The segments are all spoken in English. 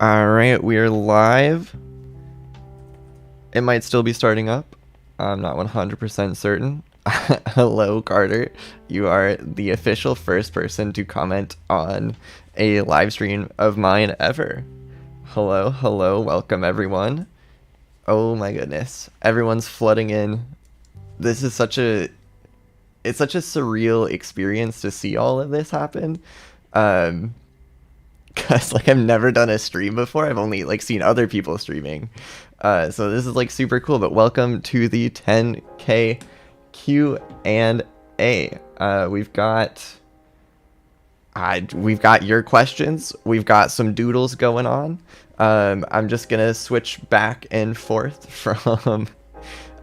Alright, we are live. It might still be starting up. I'm not 100% certain. Hello, Carter. You are the official first person to comment on a live stream of mine ever. Hello, welcome everyone. Oh my goodness. Everyone's flooding in. This is it's such a surreal experience to see all of this happen. Because like I've never done a stream before. I've only like seen other people streaming. So this is like super cool. But welcome to the 10K Q&A. We've got your questions. We've got some doodles going on. I'm just gonna switch back and forth from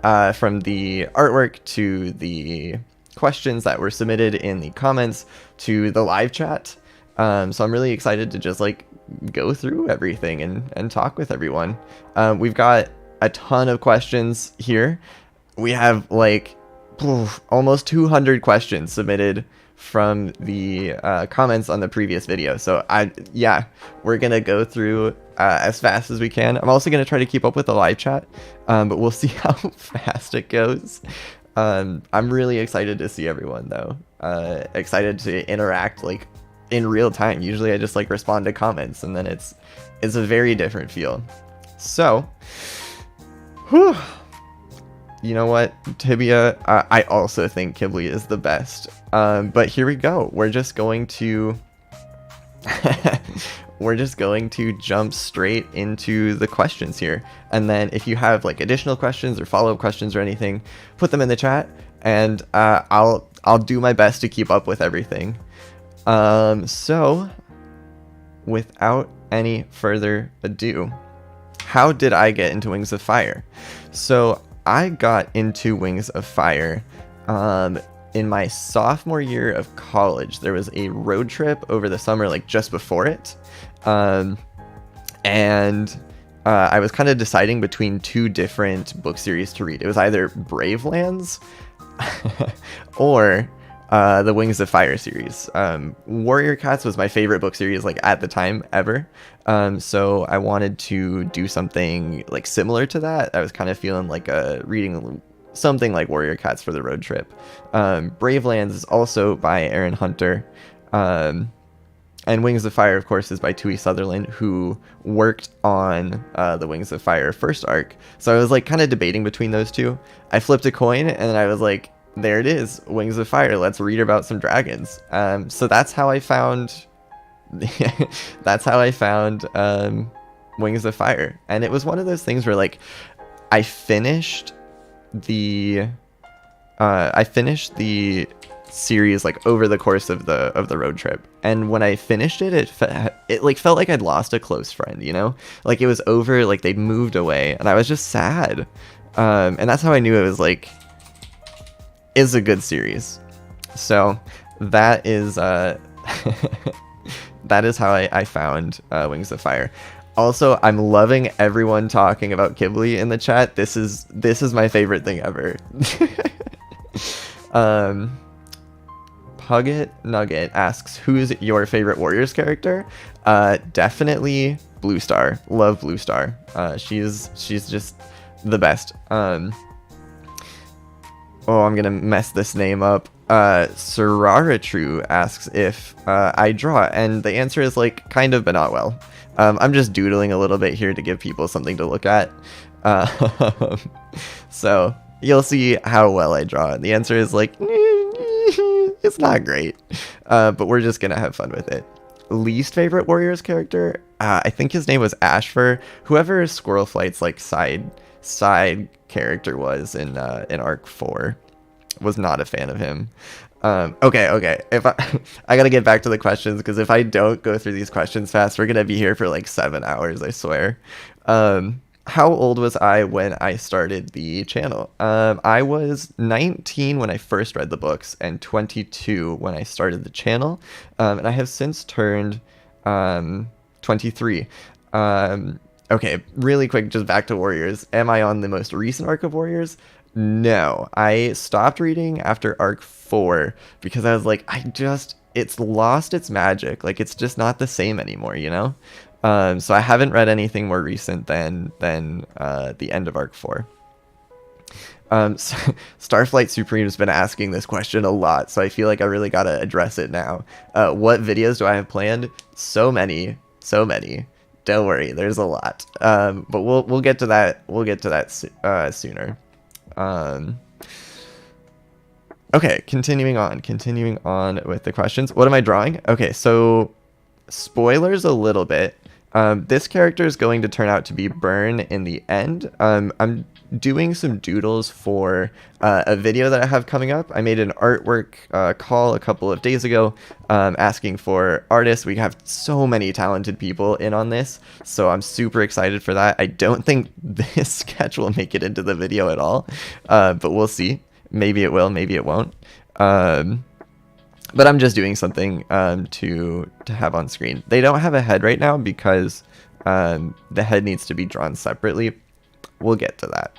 the artwork to the questions that were submitted in the comments to the live chat. So I'm really excited to just like go through everything and talk with everyone. We've got a ton of questions here. We have like almost 200 questions submitted from the comments on the previous video. So we're gonna go through as fast as we can. I'm also gonna try to keep up with the live chat, but we'll see how fast it goes. I'm really excited to see everyone though. Excited to interact like in real time. Usually I just like respond to comments, and then it's a very different feel. So, whew. You know what, Tibia, I also think Qibli is the best. But here we go. We're just going to jump straight into the questions here. And then if you have like additional questions or follow-up questions or anything, put them in the chat, and I'll do my best to keep up with everything. So without any further ado, how did I get into Wings of Fire? So I got into Wings of Fire in my sophomore year of college. There was a road trip over the summer, like just before it. I was kind of deciding between two different book series to read. It was either Bravelands or the Wings of Fire series. Warrior Cats was my favorite book series like at the time ever. So I wanted to do something like similar to that. I was kind of feeling like reading something like Warrior Cats for the road trip. Bravelands is also by Aaron Hunter. And Wings of Fire, of course, is by Tui Sutherland, who worked on the Wings of Fire first arc. So I was like kind of debating between those two. I flipped a coin and then I was like, there it is, Wings of Fire. Let's read about some dragons. So that's how I found Wings of Fire. And it was one of those things where like I finished the series like over the course of the road trip, and when I finished it, it like felt like I'd lost a close friend, you know, like it was over, like they'd moved away, and I was just sad. And that's how I knew it was like is a good series. So that is that is how I found Wings of Fire. Also, I'm loving everyone talking about Qibli in the chat. This is my favorite thing ever. Pugget Nugget asks, who's your favorite Warriors character? Definitely Blue Star. Love Blue Star. She's just the best. I'm gonna mess this name up. Sararatru asks if I draw, and the answer is like kind of, but not well. I'm just doodling a little bit here to give people something to look at. So you'll see how well I draw. The answer is like, it's not great, but we're just gonna have fun with it. Least favorite Warriors character? I think his name was Ashfur. Whoever Squirrel Flight's like side character was in arc 4, was not a fan of him. Okay, if I gotta get back to the questions, because if I don't go through these questions fast, we're gonna be here for like 7 hours, I swear. How old was I when I started the channel? I was 19 when I first read the books, and 22 when I started the channel, and I have since turned 23. Okay, really quick, just back to Warriors. Am I on the most recent arc of Warriors? No, I stopped reading after arc 4 because I was like, it's lost its magic. Like, it's just not the same anymore, you know? So I haven't read anything more recent than the end of Arc 4. Starflight Supreme has been asking this question a lot, so I feel like I really gotta address it now. What videos do I have planned? So many. Don't worry, there's a lot. But we'll get to that. We'll get to that sooner. Okay, continuing on with the questions. What am I drawing? Okay, so spoilers a little bit. This character is going to turn out to be Burn in the end. I'm doing some doodles for a video that I have coming up. I made an artwork call a couple of days ago asking for artists. We have so many talented people in on this, so I'm super excited for that. I don't think this sketch will make it into the video at all, but we'll see. Maybe it will, maybe it won't. But I'm just doing something to have on screen. They don't have a head right now because the head needs to be drawn separately. We'll get to that.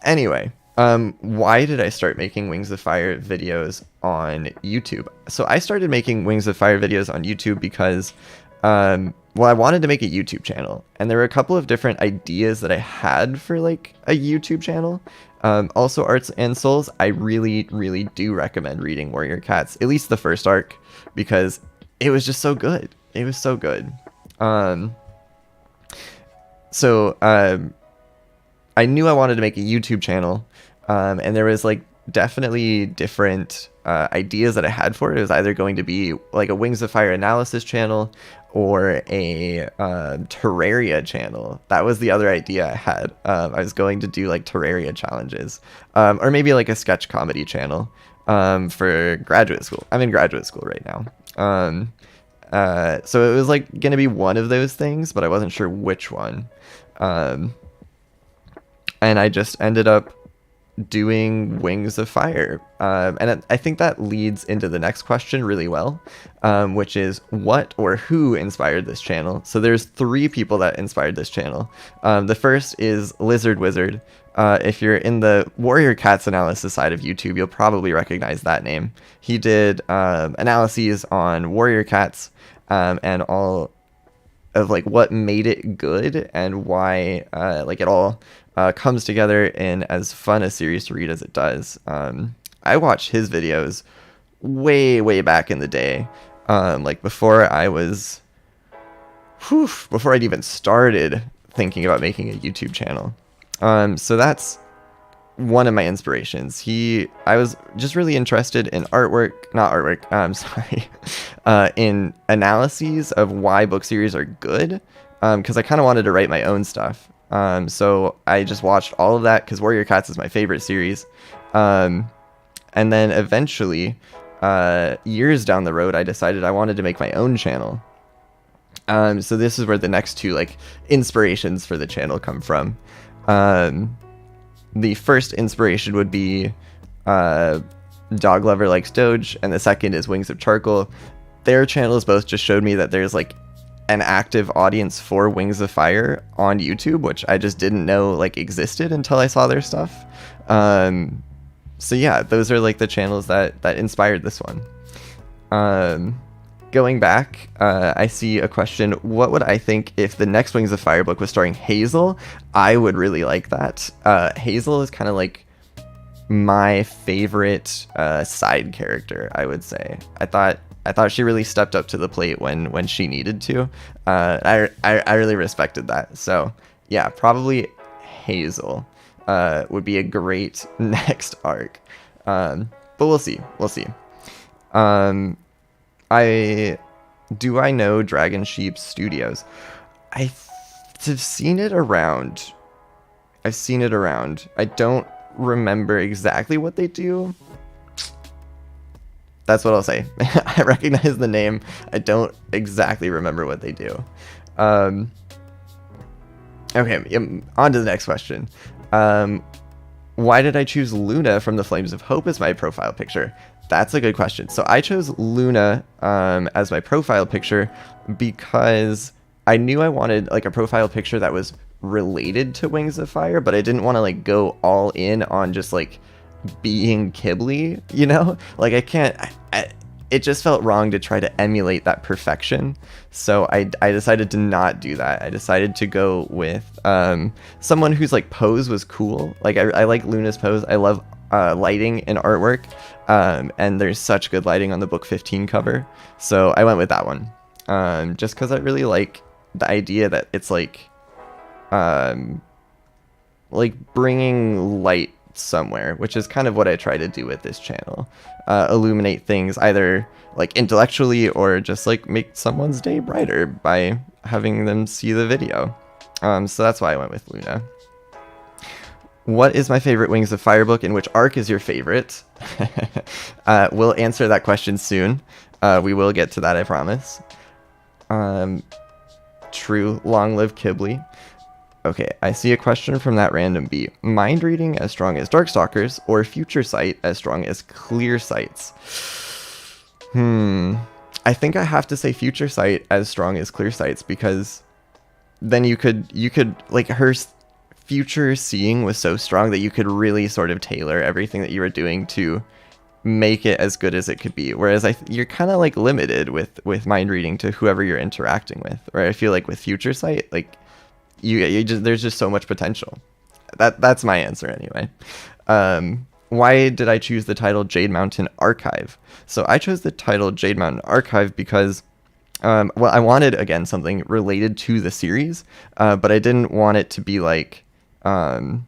Anyway, why did I start making Wings of Fire videos on YouTube? So I started making Wings of Fire videos on YouTube because, well, I wanted to make a YouTube channel. And there were a couple of different ideas that I had for like a YouTube channel. Also, Arts and Souls, I really do recommend reading Warrior Cats, at least the first arc, because it was just so good. It was so good. I knew I wanted to make a YouTube channel, and there was like definitely different ideas that I had for it. It was either going to be like a Wings of Fire analysis channel or a Terraria channel. That was the other idea I had. I was going to do like Terraria challenges, or maybe like a sketch comedy channel for graduate school. I'm in graduate school right now. So it was like going to be one of those things, but I wasn't sure which one. And I just ended up doing Wings of Fire. And I think that leads into the next question really well, which is what or who inspired this channel? So there's 3 people that inspired this channel. The first is Lizard Wizard. If you're in the Warrior Cats analysis side of YouTube, you'll probably recognize that name. He did analyses on Warrior Cats and all of like what made it good and why like it all comes together in as fun a series to read as it does. I watched his videos way back in the day, like before I was before I'd even started thinking about making a YouTube channel. So that's one of my inspirations. I was just really interested in in analyses of why book series are good, because I kind of wanted to write my own stuff. So I just watched all of that because Warrior Cats is my favorite series. And then eventually, years down the road, I decided I wanted to make my own channel. So this is where the next 2 like inspirations for the channel come from. The first inspiration would be Dog Lover Likes Doge, and the second is Wings of Charcoal. Their channels both just showed me that there's like an active audience for Wings of Fire on YouTube, which I just didn't know like existed until I saw their stuff. So yeah, those are like the channels that inspired this one. Going back, I see a question. What would I think if the next Wings of Fire book was starring Hazel? I would really like that. Hazel is kind of like my favorite side character, I would say. I thought she really stepped up to the plate when she needed to. I really respected that. So yeah, probably Hazel would be a great next arc. But we'll see. Do I know Dragon Sheep Studios? I've seen it around. I don't remember exactly what they do. That's what I'll say. I recognize the name. I don't exactly remember what they do. Okay, on to the next question. Why did I choose Luna from the Flames of Hope as my profile picture? That's a good question. So I chose Luna as my profile picture because I knew I wanted like a profile picture that was related to Wings of Fire, but I didn't want to like go all in on just like being Qibli, you know? Like I it just felt wrong to try to emulate that perfection. So I decided to not do that. I decided to go with someone whose like pose was cool. Like I like Luna's pose. I love lighting and artwork, and there's such good lighting on the book 15 cover. So I went with that one, just because I really like the idea that it's like bringing light somewhere, which is kind of what I try to do with this channel. Illuminate things either like intellectually or just like make someone's day brighter by having them see the video. So that's why I went with Luna. What is my favorite Wings of Fire book, and which arc is your favorite? We'll answer that question soon. We will get to that, I promise. True, long live Qibli. Okay, I see a question from that random bee. Mind reading as strong as Darkstalkers, or future sight as strong as clear sights? I think I have to say future sight as strong as clear sights, because then you could like, her future seeing was so strong that you could really sort of tailor everything that you were doing to make it as good as it could be. Whereas you're kind of like limited with mind reading to whoever you're interacting with. Where I feel like with future sight, like there's just so much potential. That's my answer anyway. Why did I choose the title Jade Mountain Archive? So I chose the title Jade Mountain Archive because well, I wanted, again, something related to the series, but I didn't want it to be like the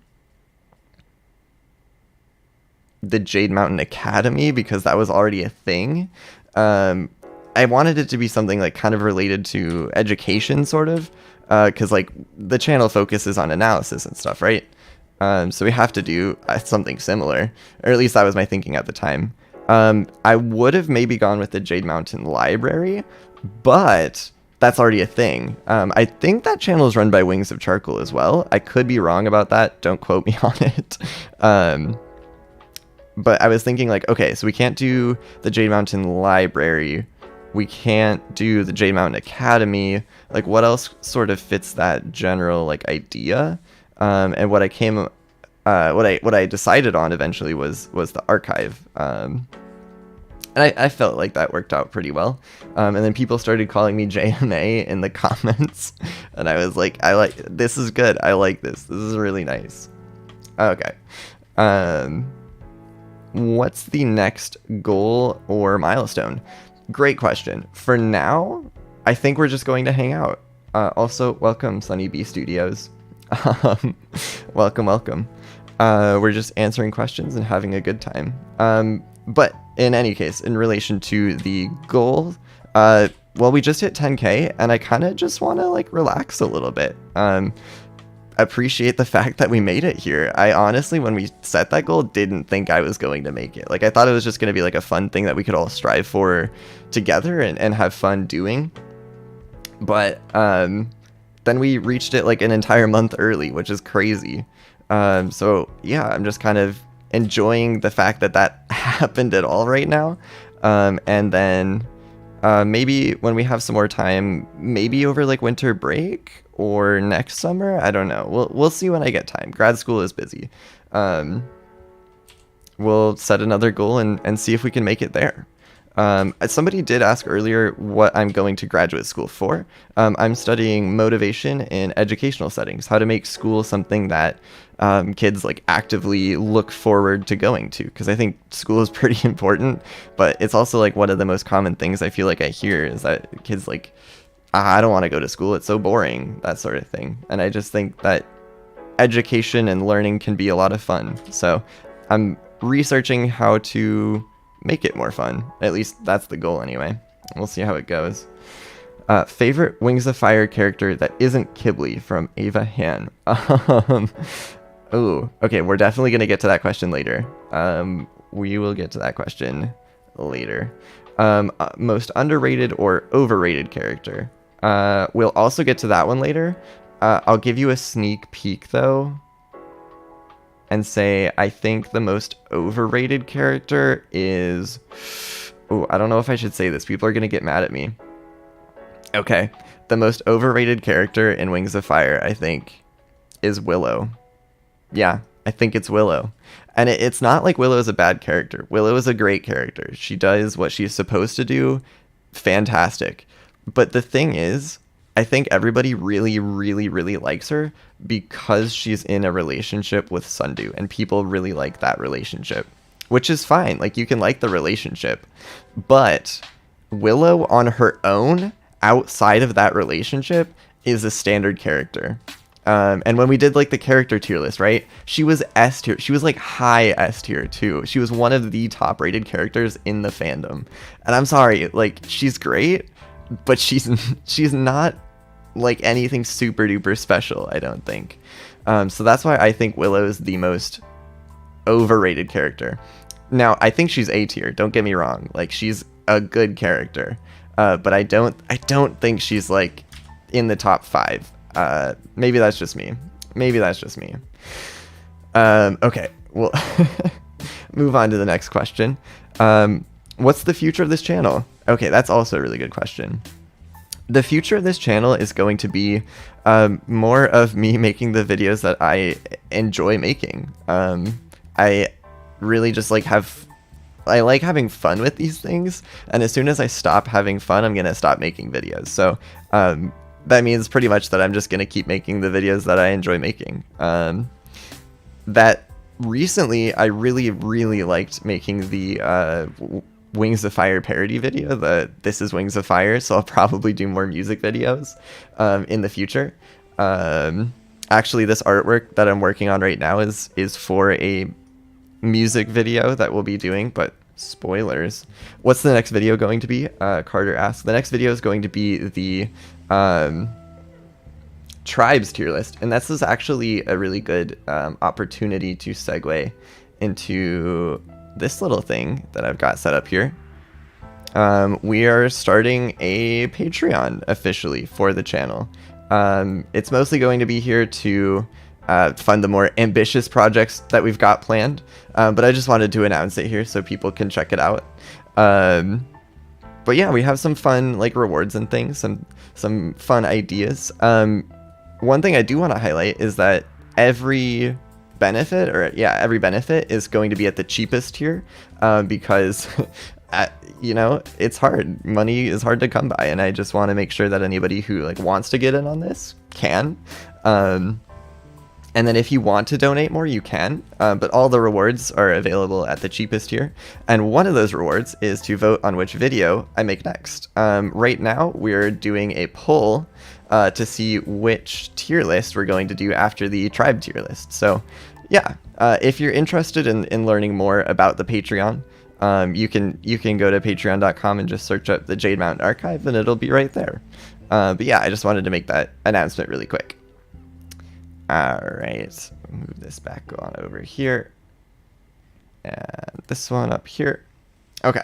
Jade Mountain Academy, because that was already a thing. I wanted it to be something like kind of related to education, sort of, because like the channel focuses on analysis and stuff, right? So we have to do something similar, or at least that was my thinking at the time. I would have maybe gone with the Jade Mountain Library, but that's already a thing. I think that channel is run by Wings of Charcoal as well. I could be wrong about that. Don't quote me on it. But I was thinking like, okay, so we can't do the Jade Mountain Library. We can't do the Jade Mountain Academy. Like, what else sort of fits that general like idea? And what I decided on eventually was the archive. And I felt like that worked out pretty well. And then people started calling me JMA in the comments, and I was like, this is good. I like this. This is really nice. Okay. What's the next goal or milestone? Great question. For now, I think we're just going to hang out. Also, welcome, Sunny Bee Studios. Welcome. We're just answering questions and having a good time. But in any case, in relation to the goal, well, we just hit 10K, and I kind of just want to like relax a little bit. Appreciate the fact that we made it here. I honestly, when we set that goal, didn't think I was going to make it. Like, I thought it was just going to be like a fun thing that we could all strive for together and have fun doing. But then we reached it like an entire month early, which is crazy. So yeah, I'm just kind of enjoying the fact that that happened at all right now. And then maybe when we have some more time, maybe over like winter break or next summer, I don't know. We'll see when I get time. Grad school is busy. We'll set another goal and see if we can make it there. Somebody did ask earlier what I'm going to graduate school for. I'm studying motivation in educational settings, how to make school something that kids like actively look forward to going to, because I think school is pretty important, but it's also like one of the most common things I feel like I hear is that kids like, I don't want to go to school, it's so boring, that sort of thing. And I just think that education and learning can be a lot of fun. So I'm researching how to make it more fun. At least that's the goal anyway. We'll see how it goes. Favorite Wings of Fire character that isn't Qibli, from Ava Han. Oh, okay, we're definitely going to get to that question later. We will get to that question later. Most underrated or overrated character. We'll also get to that one later. I'll give you a sneak peek though, and say I think the most overrated character is... Oh, I don't know if I should say this. People are going to get mad at me. Okay. The most overrated character in Wings of Fire, I think, is Willow. Yeah, I think it's Willow. And it's not like Willow is a bad character. Willow is a great character. She does what she's supposed to do. Fantastic. But the thing is, I think everybody really, really, really likes her because she's in a relationship with Sundew, and people really like that relationship, which is fine. Like, you can like the relationship, but Willow on her own, outside of that relationship, is a standard character. And when we did like the character tier list, right? She was S tier. She was like high S tier too. She was one of the top rated characters in the fandom. And I'm sorry, like, she's great, but she's not like anything super duper special, I don't think. So that's why I think Willow is the most overrated character. Now, I think she's A tier, don't get me wrong. Like, she's a good character. But I don't think she's like in the top 5. Maybe that's just me. Okay, well, move on to the next question. What's the future of this channel? Okay, that's also a really good question. The future of this channel is going to be more of me making the videos that I enjoy making. I really just like I like having fun with these things, and as soon as I stop having fun, I'm gonna stop making videos. So that means pretty much that I'm just gonna keep making the videos that I enjoy making. That recently I really liked making the Wings of Fire parody video, the This is Wings of Fire, so I'll probably do more music videos in the future. Actually, this artwork that I'm working on right now is for a music video that we'll be doing, but spoilers. What's the next video going to be? Carter asks. The next video is going to be the tribes tier list, and this is actually a really good opportunity to segue into this little thing that I've got set up here. We are starting a Patreon officially for the channel. It's mostly going to be here to fund the more ambitious projects that we've got planned, but I just wanted to announce it here so people can check it out. But yeah, we have some fun like rewards and things, some fun ideas. One thing I do want to highlight is that every benefit is going to be at the cheapest tier, because you know, it's hard. Money is hard to come by, and I just want to make sure that anybody who like wants to get in on this can. And then if you want to donate more, you can, but all the rewards are available at the cheapest tier. And one of those rewards is to vote on which video I make next. Right now, we're doing a poll to see which tier list we're going to do after the tribe tier list. So yeah, if you're interested in learning more about the Patreon, you can go to patreon.com and just search up the Jade Mountain Archive, and it'll be right there. But yeah, I just wanted to make that announcement really quick. Alright, move this back on over here. And this one up here. Okay.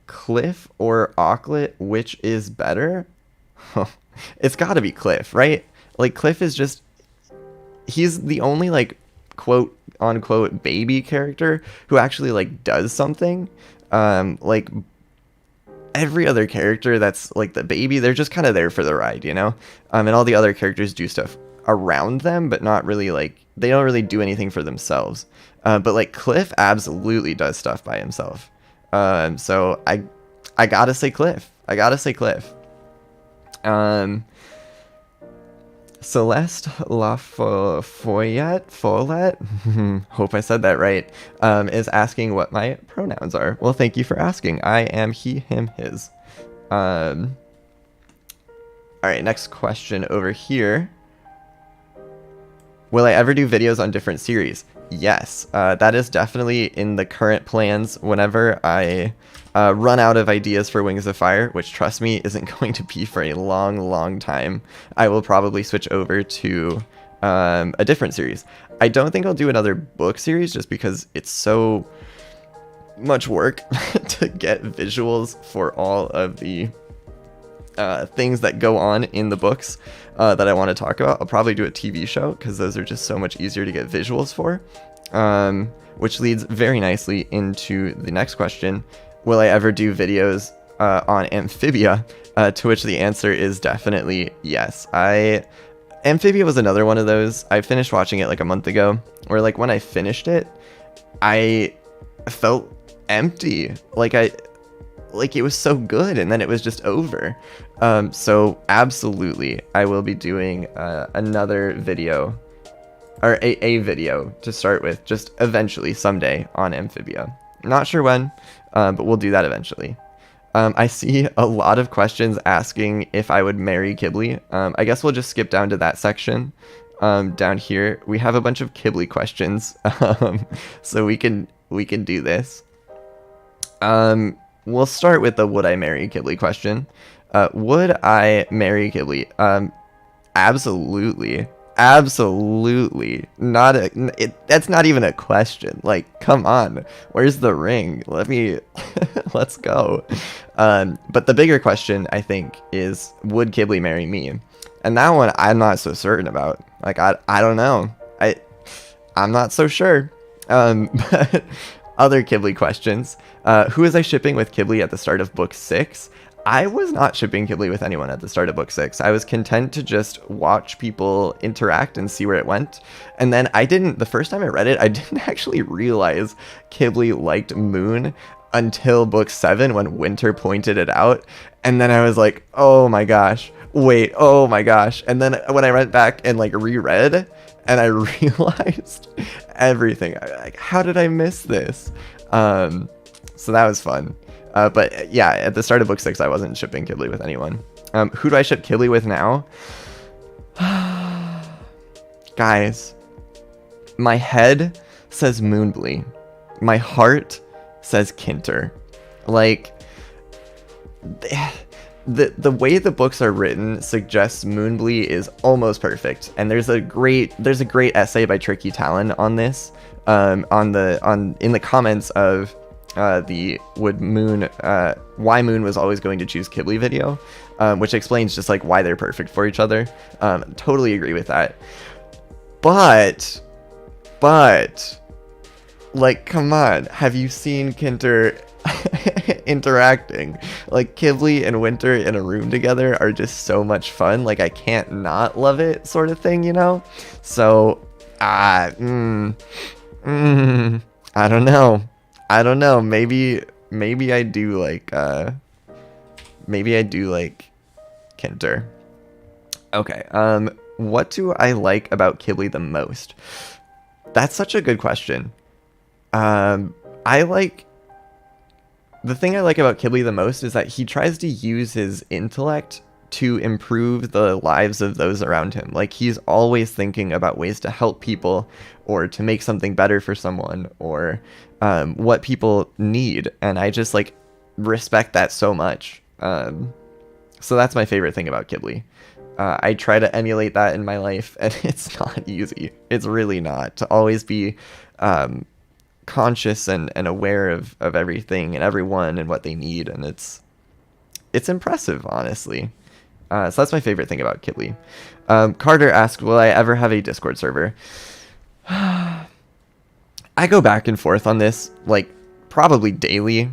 Cliff or Auklet, which is better? It's gotta be Cliff, right? Like, Cliff is just... he's the only, like, quote-unquote baby character who actually, like, does something. Like... every other character that's like the baby, they're just kind of there for the ride, you know? And all the other characters do stuff around them, but not really like, they don't really do anything for themselves. But like Cliff absolutely does stuff by himself. So I gotta say Cliff. Celeste Lafollette, hope I said that right, is asking what my pronouns are. Well, thank you for asking. I am he, him, his. Alright, next question over here. Will I ever do videos on different series? Yes, that is definitely in the current plans. Whenever I run out of ideas for Wings of Fire, which, trust me, isn't going to be for a long time, I will probably switch over to a different series. I don't think I'll do another book series just because it's so much work to get visuals for all of the things that go on in the books that I want to talk about. I'll probably do a TV show because those are just so much easier to get visuals for, which leads very nicely into the next question. Will I ever do videos on Amphibia? To which the answer is definitely yes. Amphibia was another one of those. I finished watching it like a month ago, where like when I finished it, I felt empty. Like it was so good, and then it was just over. So absolutely, I will be doing another video, or a video to start with, just eventually someday on Amphibia. Not sure when, but we'll do that eventually. I see a lot of questions asking if I would marry Qibli. I guess we'll just skip down to that section. Down here, we have a bunch of Qibli questions, so we can do this. We'll start with the would I marry Qibli question. Would I marry Qibli? Absolutely. Absolutely. That's not even a question. Like, come on. Where's the ring? Let's go. But the bigger question, I think, is would Qibli marry me? And that one I'm not so certain about. Like, I don't know. I'm not so sure. But other Qibli questions. Who was I shipping with Qibli at the start of book 6? I was not shipping Qibli with anyone at the start of book 6. I was content to just watch people interact and see where it went. And then the first time I read it, I didn't actually realize Qibli liked Moon until book 7 when Winter pointed it out. And then I was like, oh my gosh, wait, oh my gosh. And then when I went back and like reread, and I realized everything, like, how did I miss this? So that was fun. But yeah, at the start of book 6, I wasn't shipping Qibli with anyone. Who do I ship Qibli with now? Guys, my head says Moonblee. My heart says Kinter. Like, the way the books are written suggests Moonblee is almost perfect. And there's a great essay by Tricky Talon on this, in the comments of the why Moon was always going to choose Qibli video, which explains just like why they're perfect for each other. Totally agree with that. But like, come on, have you seen Kinter interacting? Like, Qibli and Winter in a room together are just so much fun. Like, I can't not love it, sort of thing, you know? So I don't know. Maybe I do like Kinter. Okay. What do I like about Qibli the most? That's such a good question. The thing I like about Qibli the most is that he tries to use his intellect to improve the lives of those around him. Like, he's always thinking about ways to help people, or to make something better for someone, or what people need. And I just like respect that so much. So that's my favorite thing about Qibli. I try to emulate that in my life, and it's not easy. It's really not, to always be conscious and aware of everything and everyone and what they need. And it's impressive, honestly. So that's my favorite thing about Qibli. Carter asked, will I ever have a Discord server? I go back and forth on this, like, probably daily.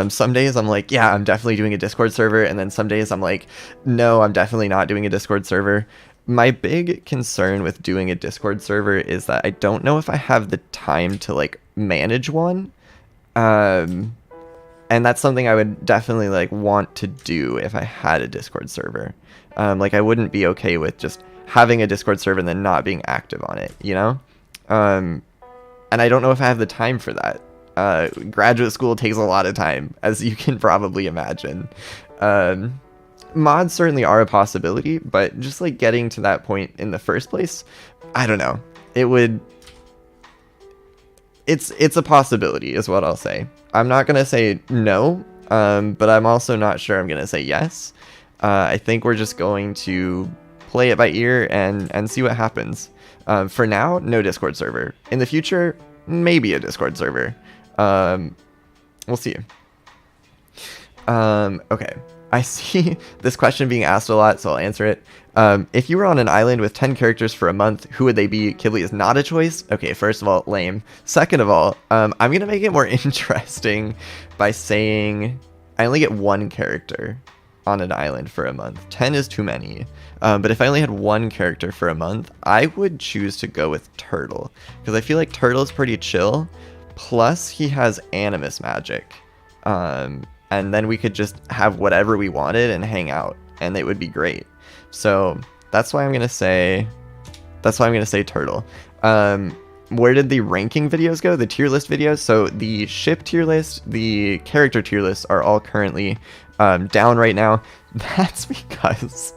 Some days I'm like, yeah, I'm definitely doing a Discord server. And then some days I'm like, no, I'm definitely not doing a Discord server. My big concern with doing a Discord server is that I don't know if I have the time to like manage one. And that's something I would definitely like want to do if I had a Discord server. Like, I wouldn't be okay with just having a Discord server and then not being active on it, you know? And I don't know if I have the time for that. Graduate school takes a lot of time, as you can probably imagine. Mods certainly are a possibility, but just like getting to that point in the first place, I don't know. It's a possibility is what I'll say. I'm not gonna say no, but I'm also not sure I'm gonna say yes. I think we're just going to play it by ear and see what happens. For now, no Discord server. In the future, maybe a Discord server. We'll see. Okay. I see this question being asked a lot, so I'll answer it. If you were on an island with 10 characters for a month, who would they be? Qibli is not a choice. Okay, first of all, lame. Second of all, I'm going to make it more interesting by saying I only get one character. on an island for a month. 10 is too many. But if I only had one character for a month, I would choose to go with Turtle, because I feel like Turtle's pretty chill. Plus, he has animus magic. And then we could just have whatever we wanted and hang out, and it would be great. So that's why I'm gonna say Turtle. Where did the ranking videos go? The tier list videos? So the ship tier list, the character tier lists are all currently down right now. That's because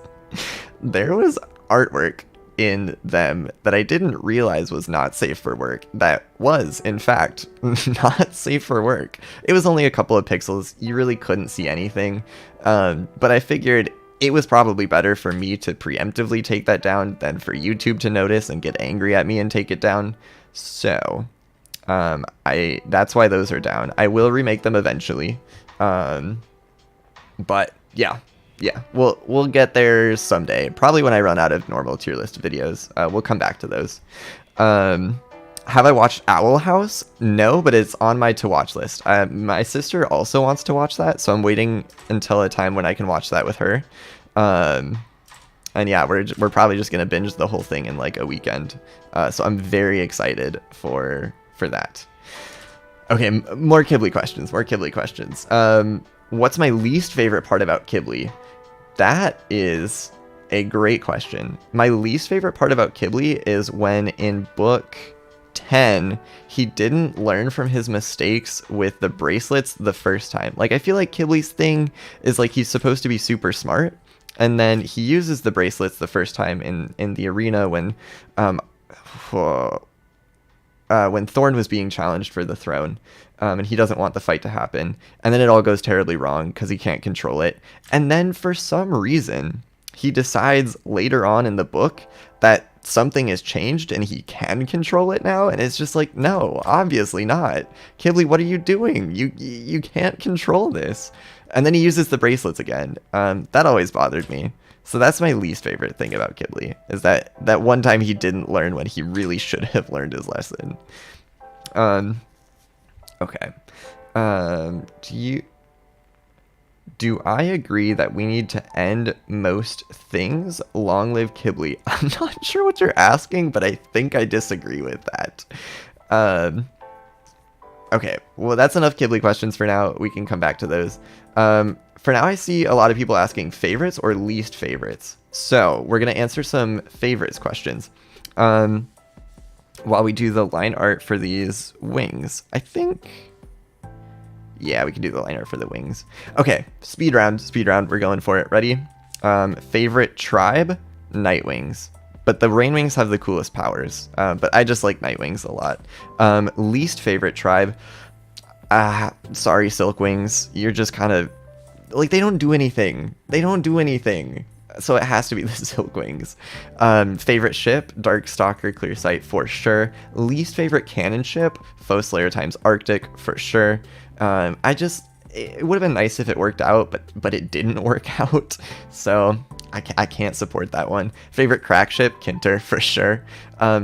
there was artwork in them that I didn't realize was not safe for work. That was, in fact, not safe for work. It was only a couple of pixels. You really couldn't see anything. But I figured it was probably better for me to preemptively take that down than for YouTube to notice and get angry at me and take it down. So that's why those are down. I will remake them eventually. But yeah, we'll get there someday. Probably when I run out of normal tier list videos. We'll come back to those. Have I watched Owl House? No, but it's on my to watch list. My sister also wants to watch that, so I'm waiting until a time when I can watch that with her. And yeah, we're probably just gonna binge the whole thing in like a weekend. So I'm very excited for that. Okay, more Qibli questions. What's my least favorite part about Qibli? That is a great question. My least favorite part about Qibli is when in book 10 he didn't learn from his mistakes with the bracelets the first time. Like, I feel like Qibli's thing is like he's supposed to be super smart, and then he uses the bracelets the first time in the arena when Thorn was being challenged for the throne, and he doesn't want the fight to happen, and then it all goes terribly wrong because he can't control it. And then for some reason he decides later on in the book that something has changed and he can control it now, and it's just like, no, obviously not. Qibli, what are you doing? You can't control this. And then he uses the bracelets again. That always bothered me. So that's my least favorite thing about Qibli, is that one time he didn't learn when he really should have learned his lesson. Okay. Do I agree that we need to end most things? Long live Qibli. I'm not sure what you're asking, but I think I disagree with that. Okay, well, that's enough Qibli questions for now. We can come back to those. For now, I see a lot of people asking favorites or least favorites. So we're going to answer some favorites questions while we do the line art for these wings. I think... yeah, we can do the line art for the wings. Okay, speed round. We're going for it. Ready? Favorite tribe? Nightwings. But the Rainwings have the coolest powers. But I just like Nightwings a lot. Least favorite tribe? Sorry, Silkwings. You're just kind of... like, they don't do anything. So it has to be the Silkwings. Favorite ship? Darkstalker, Clearsight, for sure. Least favorite cannon ship? Foe Slayer times Arctic, for sure. It would have been nice if it worked out, but it didn't work out, so I can't support that one. Favorite crack ship? Kinter, for sure.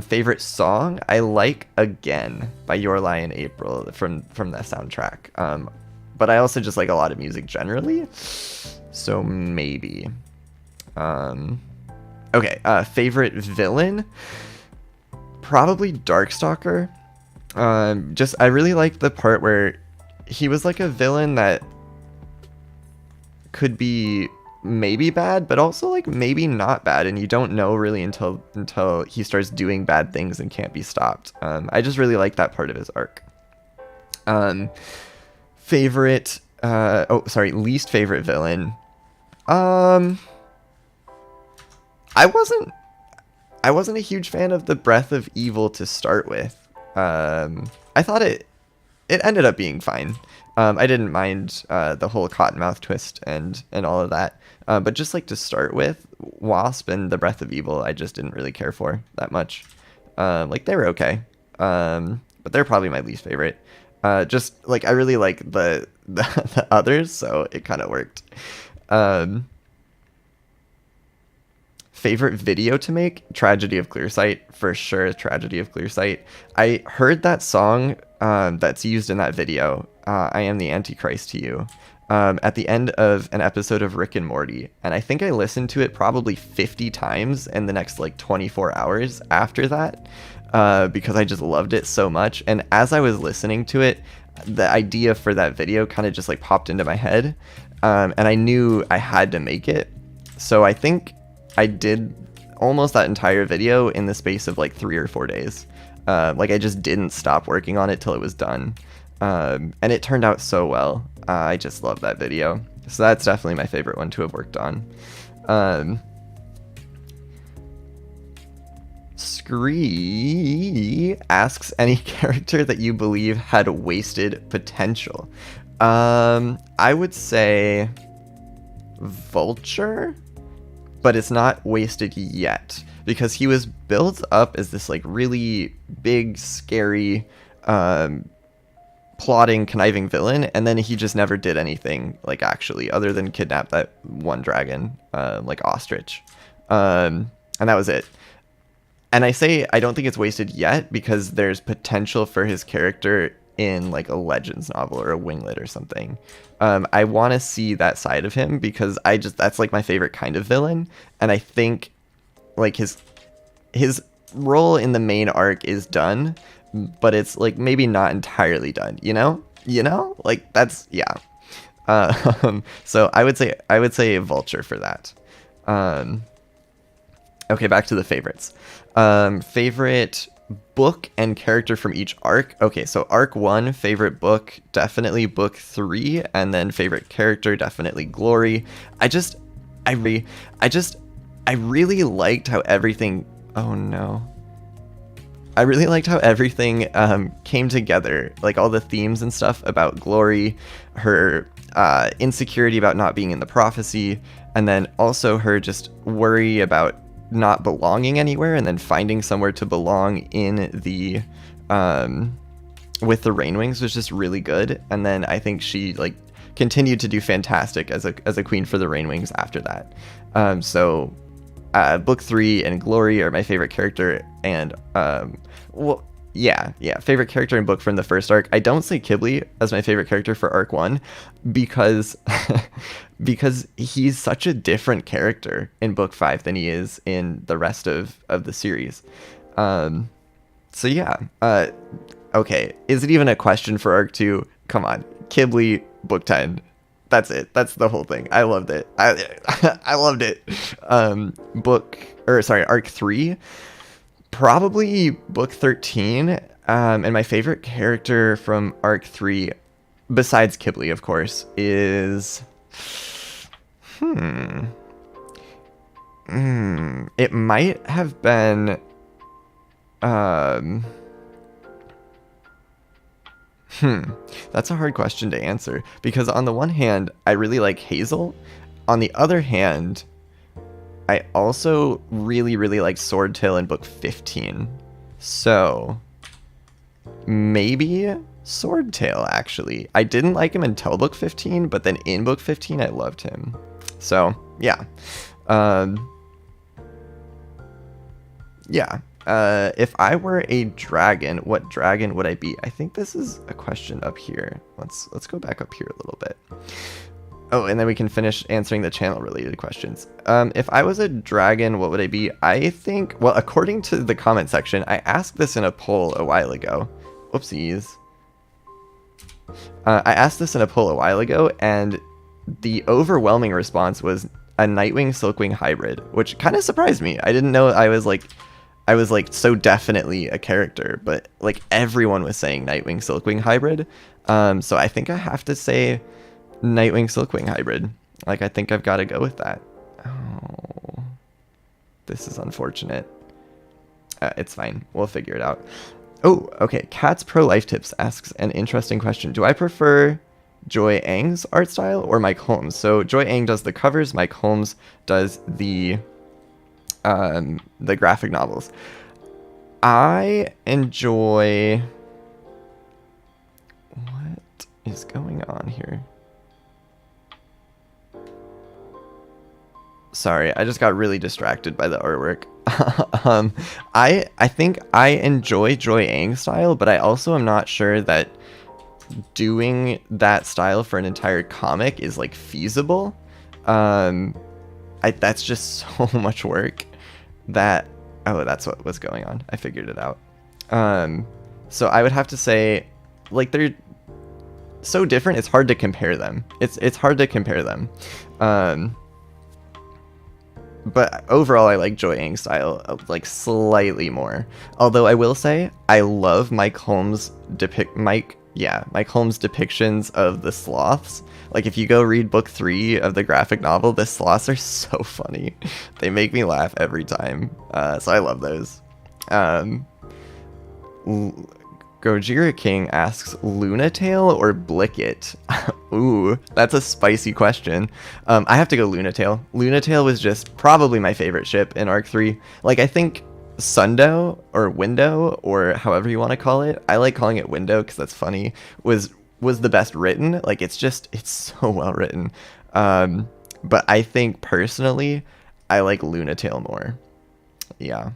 Favorite song? I like Again by Your Lie in April from the soundtrack. But I also just like a lot of music generally, so maybe. Okay, favorite villain? Probably Darkstalker. I really like the part where he was like a villain that could be maybe bad, but also like maybe not bad, and you don't know really until he starts doing bad things and can't be stopped. I just really like that part of his arc. Least favorite villain. I wasn't a huge fan of the Breath of Evil to start with. I thought it ended up being fine. I didn't mind the whole Cottonmouth twist and all of that. But just like to start with, Wasp and the Breath of Evil, I just didn't really care for that much. Like, they were okay. But they're probably my least favorite. Just like, I really like the others, so it kind of worked. Favorite video to make? Tragedy of Clearsight, for sure. Tragedy of Clearsight. I heard that song that's used in that video, I Am the Antichrist to You. at the end of an episode of Rick and Morty, and I think I listened to it probably 50 times in the next like 24 hours after that, because I just loved it so much. And as I was listening to it, the idea for that video kind of just like popped into my head, and I knew I had to make it. So I think I did almost that entire video in the space of like 3 or 4 days. Like I just didn't stop working on it till it was done. And it turned out so well. I just love that video. So that's definitely my favorite one to have worked on. Scree asks, any character that you believe had wasted potential? I would say Vulture, but it's not wasted yet because he was built up as this like really big, scary, plotting, conniving villain, and then he just never did anything like actually other than kidnap that one dragon, like ostrich, and that was it. And I say I don't think it's wasted yet because there's potential for his character in like a Legends novel or a Winglet or something. I want to see that side of him because that's like my favorite kind of villain, and I think like his role in the main arc is done, but it's like maybe not entirely done, you know, like that's, yeah. So I would say Vulture for that. Okay, back to the favorites. Favorite book and character from each arc. Okay, so arc 1, favorite book, definitely book 3, and then favorite character, definitely Glory. I really liked how everything, oh no. I really liked how everything came together, like all the themes and stuff about Glory, her insecurity about not being in the prophecy, and then also her just worry about not belonging anywhere and then finding somewhere to belong in the with the Rainwings was just really good. And then I think she like continued to do fantastic as a queen for the Rainwings after that. So book 3 and Glory are my favorite character, and favorite character and book from the first arc. I don't say Qibli as my favorite character for arc 1 because because he's such a different character in book 5 than he is in the rest of the series. So yeah, okay, is it even a question for arc 2? Come on, Qibli, book 10. That's it. That's the whole thing. I loved it. I loved it. Arc 3, probably book 13. And my favorite character from arc 3, besides Qibli, of course, is it might have been that's a hard question to answer because on the one hand, I really like Hazel. On the other hand, I also really, really like Swordtail in book 15. So maybe Swordtail, actually. I didn't like him until book 15, but then in book 15, I loved him. So yeah. If I were a dragon, what dragon would I be? I think this is a question up here. Let's go back up here a little bit. Oh, and then we can finish answering the channel related questions. If I was a dragon, what would I be? I think, well, according to the comment section, I asked this in a poll a while ago. Whoopsies. I asked this in a poll a while ago, and the overwhelming response was a Nightwing Silkwing hybrid, which kind of surprised me. I didn't know I was like so definitely a character, but like everyone was saying Nightwing Silkwing hybrid. So I think I have to say Nightwing Silkwing hybrid. Like I think I've got to go with that. Oh, this is unfortunate. It's fine. We'll figure it out. Oh, okay. Cat's Pro Life Tips asks an interesting question. Do I prefer Joy Ang's art style or Mike Holmes? So Joy Ang does the covers. Mike Holmes does the graphic novels. I enjoy... What is going on here? Sorry, I just got really distracted by the artwork. I think I enjoy Joy Ang's style, but I also am not sure that doing that style for an entire comic is like feasible. That's just so much work that, oh, that's what was going on. I figured it out. So I would have to say, like, they're so different, it's hard to compare them. It's hard to compare them. But overall, I like Joy Ang's style like slightly more. Although I will say, I love Mike Holmes' depictions of the sloths. Like, if you go read book 3 of the graphic novel, the sloths are so funny. They make me laugh every time. So I love those. Gojira King asks, Lunatail or Blicket? Ooh, that's a spicy question. I have to go Lunatail. Lunatail was just probably my favorite ship in Arc 3. Like, I think Sundo or Window, or however you want to call it, I like calling it Window because that's funny, was the best written. Like, it's so well written. But I think personally, I like Lunatail more. Yeah.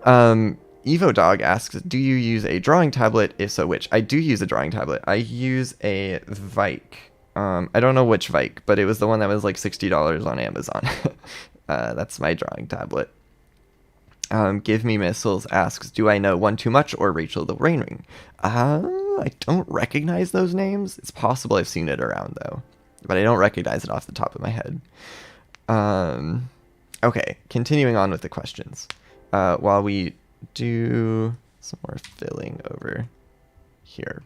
Evo Dog asks, do you use a drawing tablet? If so, which? I do use a drawing tablet. I use a Vike. I don't know which Vike, but it was the one that was like $60 on Amazon. That's my drawing tablet. Give Me Missiles asks, do I know One Too Much or Rachel the Rain Ring? I don't recognize those names. It's possible I've seen it around, though, but I don't recognize it off the top of my head. Okay, continuing on with the questions. While we do some more filling over here.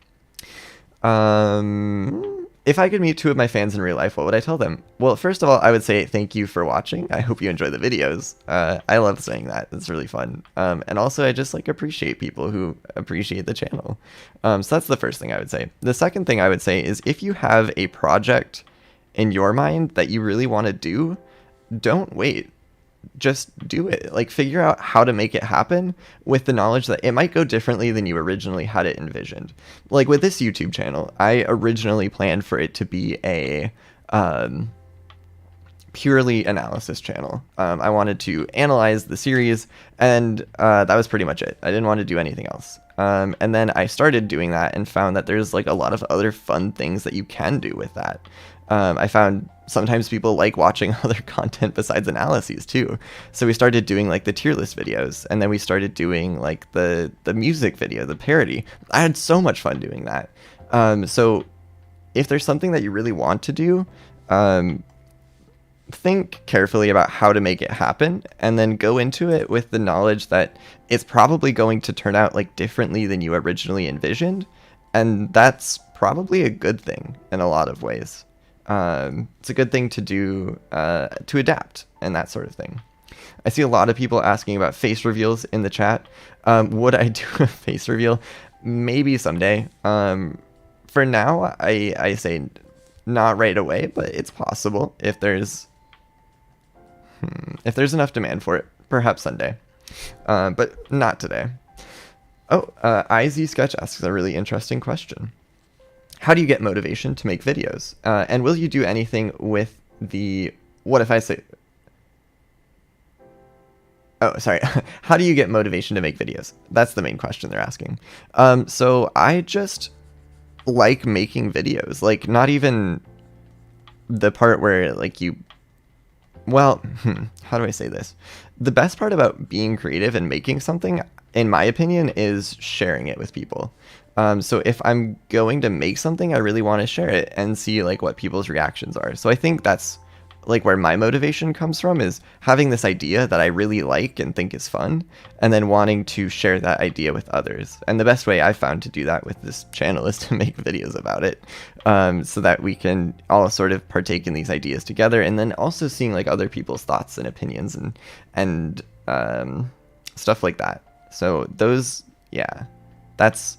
If I could meet 2 of my fans in real life, what would I tell them? Well, first of all, I would say thank you for watching. I hope you enjoy the videos. I love saying that. It's really fun. And also, I just like appreciate people who appreciate the channel. So that's the first thing I would say. The second thing I would say is, if you have a project in your mind that you really want to do, don't wait. Just do it. Like, figure out how to make it happen with the knowledge that it might go differently than you originally had it envisioned. Like with this YouTube channel, I originally planned for it to be a purely analysis channel. I wanted to analyze the series, and that was pretty much it. I didn't want to do anything else. And then I started doing that and found that there's like a lot of other fun things that you can do with that. I found sometimes people like watching other content besides analyses too. So we started doing like the tier list videos, and then we started doing like the music video, the parody. I had so much fun doing that. So if there's something that you really want to do, think carefully about how to make it happen, and then go into it with the knowledge that it's probably going to turn out like differently than you originally envisioned. And that's probably a good thing in a lot of ways. It's a good thing to do, to adapt and that sort of thing. I see a lot of people asking about face reveals in the chat. Would I do a face reveal? Maybe someday. For now, I say not right away, but it's possible if there's enough demand for it. Perhaps someday, but not today. Oh, IZ Sketch asks a really interesting question. How do you get motivation to make videos? And will you do anything with the... What if I say... Oh, sorry. How do you get motivation to make videos? That's the main question they're asking. So I just like making videos. Like, not even the part where, like, you... Well, how do I say this? The best part about being creative and making something, in my opinion, is sharing it with people. So if I'm going to make something, I really want to share it and see like what people's reactions are. So I think that's like where my motivation comes from, is having this idea that I really like and think is fun, and then wanting to share that idea with others. And the best way I've found to do that with this channel is to make videos about it, so that we can all sort of partake in these ideas together, and then also seeing like other people's thoughts and opinions and stuff like that. So those, yeah, that's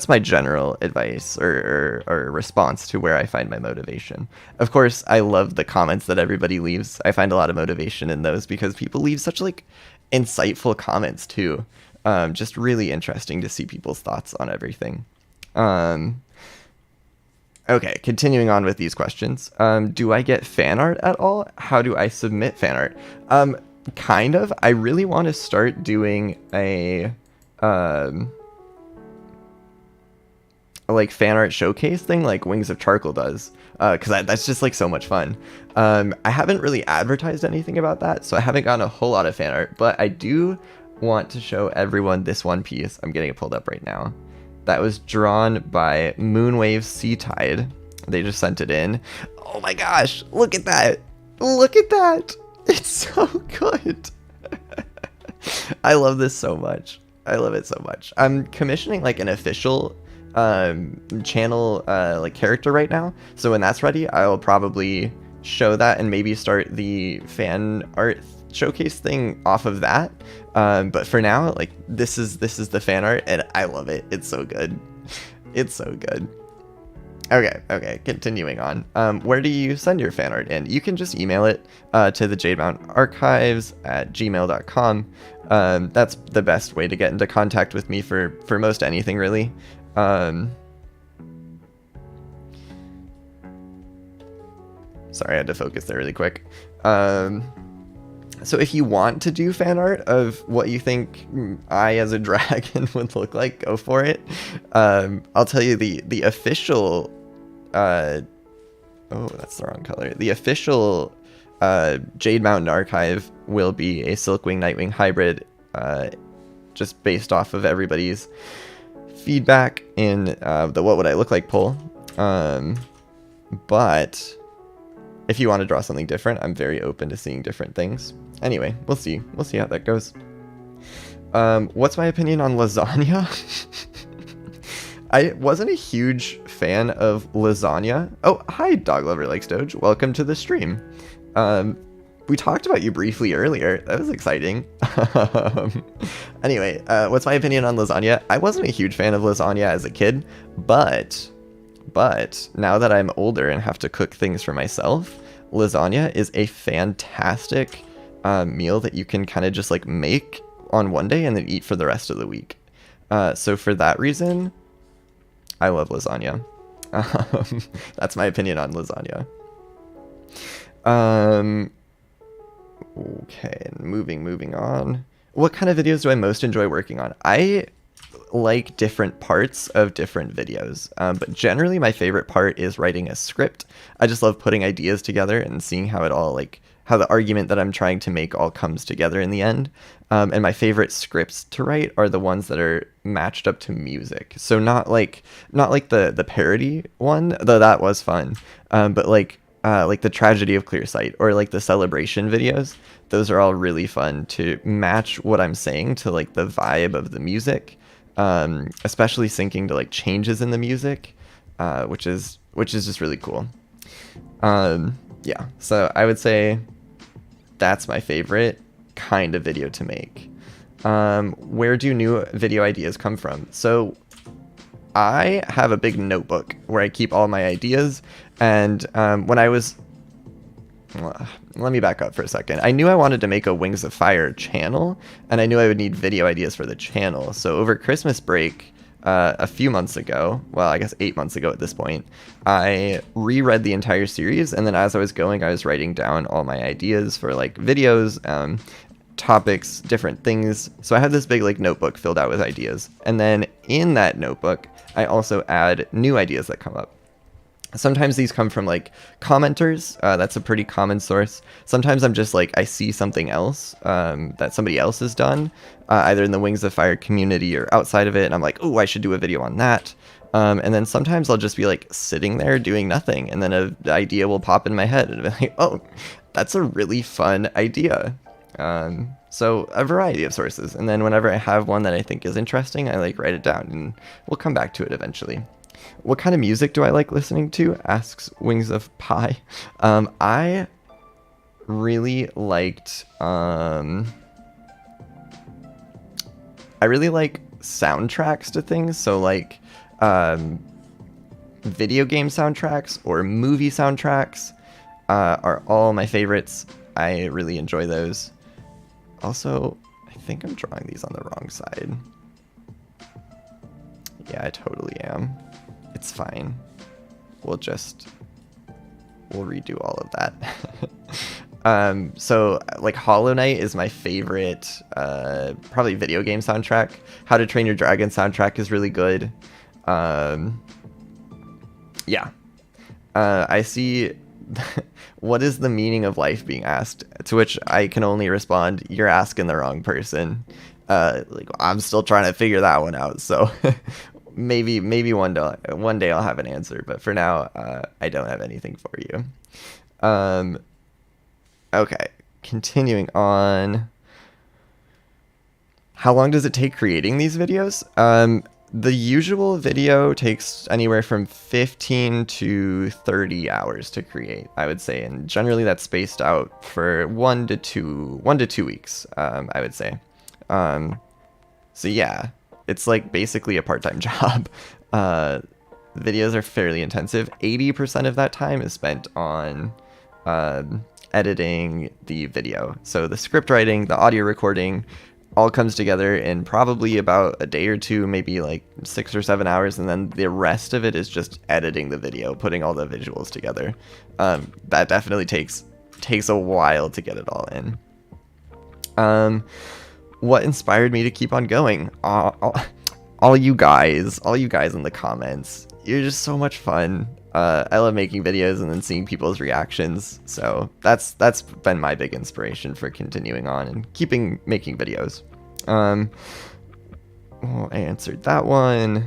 my general advice or response to where I find my motivation. Of course, I love the comments that everybody leaves. I find a lot of motivation in those because people leave such like insightful comments too. Just really interesting to see people's thoughts on everything. Okay, continuing on with these questions. Do I get fan art at all? How do I submit fan art? Kind of. I really want to start doing a... like fan art showcase thing like Wings of Charcoal does, because that's just like so much fun. I haven't really advertised anything about that, so I haven't gotten a whole lot of fan art, but I do want to show everyone this one piece. I'm getting it pulled up right now. That was drawn by Moonwave Sea Tide. They just sent it in. Oh my gosh, look at that. Look at that. It's so good. I love this so much. I love it so much. I'm commissioning like an official channel like character right now. So when that's ready, I'll probably show that and maybe start the fan art showcase thing off of that. But for now, like this is the fan art and I love it. It's so good. It's so good. Okay, continuing on. Where do you send your fan art in? You can just email it to the Jade Mountain Archives at gmail.com. That's the best way to get into contact with me for most anything, really. Sorry, I had to focus there really quick. So if you want to do fan art of what you think I as a dragon would look like, go for it. I'll tell you the official oh, that's the wrong color. The official Jade Mountain Archive will be a Silkwing Nightwing hybrid, just based off of everybody's feedback in the What Would I Look Like poll. But if you want to draw something different, I'm very open to seeing different things. Anyway, we'll see how that goes. What's my opinion on lasagna? I wasn't a huge fan of lasagna. Oh, hi, Dog Lover Likes Doge. Welcome to the stream. We talked about you briefly earlier. That was exciting. Anyway, what's my opinion on lasagna? I wasn't a huge fan of lasagna as a kid, but now that I'm older and have to cook things for myself, lasagna is a fantastic meal that you can kind of just like make on one day and then eat for the rest of the week. So for that reason, I love lasagna. That's my opinion on lasagna. Okay, moving on. What kind of videos do I most enjoy working on? I like different parts of different videos, but generally my favorite part is writing a script. I just love putting ideas together and seeing how it all, like, how the argument that I'm trying to make all comes together in the end. And my favorite scripts to write are the ones that are matched up to music. So not like the parody one, though that was fun, but like the Tragedy of Clearsight or like the celebration videos. Those are all really fun to match what I'm saying to like the vibe of the music, especially syncing to like changes in the music, which is just really cool. Yeah, so I would say that's my favorite kind of video to make. Where do new video ideas come from? So I have a big notebook where I keep all my ideas, and when I was... let me back up for a second. I knew I wanted to make a Wings of Fire channel, and I knew I would need video ideas for the channel. So over Christmas break, a few months ago, well, I guess 8 months ago at this point, I reread the entire series, and then as I was going, I was writing down all my ideas for like videos, topics, different things. So I have this big like notebook filled out with ideas, and then in that notebook, I also add new ideas that come up. Sometimes these come from like commenters. That's a pretty common source. Sometimes I'm just like, I see something else that somebody else has done, either in the Wings of Fire community or outside of it, and I'm like, oh, I should do a video on that. And then sometimes I'll just be like sitting there doing nothing, and then an idea will pop in my head, and I'll be like, oh, that's a really fun idea. So a variety of sources, and then whenever I have one that I think is interesting, I like write it down, and we'll come back to it eventually. What kind of music do I like listening to? Asks Wings of Pie. I really liked, I really like soundtracks to things. So like, video game soundtracks or movie soundtracks, are all my favorites. I really enjoy those. Also, I think I'm drawing these on the wrong side. Yeah, I totally am. It's fine. We'll redo all of that. So like Hollow Knight is my favorite, probably video game soundtrack. How to Train Your Dragon soundtrack is really good. Yeah. I see. What is the meaning of life being asked? To which I can only respond, you're asking the wrong person. Like, I'm still trying to figure that one out. So maybe one day I'll have an answer. But for now, I don't have anything for you. Okay, continuing on. How long does it take creating these videos? The usual video takes anywhere from 15 to 30 hours to create, I would say, and generally that's spaced out for 1 to 2 weeks, I would say. So yeah, it's like basically a part-time job. Videos are fairly intensive. 80% of that time is spent on editing the video. So the script writing, the audio recording, all comes together in probably about a day or two, maybe like 6 or 7 hours, and then the rest of it is just editing the video, putting all the visuals together. That definitely takes a while to get it all in. What inspired me to keep on going? All you guys in the comments, you're just so much fun. I love making videos and then seeing people's reactions. So that's been my big inspiration for continuing on and keeping making videos. Well, I answered that one.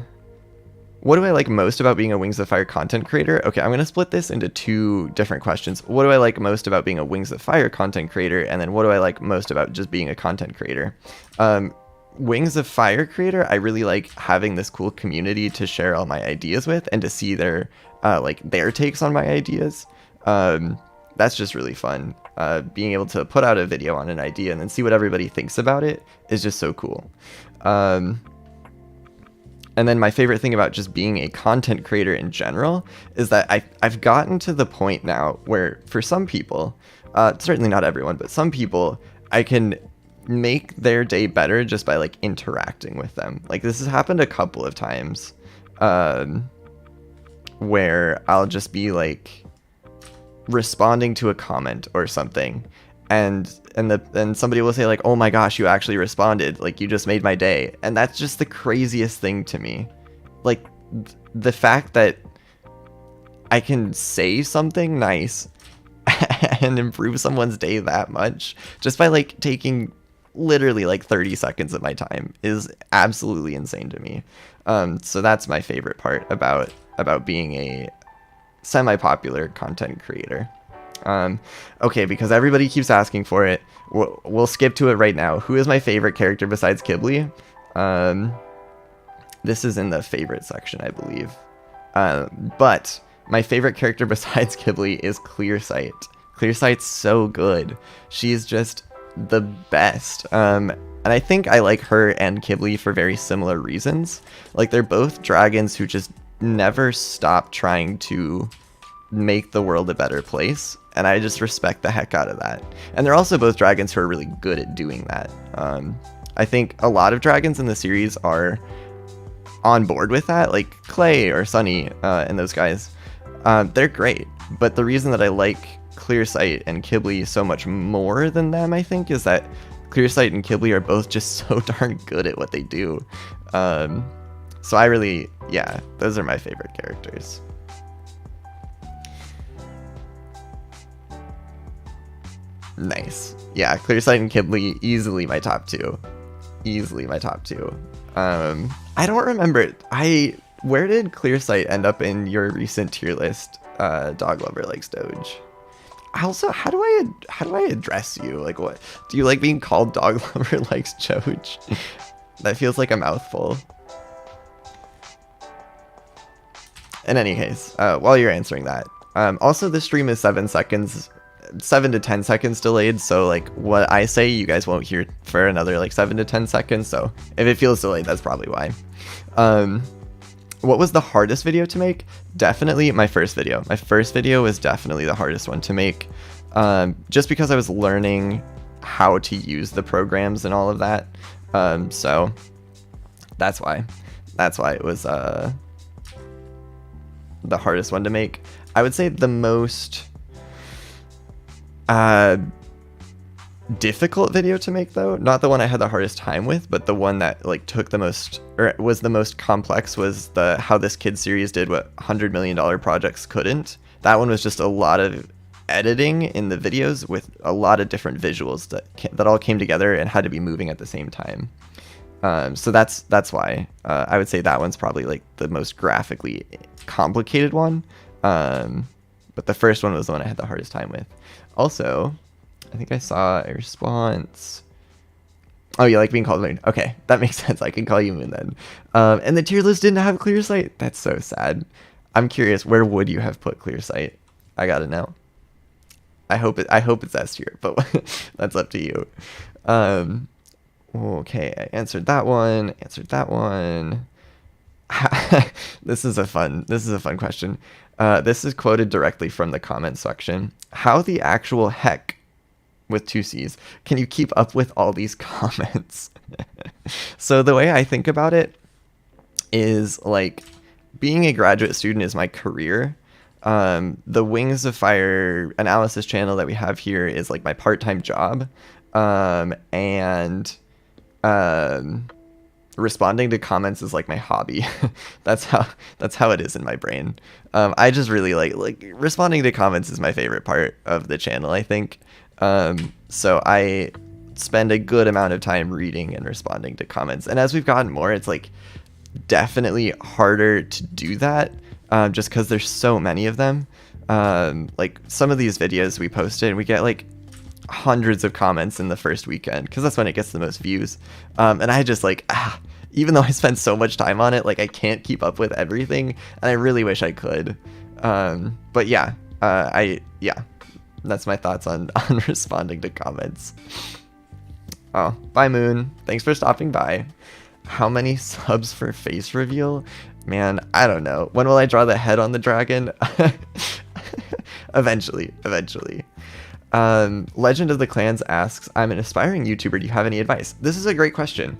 What do I like most about being a Wings of Fire content creator? Okay, I'm going to split this into 2 different questions. What do I like most about being a Wings of Fire content creator? And then what do I like most about just being a content creator? Wings of Fire creator, I really like having this cool community to share all my ideas with and to see their takes on my ideas. That's just really fun. Being able to put out a video on an idea and then see what everybody thinks about it is just so cool. And then my favorite thing about just being a content creator in general is that I've gotten to the point now where for some people, certainly not everyone, but some people, I can make their day better just by like interacting with them. Like this has happened a couple of times where I'll just be like responding to a comment or something, and somebody will say like, oh my gosh, you actually responded, like you just made my day. And that's just the craziest thing to me. Like the fact that I can say something nice and improve someone's day that much just by like taking literally like 30 seconds of my time is absolutely insane to me. So that's my favorite part about being a semi-popular content creator. Okay, because everybody keeps asking for it, we'll skip to it right now. Who is my favorite character besides Qibli? This is in the favorite section, I believe. But my favorite character besides Qibli is Clearsight. Clearsight's so good. She's just the best. And I think I like her and Qibli for very similar reasons. Like they're both dragons who just never stop trying to make the world a better place, and I just respect the heck out of that. And they're also both dragons who are really good at doing that. I think a lot of dragons in the series are on board with that, like Clay or Sunny and those guys. They're great, but the reason that I like Clearsight and Qibli so much more than them, I think, is that Clearsight and Qibli are both just so darn good at what they do. So I really, yeah, those are my favorite characters. Nice. Yeah, Clearsight and Qibli, easily my top 2. Easily my top 2. I don't remember. Where did Clearsight end up in your recent tier list? Dog Lover Likes Doge. Also, how do I address you? Like, what? Do you like being called Dog Lover Likes Doge? That feels like a mouthful. In any case, while you're answering that, also this stream is 7 to 10 seconds delayed, so like what I say you guys won't hear for another like 7 to 10 seconds, so if it feels delayed, that's probably why. What was the hardest video to make? Definitely my first video. My first video was definitely the hardest one to make, just because I was learning how to use the programs and all of that. So that's why it was the hardest one to make. I would say the most difficult video to make, though, not the one I had the hardest time with, but the one that like took the most, or was the most complex, was the How This Kid series did what $100 million projects couldn't. That one was just a lot of editing in the videos with a lot of different visuals that all came together and had to be moving at the same time. So that's why I would say that one's probably like the most graphically complicated one. But the first one was the one I had the hardest time with. Also, I think I saw a response. Oh, you like being called Moon? Okay, that makes sense. I can call you Moon then. And the tier list didn't have clear sight. That's so sad. I'm curious, where would you have put clear sight? I gotta know. I hope it's S tier, but that's up to you. Okay, I answered that one. This is a fun question. This is quoted directly from the comment section. How the actual heck, with 2 C's, can you keep up with all these comments? So the way I think about it is, like, being a graduate student is my career. The Wings of Fire analysis channel that we have here is like my part-time job. And responding to comments is like my hobby. That's how it is in my brain. I just really like responding to comments is my favorite part of the channel, I think. So I spend a good amount of time reading and responding to comments. And as we've gotten more, it's like definitely harder to do that, just because there's so many of them. Like some of these videos we posted, we get like hundreds of comments in the first weekend, because that's when it gets the most views. And I just like, even though I spend so much time on it, like I can't keep up with everything, and I really wish I could. But yeah, that's my thoughts on responding to comments. Oh, bye Moon. Thanks for stopping by. How many subs for face reveal? Man, I don't know. When will I draw the head on the dragon? Eventually. Legend of the Clans asks, I'm an aspiring YouTuber. Do you have any advice? This is a great question.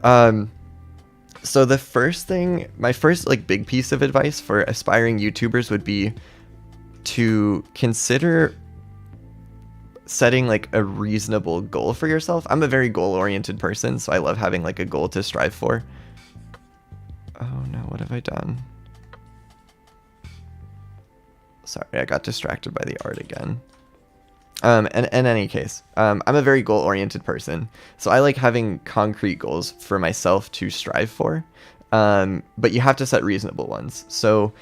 So the first thing, my first like big piece of advice for aspiring YouTubers would be to consider setting like a reasonable goal for yourself. I'm a very goal-oriented person, so I love having like a goal to strive for. Oh no, what have I done? Sorry, I got distracted by the art again. And in any case, I'm a very goal-oriented person, so I like having concrete goals for myself to strive for. But you have to set reasonable ones. So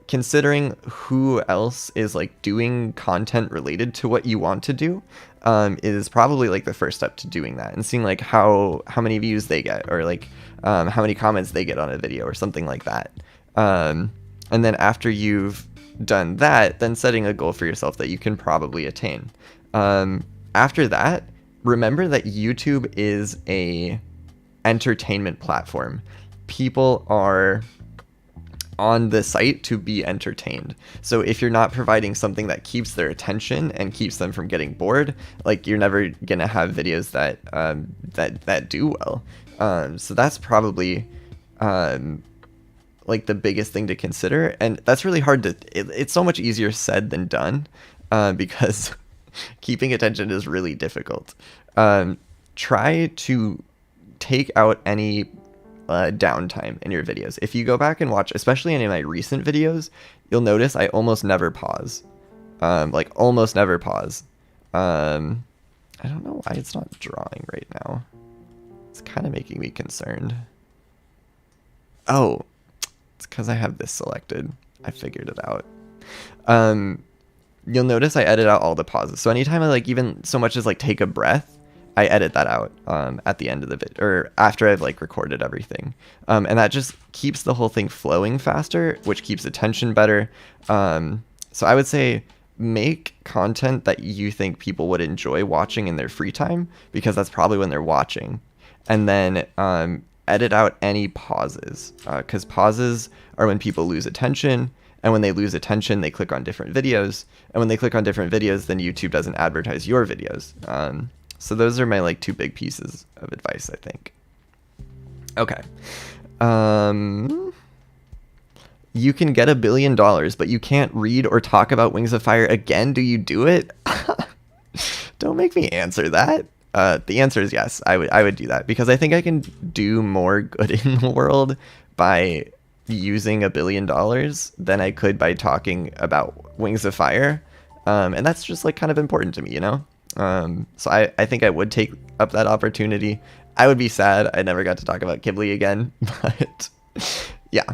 considering who else is like doing content related to what you want to do is probably like the first step to doing that, and seeing like how many views they get, or like how many comments they get on a video or something like that. And then after you've done that, then setting a goal for yourself that you can probably attain. After that, remember that YouTube is a entertainment platform. People are on the site to be entertained. So if you're not providing something that keeps their attention and keeps them from getting bored, like you're never gonna have videos that that do well. So that's probably like the biggest thing to consider, and that's really hard to. It's so much easier said than done, because keeping attention is really difficult. Try to take out any downtime in your videos. If you go back and watch, especially any of my recent videos, you'll notice I almost never pause. Like almost never pause. I don't know why it's not drawing right now. It's kind of making me concerned. Oh, it's because I have this selected. I figured it out. You'll notice I edit out all the pauses. So anytime I like even so much as like take a breath, I edit that out at the end of the vid, or after I've like recorded everything. And that just keeps the whole thing flowing faster, which keeps attention better. So I would say make content that you think people would enjoy watching in their free time, because that's probably when they're watching. And then edit out any pauses, because pauses are when people lose attention. And when they lose attention, they click on different videos. And when they click on different videos, then YouTube doesn't advertise your videos. So those are my like 2 big pieces of advice, I think. Okay. You can get $1 billion, but you can't read or talk about Wings of Fire again. Do you do it? Don't make me answer that. The answer is yes. I would do that because I think I can do more good in the world by using $1 billion than I could by talking about Wings of Fire. And that's just like kind of important to me, you know? So I think I would take up that opportunity. I would be sad I never got to talk about Qibli again, but yeah.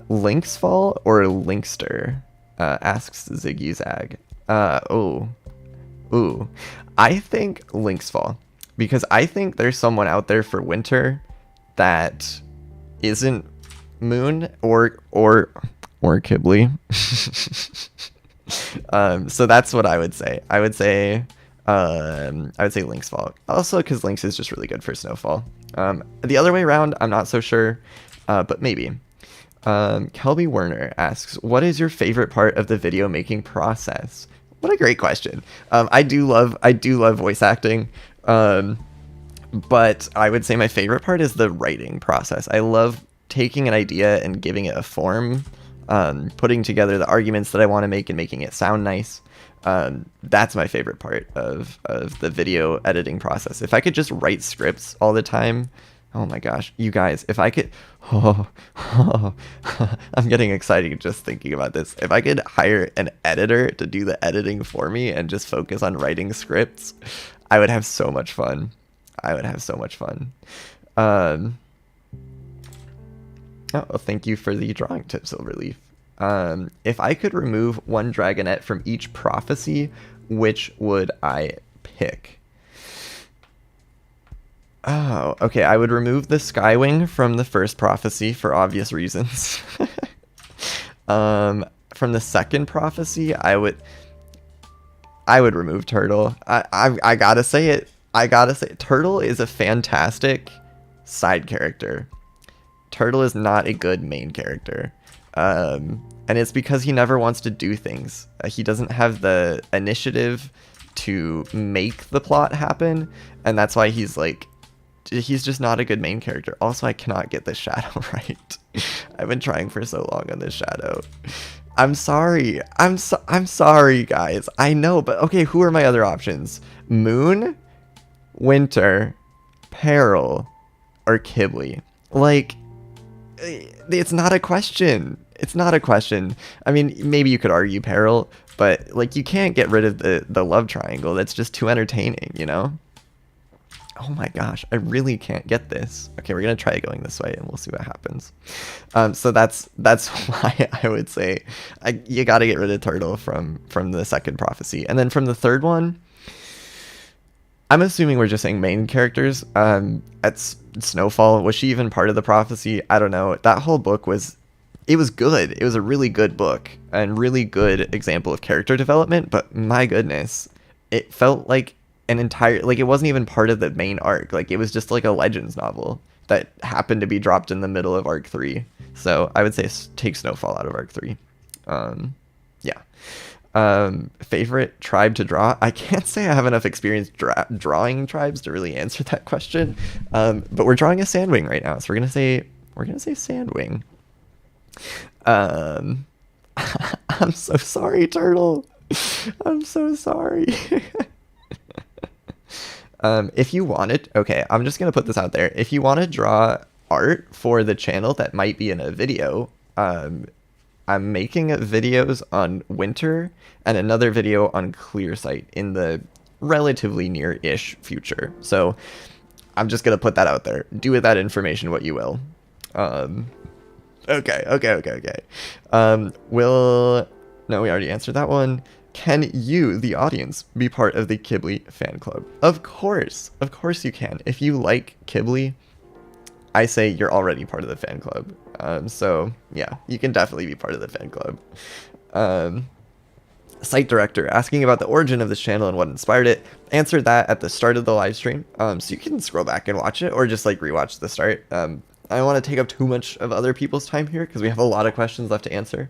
Linksfall or Linkster? Asks Ziggy Zag. Ooh. I think Linksfall, because I think there's someone out there for winter that isn't Moon or Qibli. So that's what I would say. I would say Linksfall. Also, because Lynx is just really good for Snowfall. The other way around, I'm not so sure, but maybe. Kelby Werner asks, what is your favorite part of the video making process? What a great question. I do love voice acting. But I would say my favorite part is the writing process. I love taking an idea and giving it a form, putting together the arguments that I want to make and making it sound nice. That's my favorite part of the video editing process. If I could just write scripts all the time, oh my gosh, you guys, if I could, I'm getting excited just thinking about this. If I could hire an editor to do the editing for me and just focus on writing scripts, I would have so much fun. Oh, thank you for the drawing tip, Silverleaf. If I could remove one dragonette from each prophecy, which would I pick? Oh, okay. I would remove the Skywing from the first prophecy for obvious reasons. From the second prophecy, I would remove Turtle. I gotta say it. Turtle is a fantastic side character. Turtle is not a good main character. And it's because he never wants to do things. He doesn't have the initiative to make the plot happen, and that's why he's just not a good main character. Also, I cannot get this shadow right. I've been trying for so long on this shadow. I'm sorry. I'm sorry, guys. I know, but okay, who are my other options? Moon, Winter, Peril, or Qibli? Like, it's not a question. I mean, maybe you could argue Peril, but like, you can't get rid of the love triangle. That's just too entertaining, you know? Oh my gosh, I really can't get this. Okay, we're gonna try going this way and we'll see what happens. So that's why I would say you gotta get rid of Turtle from the second prophecy. And then from the third one, I'm assuming we're just saying main characters. That's Snowfall. Was she even part of the prophecy? I don't know. That whole book was good. It was a really good book and really good example of character development, but my goodness, it felt like it wasn't even part of the main arc. Like, it was just like a Legends novel that happened to be dropped in the middle of arc 3. So I would say take Snowfall out of arc 3. Favorite tribe to draw? I can't say I have enough experience drawing tribes to really answer that question. But we're drawing a Sandwing right now, so we're gonna say Sandwing. I'm so sorry, Turtle. I'm so sorry. If you wanted, okay, I'm just gonna put this out there. If you want to draw art for the channel that might be in a video, I'm making videos on Winter and another video on Clear Sight in the relatively near-ish future. So I'm just gonna put that out there. Do with that information what you will. Okay. No, we already answered that one. Can you, the audience, be part of the Qibli fan club? Of course you can. If you like Qibli, I say you're already part of the fan club. So yeah, you can definitely be part of the fan club. Site director asking about the origin of this channel and what inspired it. Answered that at the start of the live stream. So you can scroll back and watch it, or just like rewatch the start. I don't want to take up too much of other people's time here because we have a lot of questions left to answer.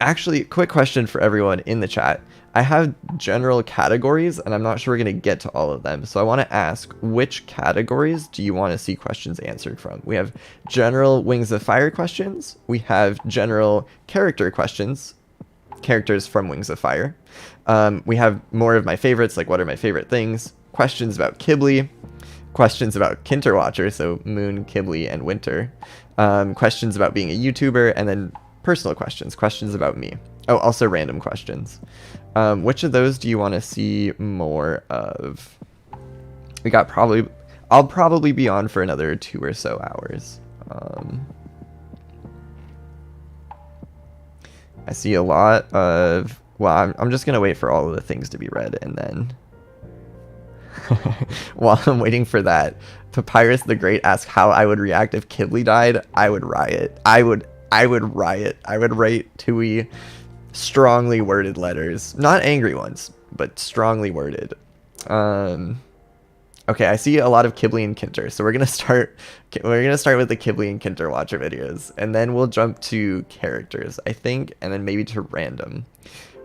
Actually, quick question for everyone in the chat. I have general categories, and I'm not sure we're going to get to all of them. So I want to ask, which categories do you want to see questions answered from? We have general Wings of Fire questions. We have general character questions. characters from Wings of Fire. We have more of my favorites, like what are my favorite things, questions about Qibli, questions about Kinterwatcher, so Moon, Qibli, and Winter, questions about being a YouTuber, and then personal questions about me. Oh, also random questions. Which of those do you want to see more of? We got I'll probably be on for another 2 or so hours. I see a lot of, well, I'm just going to wait for all of the things to be read, and then while I'm waiting for that, Papyrus the Great asks how I would react if Qibli died. I would riot. I would riot. I would write Tui strongly worded letters. Not angry ones, but strongly worded. Okay, I see a lot of Qibli and Kinter, so we're gonna start with the Qibli and Kinter Watcher videos, and then we'll jump to characters, I think, and then maybe to random.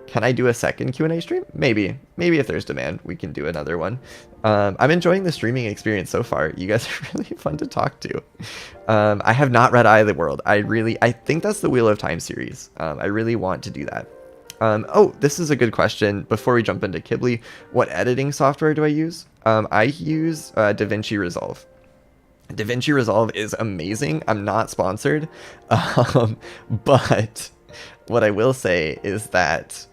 Can I do a second Q&A stream? Maybe if there's demand, we can do another one. I'm enjoying the streaming experience so far. You guys are really fun to talk to. I have not read Eye of the World. I think that's the Wheel of Time series. I really want to do that. Oh, this is a good question. Before we jump into Qibli, what editing software do I use? I use DaVinci Resolve. DaVinci Resolve is amazing. I'm not sponsored, but what I will say is that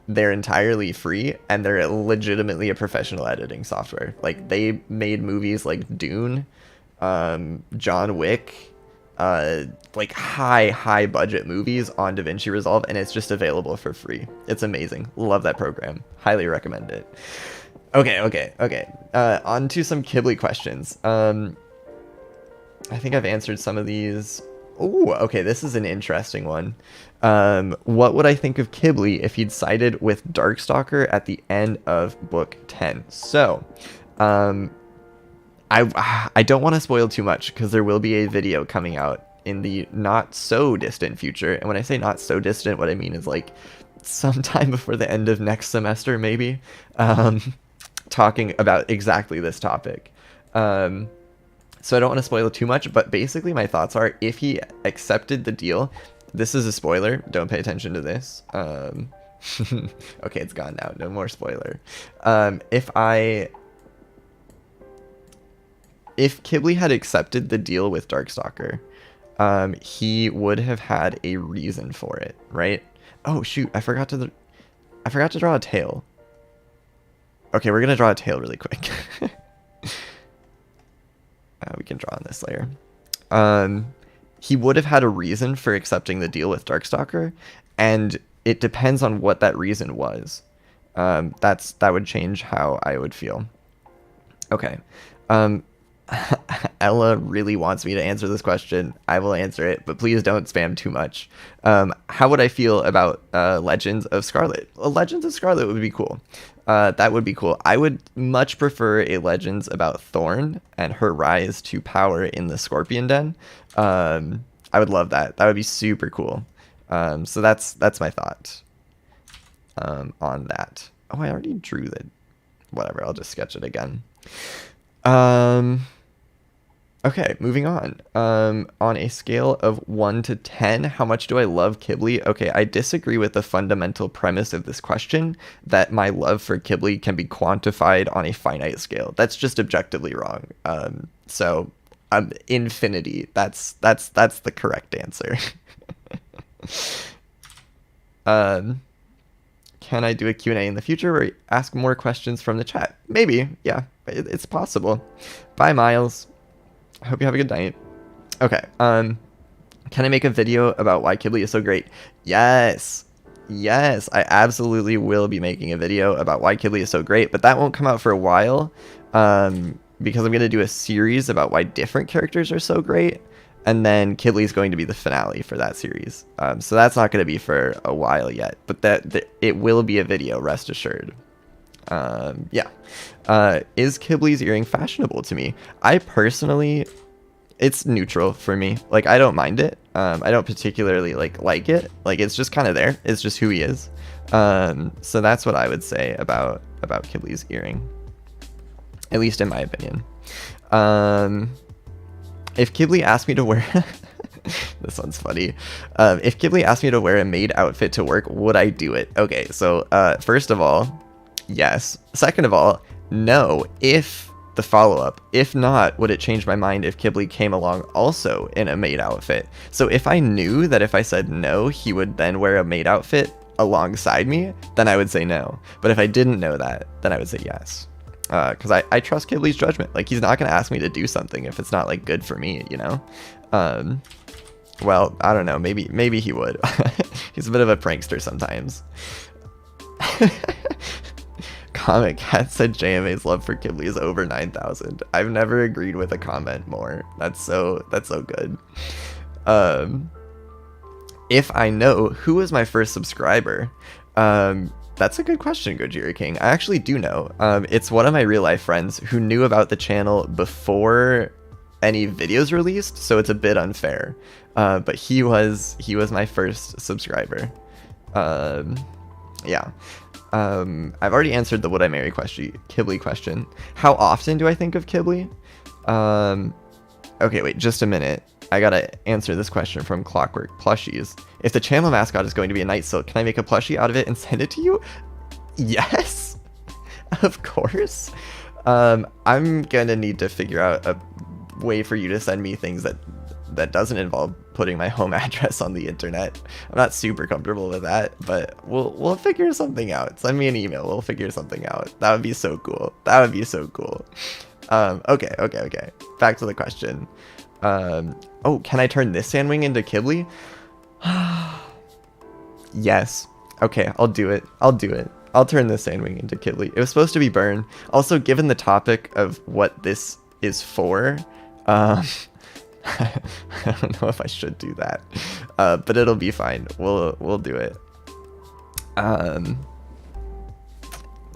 they're entirely free, and they're legitimately a professional editing software. Like, they made movies like Dune, John Wick, like high budget movies on DaVinci Resolve, and it's just available for free. It's amazing. Love that program. Highly recommend it. Okay. On to some Qibli questions. I think I've answered some of these. Oh, okay, this is an interesting one. What would I think of Qibli if he'd sided with Darkstalker at the end of book 10? So, I don't want to spoil too much, because there will be a video coming out in the not so distant future. And when I say not so distant, what I mean is like sometime before the end of next semester, maybe, talking about exactly this topic. So I don't want to spoil too much, but basically my thoughts are, if he accepted the deal, this is a spoiler, don't pay attention to this. Okay, it's gone now, no more spoiler. If Qibli had accepted the deal with Darkstalker, he would have had a reason for it, right? Oh shoot, I forgot to draw a tail. Okay, we're gonna draw a tail really quick. We can draw on this layer. He would have had a reason for accepting the deal with Darkstalker, and it depends on what that reason was. That would change how I would feel. Okay. Ella really wants me to answer this question. I will answer it, but please don't spam too much. How would I feel about Legends of Scarlet? Well, Legends of Scarlet would be cool. That would be cool. I would much prefer a Legends about Thorn and her rise to power in the Scorpion Den. I would love that. That would be super cool. So that's my thought on that. Oh, I already drew that. Whatever, I'll just sketch it again. Okay, moving on. On a scale of 1 to 10, how much do I love Qibli? Okay, I disagree with the fundamental premise of this question, that my love for Qibli can be quantified on a finite scale. That's just objectively wrong. So, infinity. That's the correct answer. Can I do a Q&A in the future where I ask more questions from the chat? Maybe, yeah, it's possible. Bye, Miles. I hope you have a good night. Okay, can I make a video about why Qibli is so great? Yes, I absolutely will be making a video about why Qibli is so great, but that won't come out for a while, because I'm going to do a series about why different characters are so great, and then Qibli is going to be the finale for that series. So that's not going to be for a while yet, but it will be a video, rest assured. Yeah. Is Qibli's earring fashionable to me? I personally, it's neutral for me. Like, I don't mind it. I don't particularly like it. Like, it's just kind of there. It's just who he is. So that's what I would say about Qibli's earring, at least in my opinion. If Qibli asked me to wear This one's funny. If Qibli asked me to wear a maid outfit to work, would I do it? Okay, so first of all, yes. Second of all, no. If the follow-up, if not, would it change my mind if Qibli came along also in a maid outfit? So if I knew that if I said no, he would then wear a maid outfit alongside me, then I would say no. But if I didn't know that, then I would say yes. Because I trust Qibli's judgment. Like, he's not going to ask me to do something if it's not, like, good for me, you know? Well, I don't know. Maybe he would. He's a bit of a prankster sometimes. Comic Cat said JMA's love for Qibli is over 9,000. I've never agreed with a comment more. That's so good. If I know who was my first subscriber, that's a good question, Gojira King. I actually do know. It's one of my real life friends who knew about the channel before any videos released, so it's a bit unfair. But he was my first subscriber. Yeah. I've already answered the would I marry Qibli question. How often do I think of Qibli? Okay, wait, just a minute. I gotta answer this question from Clockwork Plushies. If the channel mascot is going to be a Night Silk, can I make a plushie out of it and send it to you? Yes, of course. I'm gonna need to figure out a way for you to send me things that doesn't involve putting my home address on the internet. I'm not super comfortable with that, but we'll figure something out. Send me an email. We'll figure something out. That would be so cool. That would be so cool. Okay. Back to the question. Oh, can I turn this sandwing into Qibli? Yes. Okay, I'll do it. I'll turn this sandwing into Qibli. It was supposed to be burn. Also, given the topic of what this is for, I don't know if I should do that, but it'll be fine. We'll do it.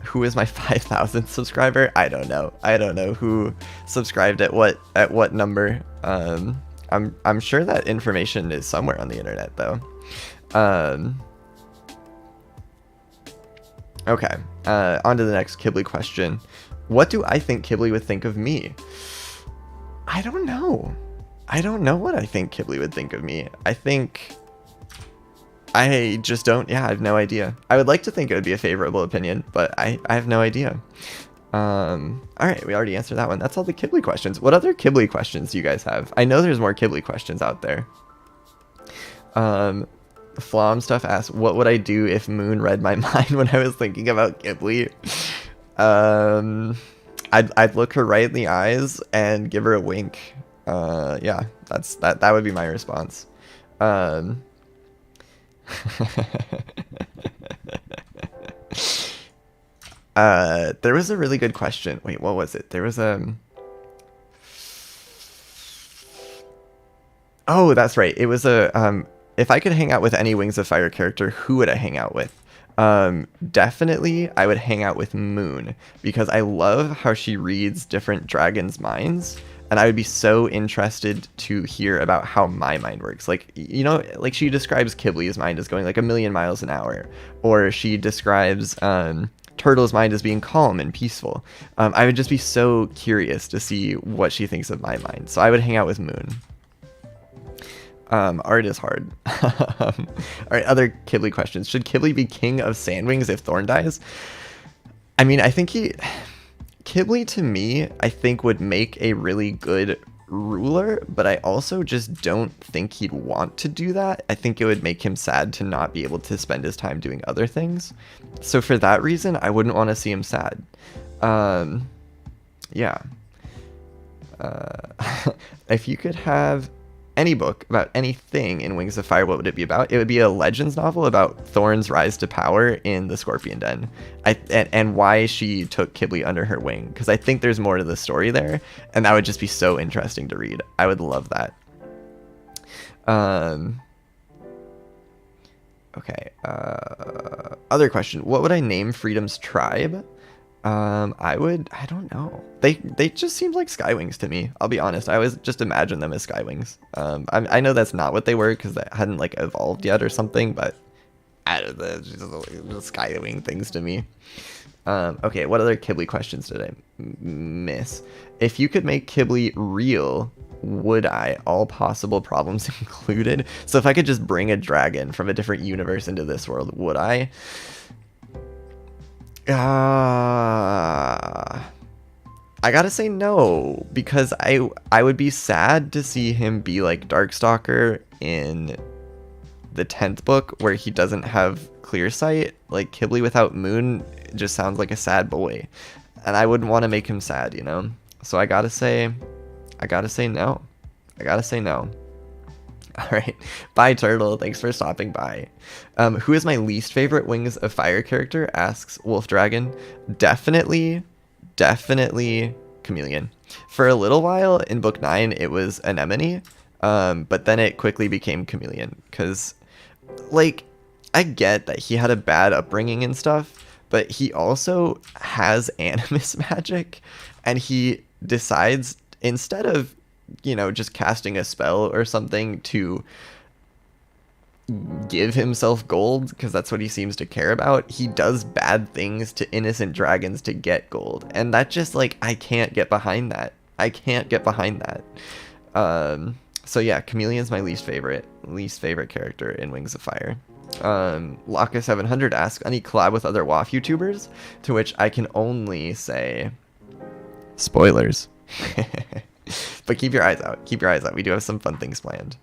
Who is my 5,000th subscriber? I don't know. I don't know who subscribed at what number. I'm sure that information is somewhere on the internet though. Okay. On to the next Qibli question. What do I think Qibli would think of me? I don't know. I don't know what I think Qibli would think of me. I just don't. Yeah, I have no idea. I would like to think it would be a favorable opinion, but I have no idea. All right, we already answered that one. That's all the Qibli questions. What other Qibli questions do you guys have? I know there's more Qibli questions out there. Flom stuff asks, what would I do if Moon read my mind when I was thinking about Qibli? I'd look her right in the eyes and give her a wink. Yeah, that would be my response. There was a really good question. Wait, what was it? There was oh, that's right. It was if I could hang out with any Wings of Fire character, who would I hang out with? Definitely I would hang out with Moon, because I love how she reads different dragons' minds, and I would be so interested to hear about how my mind works. Like, you know, like she describes Qibli's mind as going like 1,000,000 miles an hour, or she describes Turtle's mind as being calm and peaceful. I would just be so curious to see what she thinks of my mind. So I would hang out with Moon. Art is hard. All right, other Qibli questions. Should Qibli be king of Sandwings if Thorn dies? I mean, I think Qibli to me, I think would make a really good ruler, but I also just don't think he'd want to do that. I think it would make him sad to not be able to spend his time doing other things. So for that reason, I wouldn't want to see him sad. Yeah. If you could have any book about anything in Wings of Fire, what would it be about? It would be a Legends novel about Thorn's rise to power in the Scorpion Den, and why she took Qibli under her wing, because I think there's more to the story there, and that would just be so interesting to read. I would love that. Okay. Other question. What would I name Freedom's tribe? I don't know. They just seemed like Skywings to me. I'll be honest. I always just imagined them as Skywings. I know that's not what they were because they hadn't like evolved yet or something, but I don't know, just the skywing things to me. Okay, what other Qibli questions did I miss? If you could make Qibli real, would I? All possible problems included. So if I could just bring a dragon from a different universe into this world, would I? I gotta say no, because I would be sad to see him be like Darkstalker in the 10th book, where he doesn't have clear sight. Like, Qibli without moon just sounds like a sad boy, and I wouldn't want to make him sad, you know? So I gotta say no. I gotta say no. All right, bye Turtle, thanks for stopping by. Who is my least favorite Wings of Fire character, asks Wolf Dragon. Definitely Chameleon. For a little while in book 9 it was Anemone, but then it quickly became Chameleon, because like, I get that he had a bad upbringing and stuff, but he also has animus magic, and he decides, instead of, you know, just casting a spell or something to give himself gold, because that's what he seems to care about, he does bad things to innocent dragons to get gold. And that just, like, I can't get behind that. So yeah, Chameleon's my least favorite character in Wings of Fire. Laka700 asks, any collab with other WAF YouTubers? To which I can only say, spoilers. But keep your eyes out. We do have some fun things planned.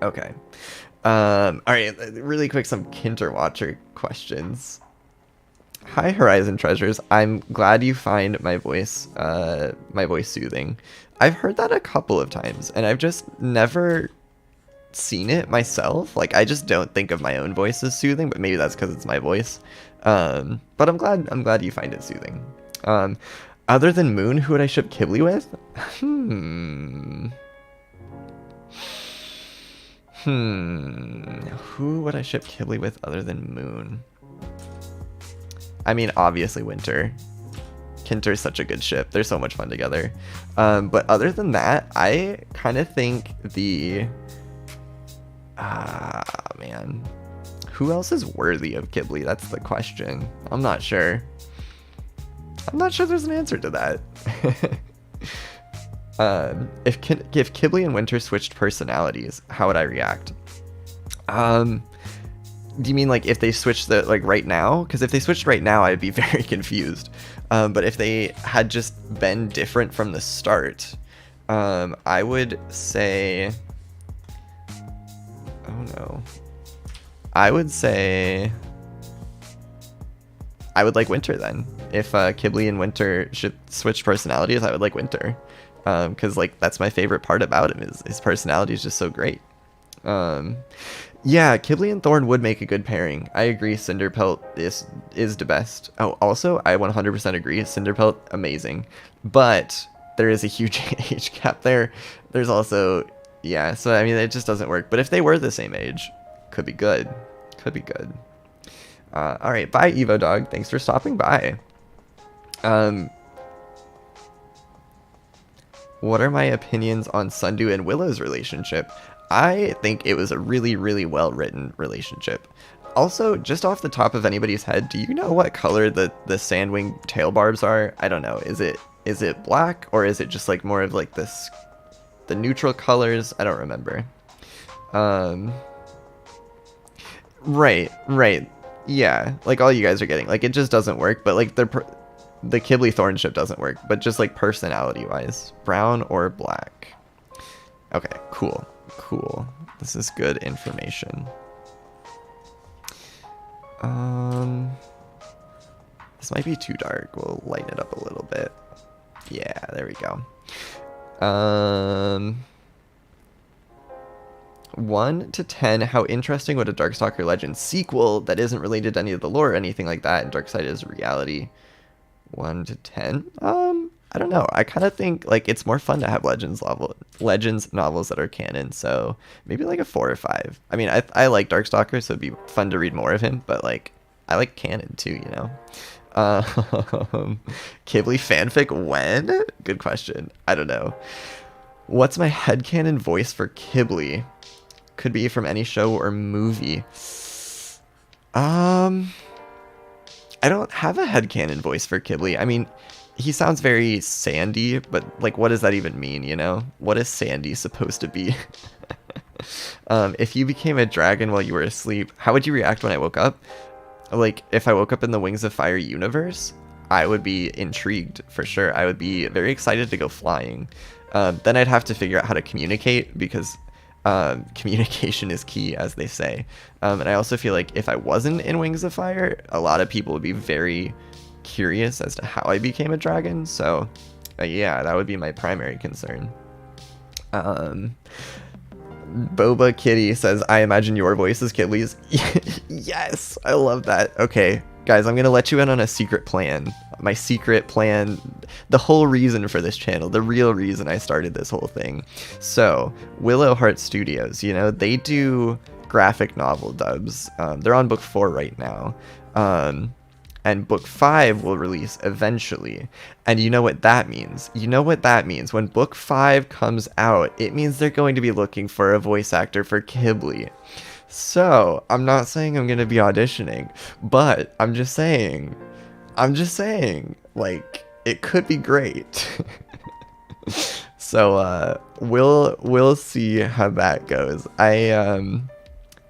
Okay. Alright, really quick, some Kinter Watcher questions. Hi, Horizon Treasures. I'm glad you find my voice soothing. I've heard that a couple of times, and I've just never seen it myself. Like, I just don't think of my own voice as soothing, but maybe that's because it's my voice. But I'm glad you find it soothing. Other than Moon, who would I ship Qibli with? Who would I ship Qibli with other than Moon? I mean, obviously Winter. Kinter's such a good ship. They're so much fun together. But other than that, I kind of think the... man. Who else is worthy of Qibli? That's the question. I'm not sure. There's an answer to that. If Qibli and Winter switched personalities, how would I react? Do you mean like if they switched right now? Because if they switched right now, I'd be very confused. But if they had just been different from the start, I would say, oh no, I would say I would like Winter then. If Qibli and Winter should switch personalities, I would like Winter. Because like that's my favorite part about him, is his personality is just so great. Yeah, Qibli and Thorn would make a good pairing. I agree, Cinderpelt is the best. Oh, also, I 100% agree, Cinderpelt, amazing. But there is a huge age gap there. There's also, yeah, so I mean, it just doesn't work. But if they were the same age, could be good. Alright, bye Evo Dog, thanks for stopping by. What are my opinions on Sundew and Willow's relationship? I think it was a really, really well-written relationship. Also, just off the top of anybody's head, do you know what color the Sandwing tail barbs are? I don't know. Is it black, or is it just like more of like the neutral colors? I don't remember. Right. Yeah, like all you guys are getting. Like, it just doesn't work, but like the Qibli Thorn ship doesn't work, but just like personality wise, brown or black. Okay, cool. This is good information. This might be too dark. We'll lighten it up a little bit. Yeah, there we go. 1 to 10, how interesting would a Darkstalker Legend sequel that isn't related to any of the lore or anything like that, and Darkseid is reality? 1 to 10? I don't know. I kind of think like it's more fun to have Legends novels that are canon, so maybe like a 4 or 5. I mean, I like Darkstalker, so it'd be fun to read more of him, but like I like canon too, you know. Qibli fanfic when? Good question. I don't know. What's my headcanon voice for Qibli? Could be from any show or movie. Um, I don't have a headcanon voice for Qibli. I mean, he sounds very sandy, but like, what does that even mean, you know? What is sandy supposed to be? If you became a dragon while you were asleep, how would you react when I woke up? Like, if I woke up in the Wings of Fire universe, I would be intrigued for sure. I would be very excited to go flying. Then I'd have to figure out how to communicate because communication is key, as they say. And I also feel like if I wasn't in Wings of Fire, a lot of people would be very curious as to how I became a dragon. So, yeah, that would be my primary concern. Boba Kitty says, I imagine your voice is Kibli's. Yes, I love that. Okay, guys, I'm going to let you in on a secret plan. My secret plan, the whole reason for this channel, the real reason I started this whole thing. So, Willow Heart Studios, you know, they do graphic novel dubs. They're on book 4 right now. And book 5 will release eventually. And you know what that means? You know what that means? When book 5 comes out, it means they're going to be looking for a voice actor for Qibli. So, I'm not saying I'm going to be auditioning, but I'm just saying, like, it could be great. So, we'll see how that goes.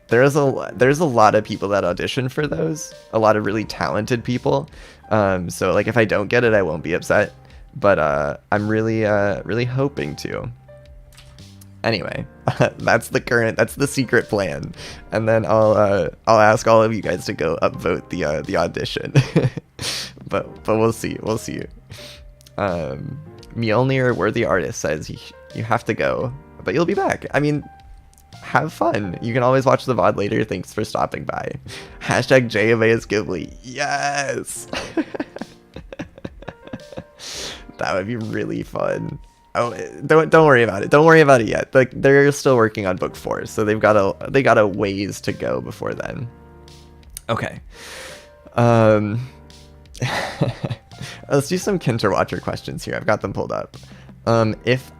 There's a lot of people that audition for those, a lot of really talented people. So like if I don't get it, I won't be upset, but I'm really hoping to. Anyway, that's the secret plan, and then I'll ask all of you guys to go upvote the audition. but we'll see. Mjolnir Worthy Artist says you have to go, but you'll be back. I mean, have fun. You can always watch the VOD later. Thanks for stopping by. Hashtag JMA is Qibli. Yes! That would be really fun. Oh, don't worry about it. Don't worry about it yet. Like, they're still working on book 4, so they got a ways to go before then. Okay. Let's do some Kinter Watcher questions here. I've got them pulled up. If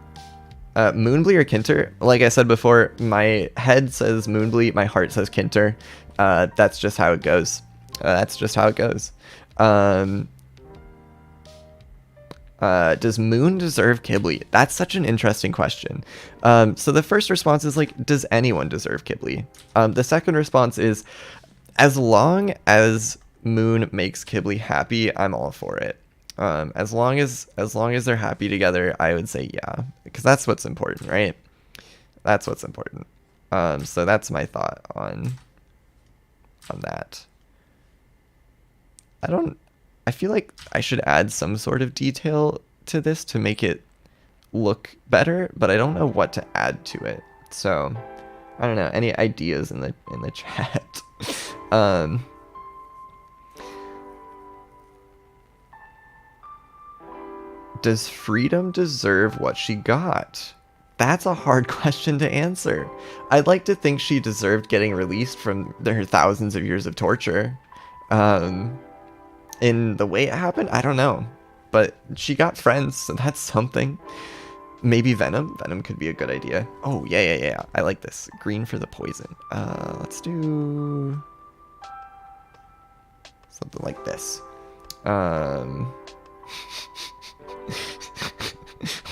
Moonblee or Kinter? Like I said before, my head says Moonblee, my heart says Kinter. That's just how it goes. Does Moon deserve Qibli? That's such an interesting question. So the first response is like, does anyone deserve Qibli? The second response is, as long as Moon makes Qibli happy, I'm all for it. As long as they're happy together, I would say yeah, because that's what's important, right? That's what's important. So that's my thought on that. I feel like I should add some sort of detail to this to make it look better, but I don't know what to add to it. So I don't know. Any ideas in the chat? Does Freedom deserve what she got? That's a hard question to answer. I'd like to think she deserved getting released from her thousands of years of torture. In the way it happened, I don't know. But she got friends, so that's something. Maybe Venom? Venom could be a good idea. Oh, yeah. I like this. Green for the poison. Let's do something like this.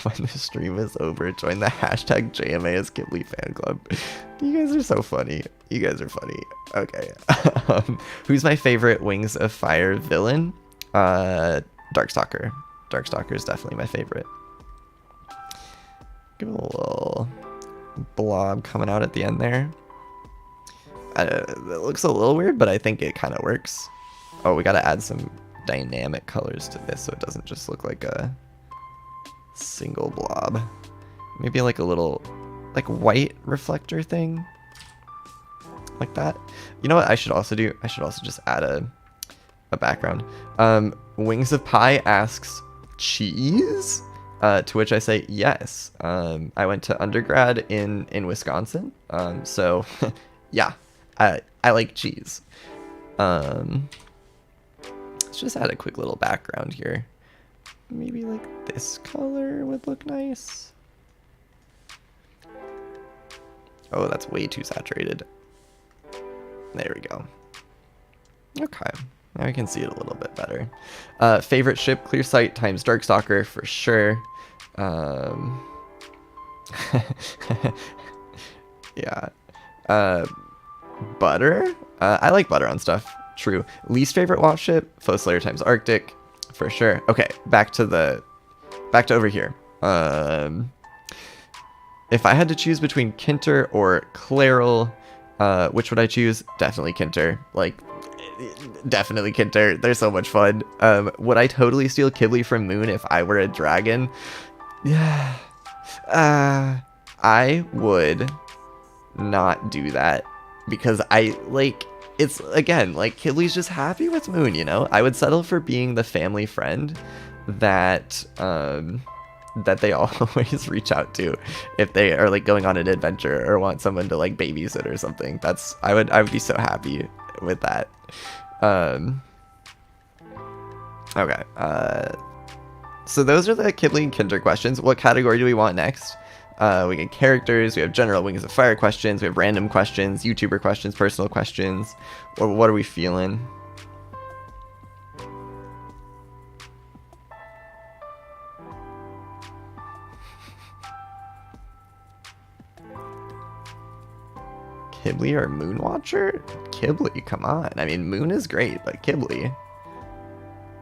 When the stream is over, join the hashtag JMA as Qibli fan club. You guys are so funny. You guys are funny. Okay. Who's my favorite Wings of Fire villain? Darkstalker. Darkstalker is definitely my favorite. Give it a little blob coming out at the end there. It looks a little weird, but I think it kind of works. Oh, we gotta add some dynamic colors to this so it doesn't just look like a single blob. Maybe like a little like white reflector thing like that. You know what I should also do? I should also just add a background. Wings of Pie asks, cheese? To which I say yes. I went to undergrad in Wisconsin, so yeah, I like cheese. Let's just add a quick little background here. Maybe like this color would look nice. Oh, that's way too saturated. There we go. Okay, now I can see it a little bit better. Favorite ship, Clear Sight times Darkstalker for sure. Yeah. Butter? I like butter on stuff. True. Least favorite watch ship, Foe Slayer times Arctic for sure. Okay, back to over here. If I had to choose between Kinter or Clairol, which would I choose? Definitely Kinter. Like, definitely Kinter. They're so much fun. Would I totally steal Qibli from Moon if I were a dragon? Yeah. I would not do that because it's again, like, Qibli's just happy with Moon, you know? I would settle for being the family friend that they always reach out to if they are like going on an adventure or want someone to like babysit or something. I would be so happy with that. Okay. So those are the Qibli and Kinter questions. What category do we want next? We get characters, we have general Wings of Fire questions, we have random questions, YouTuber questions, personal questions. Or what are we feeling? Qibli or Moonwatcher? Qibli, come on. I mean, Moon is great, but Qibli.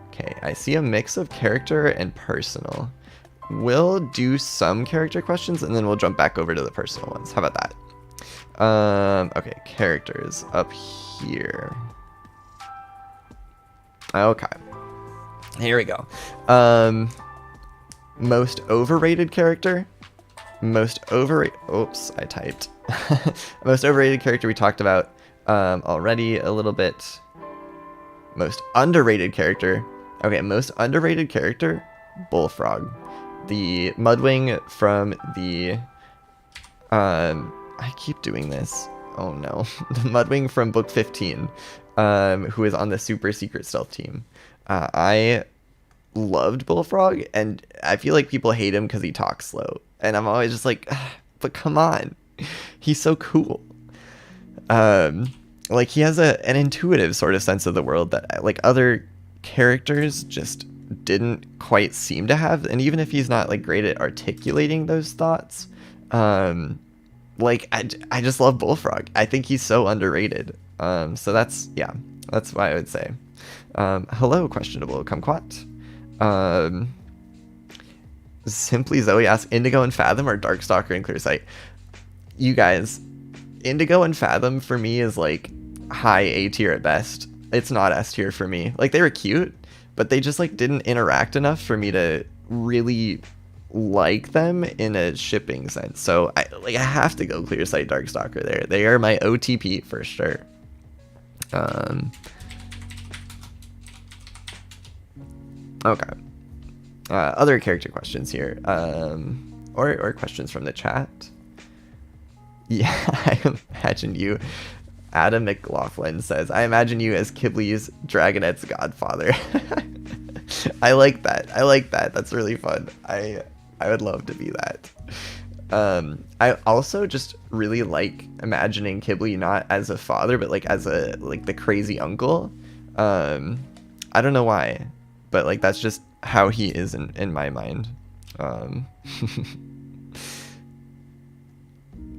Okay, I see a mix of character and personal. We'll do some character questions and then we'll jump back over to the personal ones. How about that? Okay, characters up here. Okay. Here we go. Most overrated character? Most overrated... Oops, I typed. Most overrated character we talked about already a little bit. Most underrated character. Okay, most underrated character, Bullfrog. The Mudwing from the... I keep doing this. Oh no. The Mudwing from Book 15, who is on the super secret stealth team. I loved Bullfrog, and I feel like people hate him because he talks slow. And I'm always just like, but come on. He's so cool. Like, he has an intuitive sort of sense of the world that, like, other characters just didn't quite seem to have. And even if he's not, like, great at articulating those thoughts, like, I just love Bullfrog. I think he's so underrated. So that's why I would say. Hello, questionable kumquat. Simply Zoe asks, Indigo and Fathom or Darkstalker and Clearsight? You guys, Indigo and Fathom for me is like high A tier at best. It's not S tier for me. Like, they were cute, but they just like didn't interact enough for me to really like them in a shipping sense. So I have to go Clearsight Darkstalker there. They are my OTP for sure. Okay. Other character questions here, or questions from the chat. Yeah, I imagine you. Adam McLaughlin says, I imagine you as Qibli's Dragonette's godfather. I like that. I like that. That's really fun. I would love to be that. I also just really like imagining Qibli not as a father, but like as the crazy uncle. I don't know why, but like that's just how he is in my mind.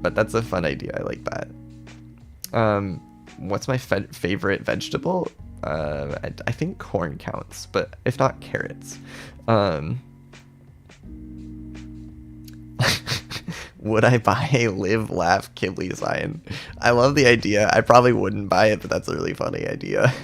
But that's a fun idea. I like that. What's my favorite vegetable? I think corn counts, but if not, carrots. Would I buy a Live Laugh Qibli sign? I love the idea. I probably wouldn't buy it, but that's a really funny idea.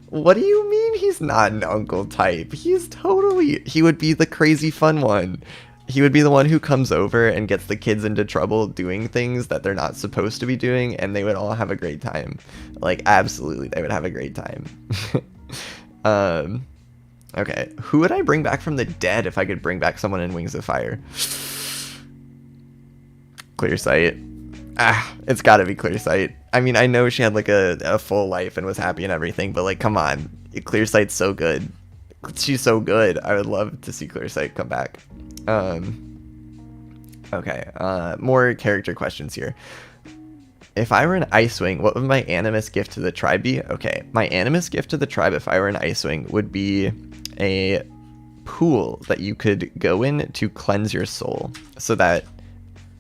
What do you mean he's not an uncle type? He would be the crazy fun one. He would be the one who comes over and gets the kids into trouble doing things that they're not supposed to be doing, and they would all have a great time. Like, absolutely, they would have a great time. Okay, who would I bring back from the dead if I could bring back someone in Wings of Fire? Clearsight. It's gotta be Clearsight. I mean, I know she had like a full life and was happy and everything, but like, come on. Clearsight's so good. She's so good. I would love to see Clearsight come back. Okay, more character questions here. If I were an Icewing, what would my animus gift to the tribe be? Okay, my animus gift to the tribe if I were an Icewing would be a pool that you could go in to cleanse your soul, so that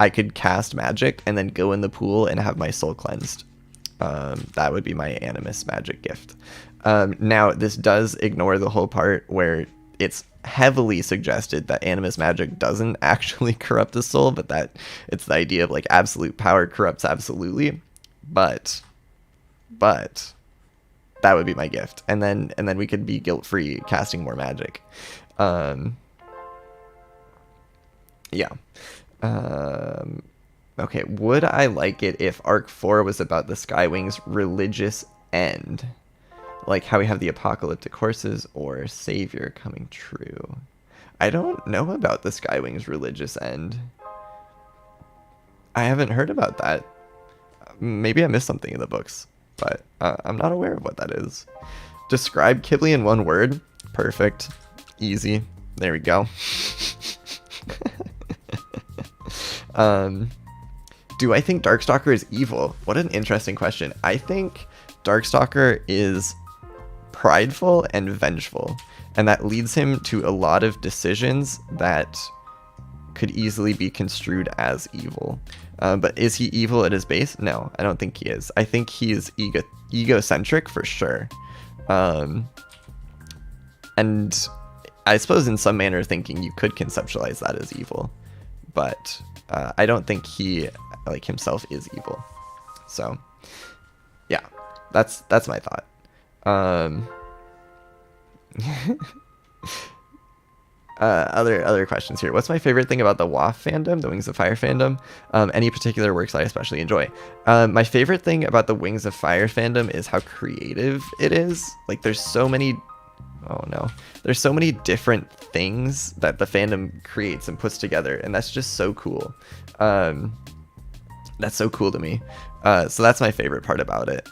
I could cast magic and then go in the pool and have my soul cleansed. That would be my animus magic gift. Now, this does ignore the whole part where it's heavily suggested that animus magic doesn't actually corrupt the soul, but that it's the idea of like absolute power corrupts absolutely. But that would be my gift, and then we could be guilt-free casting more magic. Yeah. Okay, would I like it if Arc 4 was about the Skywing's religious end? Like how we have the apocalyptic horses or Savior coming true. I don't know about the Skywing's religious end. I haven't heard about that. Maybe I missed something in the books, but I'm not aware of what that is. Describe Qibli in one word. Perfect. Easy. There we go. Do I think Darkstalker is evil? What an interesting question. I think Darkstalker is prideful and vengeful, and that leads him to a lot of decisions that could easily be construed as evil. But is he evil at his base? No, I don't think he is. I think he is egocentric for sure. And I suppose in some manner of thinking you could conceptualize that as evil, but I don't think he, like, himself is evil. So yeah, that's my thought. Other questions here. What's my favorite thing about the WAF fandom, the Wings of Fire fandom? Any particular works I especially enjoy? My favorite thing about the Wings of Fire fandom is how creative it is. Like, there's so many... Oh no. There's so many different things that the fandom creates and puts together, and that's just so cool. That's so cool to me. So that's my favorite part about it.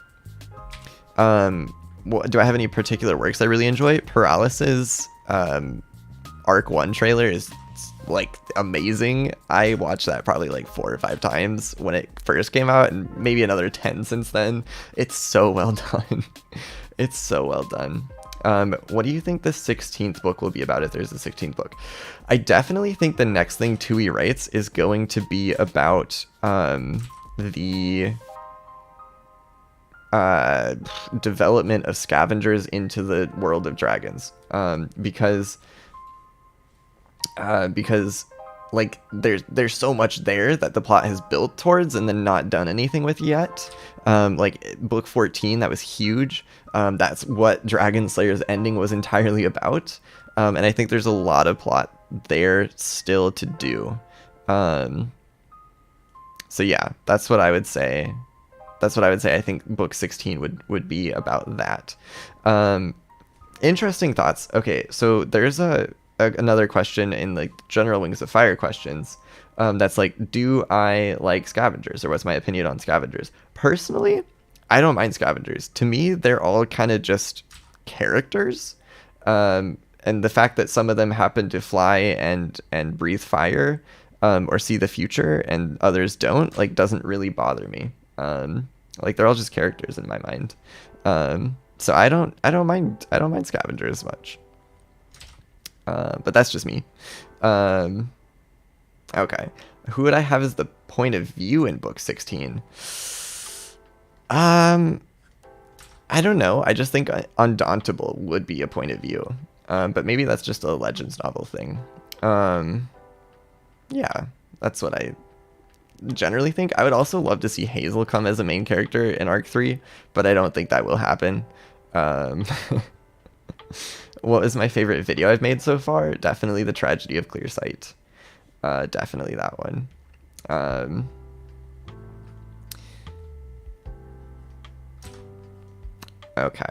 Do I have any particular works I really enjoy? Paralysis Arc 1 trailer is like amazing. I watched that probably like 4 or 5 times when it first came out, and maybe another 10 since then. It's so well done. It's so well done. What do you think the 16th book will be about, if there's a 16th book? I definitely think the next thing Tui writes is going to be about the development of scavengers into the world of dragons, because like there's so much there that the plot has built towards and then not done anything with yet. Like book 14, that was huge. That's what Dragon Slayer's ending was entirely about, and I think there's a lot of plot there still to do. So yeah, that's what I would say. I think book 16 would be about that. Interesting thoughts. Okay, so there's another question in like general Wings of Fire questions. That's like, do I like scavengers, or what's my opinion on scavengers? Personally, I don't mind scavengers. To me, they're all kind of just characters. And the fact that some of them happen to fly and breathe fire, or see the future, and others don't, like, doesn't really bother me. Like, they're all just characters in my mind. So I don't mind scavengers much. But that's just me. Okay. Who would I have as the point of view in book 16? I don't know. I just think Undauntable would be a point of view. But maybe that's just a Legends novel thing. Yeah, that's what I generally think. I would also love to see Hazel come as a main character in Arc 3, but I don't think that will happen. What was my favorite video I've made so far? Definitely The Tragedy of Clear Sight. Definitely that one. Okay.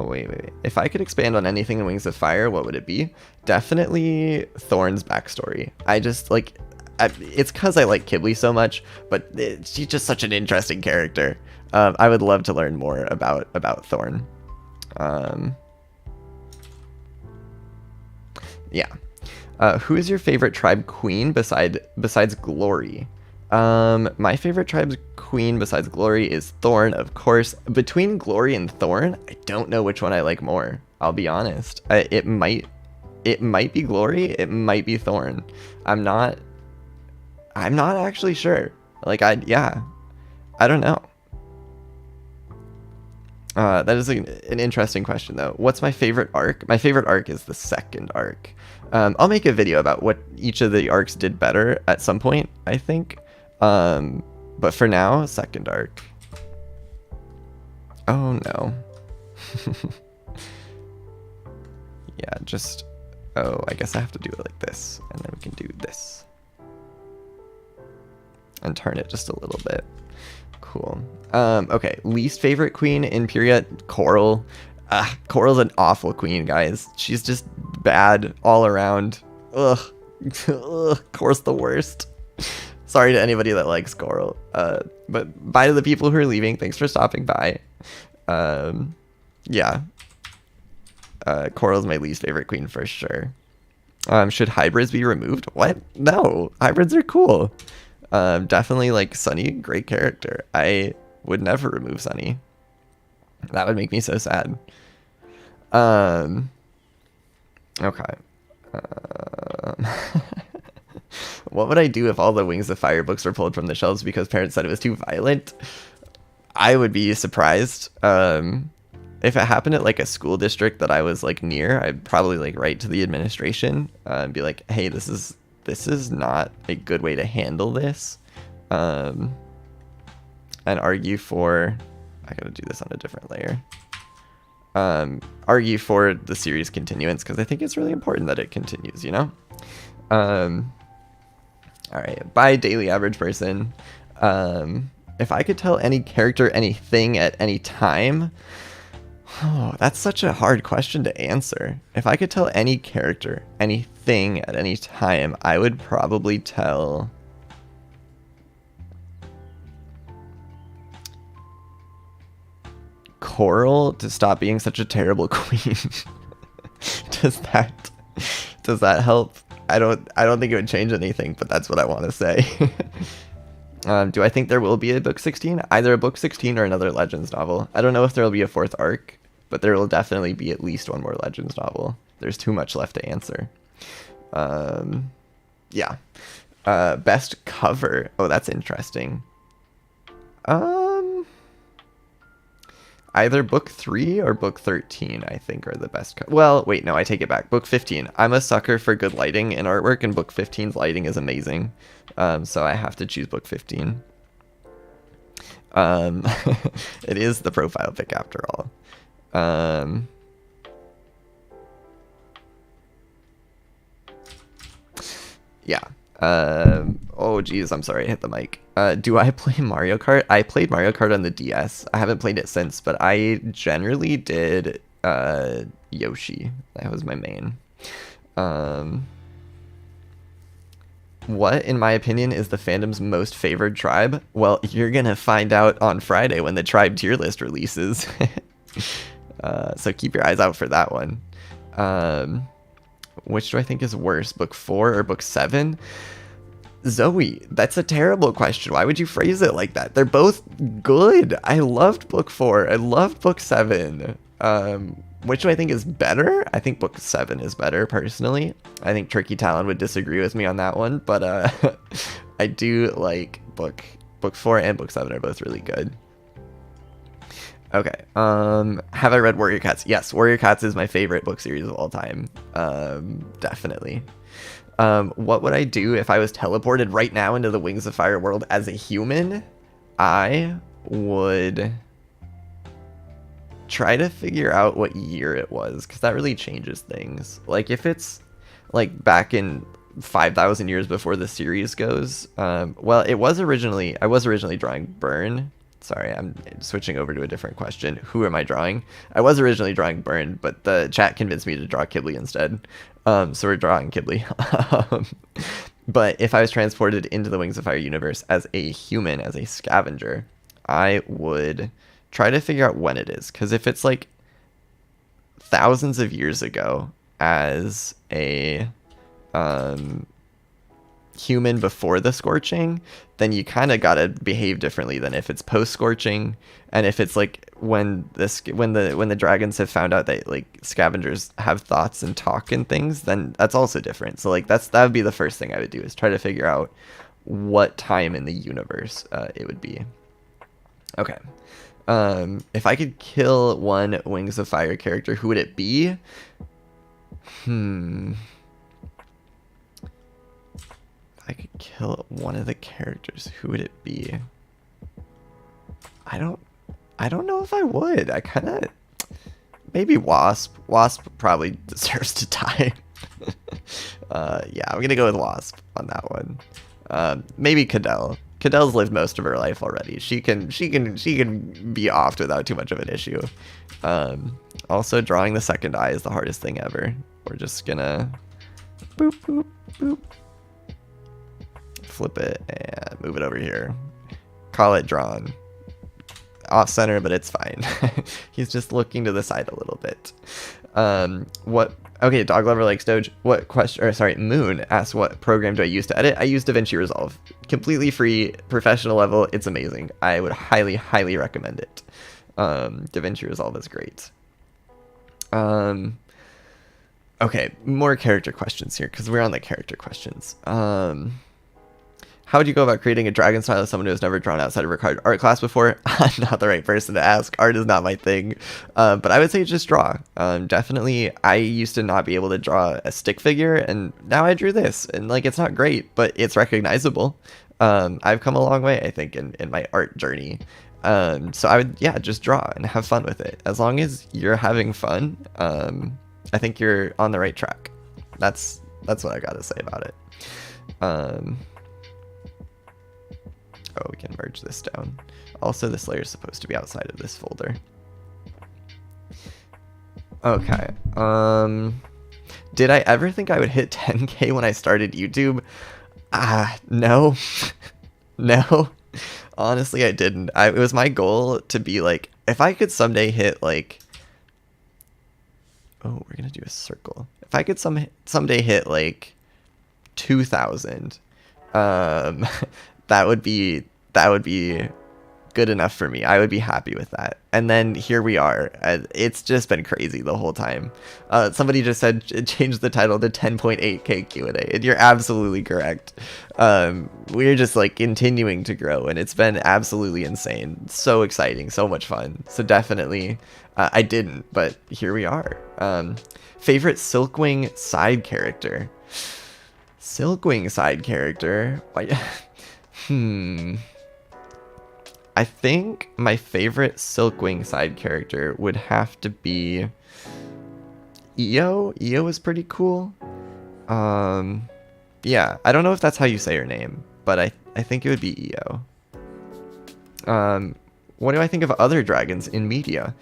Wait. If I could expand on anything in Wings of Fire, what would it be? Definitely Thorn's backstory. I just, like... it's because I like Qibli so much, but she's just such an interesting character. I would love to learn more about Thorn. Yeah. Who is your favorite tribe queen besides Glory? My favorite tribe's queen besides Glory is Thorn, of course. Between Glory and Thorn, I don't know which one I like more. I'll be honest. It might be Glory, it might be Thorn. I'm not actually sure. Like, yeah, I don't know. That is an interesting question, though. What's my favorite arc? My favorite arc is the second arc. I'll make a video about what each of the arcs did better at some point, I think. But for now, second arc. Oh, no. Yeah, just... Oh, I guess I have to do it like this. And then we can do this. And turn it just a little bit. Cool. Okay, least favorite queen in period, Coral. Coral's an awful queen, guys. She's just bad all around. Ugh. Ugh, Coral's the worst. Sorry to anybody that likes Coral. But bye to the people who are leaving. Thanks for stopping by. Yeah. Coral's my least favorite queen for sure. Should hybrids be removed? What? No, hybrids are cool. Definitely like Sunny, great character. I would never remove Sunny. That would make me so sad. Okay. What would I do if all the Wings of Fire books were pulled from the shelves because parents said it was too violent? I would be surprised. If it happened at like a school district that I was like near, I'd probably like write to the administration and be like, hey, this is not a good way to handle this. And argue for, I gotta do this on a different layer. Argue for the series continuance because I think it's really important that it continues, you know? All right, bye daily average person. If I could tell any character anything at any time, oh, that's such a hard question to answer. If I could tell any character anything at any time, I would probably tell... Coral to stop being such a terrible queen. Does that help? I don't think it would change anything, but that's what I want to say. Do I think there will be a book 16? Either a book 16 or another Legends novel. I don't know if there will be a fourth arc, but there will definitely be at least one more Legends novel. There's too much left to answer. Yeah. Best cover. Oh, that's interesting. Either book 3 or book 13, I think, are the best. Well, wait, no, I take it back. Book 15. I'm a sucker for good lighting and artwork, and book 15's lighting is amazing. So I have to choose book 15. It is the profile pic after all. Yeah. Oh geez, I'm sorry, I hit the mic. Do I play Mario Kart? I played Mario Kart on the DS. I haven't played it since, but I generally did Yoshi. That was my main. What, in my opinion, is the fandom's most favored tribe? Well, you're gonna find out on Friday when the tribe tier list releases. So keep your eyes out for that one. Which do I think is worse, book 4 or book 7? Zoe, that's a terrible question. Why would you phrase it like that? They're both good. I loved book 4. I loved book 7. Which do I think is better? I think book 7 is better, personally. I think Turkey Talon would disagree with me on that one, but I do like book 4 and book 7 are both really good. Okay, have I read Warrior Cats? Yes, Warrior Cats is my favorite book series of all time. Definitely. What would I do if I was teleported right now into the Wings of Fire world as a human? I would try to figure out what year it was, because that really changes things. Like, if it's, like, back in 5,000 years before the series goes, well, I was originally drawing Burn. Sorry, I'm switching over to a different question. Who am I drawing? I was originally drawing Burn, but the chat convinced me to draw Qibli instead. So we're drawing Qibli. But if I was transported into the Wings of Fire universe as a human, as a scavenger, I would try to figure out when it is. Because if it's like thousands of years ago as a human before the scorching, then you kind of gotta behave differently than if it's post scorching, and if it's like when the dragons have found out that like scavengers have thoughts and talk and things, then that's also different. So like that would be the first thing I would do, is try to figure out what time in the universe it would be. Okay. If I could kill one Wings of Fire character, who would it be? I could kill one of the characters, who would it be? I don't know if I would. I kind of, maybe Wasp. Wasp probably deserves to die. Yeah, I'm gonna go with Wasp on that one. Maybe Cadell. Cadell's lived most of her life already. She can be offed without too much of an issue. Also, drawing the second eye is the hardest thing ever. We're just gonna boop boop boop. Flip it and move it over here. Call it drawn. Off center, but it's fine. He's just looking to the side a little bit. Okay, Dog Lover likes Doge. What question, or sorry, Moon asks, what program do I use to edit? I use DaVinci Resolve. Completely free, professional level. It's amazing. I would highly, highly recommend it. DaVinci Resolve is great. Okay, more character questions here, because we're on the character questions. How would you go about creating a dragon style as someone who has never drawn outside of required art class before? I'm not the right person to ask. Art is not my thing. But I would say just draw. Definitely, I used to not be able to draw a stick figure, and now I drew this. And like, it's not great, but it's recognizable. I've come a long way, I think, in my art journey. So I would, yeah, just draw and have fun with it. As long as you're having fun, I think you're on the right track. That's what I gotta say about it. Oh, we can merge this down. Also, this layer is supposed to be outside of this folder. Okay. Did I ever think I would hit 10K when I started YouTube? No. No. Honestly, I didn't. It was my goal to be like, if I could someday hit like... Oh, we're gonna do a circle. If I could someday hit like 2,000, that would be good enough for me. I would be happy with that. And then here we are. It's just been crazy the whole time. Somebody just said change the title to 10.8K Q&A, and you're absolutely correct. We're just like continuing to grow, and it's been absolutely insane. So exciting, so much fun. So definitely, I didn't, but here we are. Favorite Silkwing side character? Silkwing side character? I think my favorite Silkwing side character would have to be Io. Io is pretty cool. Yeah, I don't know if that's how you say her name, but I think it would be Io. What do I think of other dragons in media?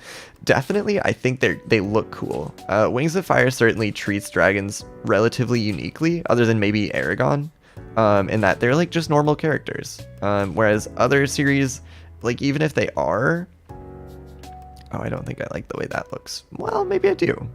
Definitely, I think they look cool. Wings of Fire certainly treats dragons relatively uniquely, other than maybe Aragon. In that they're like just normal characters. Whereas other series, like even if they are... Oh, I don't think I like the way that looks. Well, maybe I do.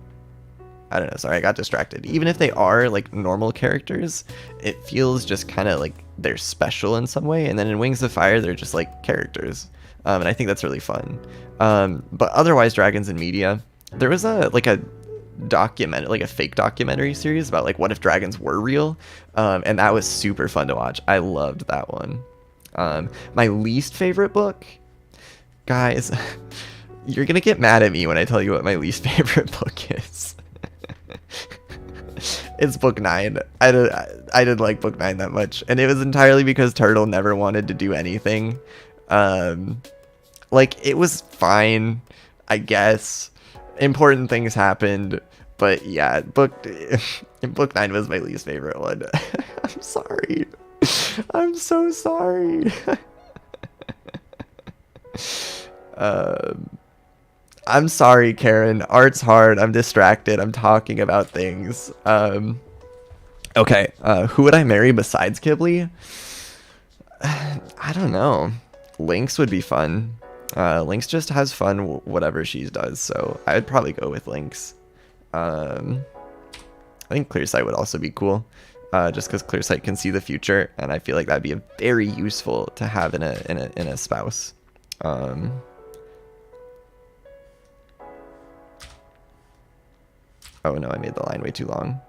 I don't know, sorry, I got distracted. Even if they are like normal characters, it feels just kind of like they're special in some way. And then in Wings of Fire, they're just like characters. And I think that's really fun. But otherwise, dragons in media, there was a documentary, like a fake documentary series about like what if dragons were real, and that was super fun to watch. I loved that one. My least favorite book, guys, you're gonna get mad at me when I tell you what my least favorite book is. It's book 9. I didn't like book 9 that much, and it was entirely because Turtle never wanted to do anything. Like, it was fine, I guess. Important things happened, but yeah, book 9 was my least favorite one. I'm sorry. I'm so sorry. I'm sorry, Karen. Art's hard. I'm distracted. I'm talking about things. Okay, who would I marry besides Qibli? I don't know. Lynx would be fun. Lynx just has fun whatever she does, so I would probably go with Lynx. I think Clearsight would also be cool. just because clear sight can see the future, and I feel like that'd be a very useful to have in a spouse. Oh no, I made the line way too long.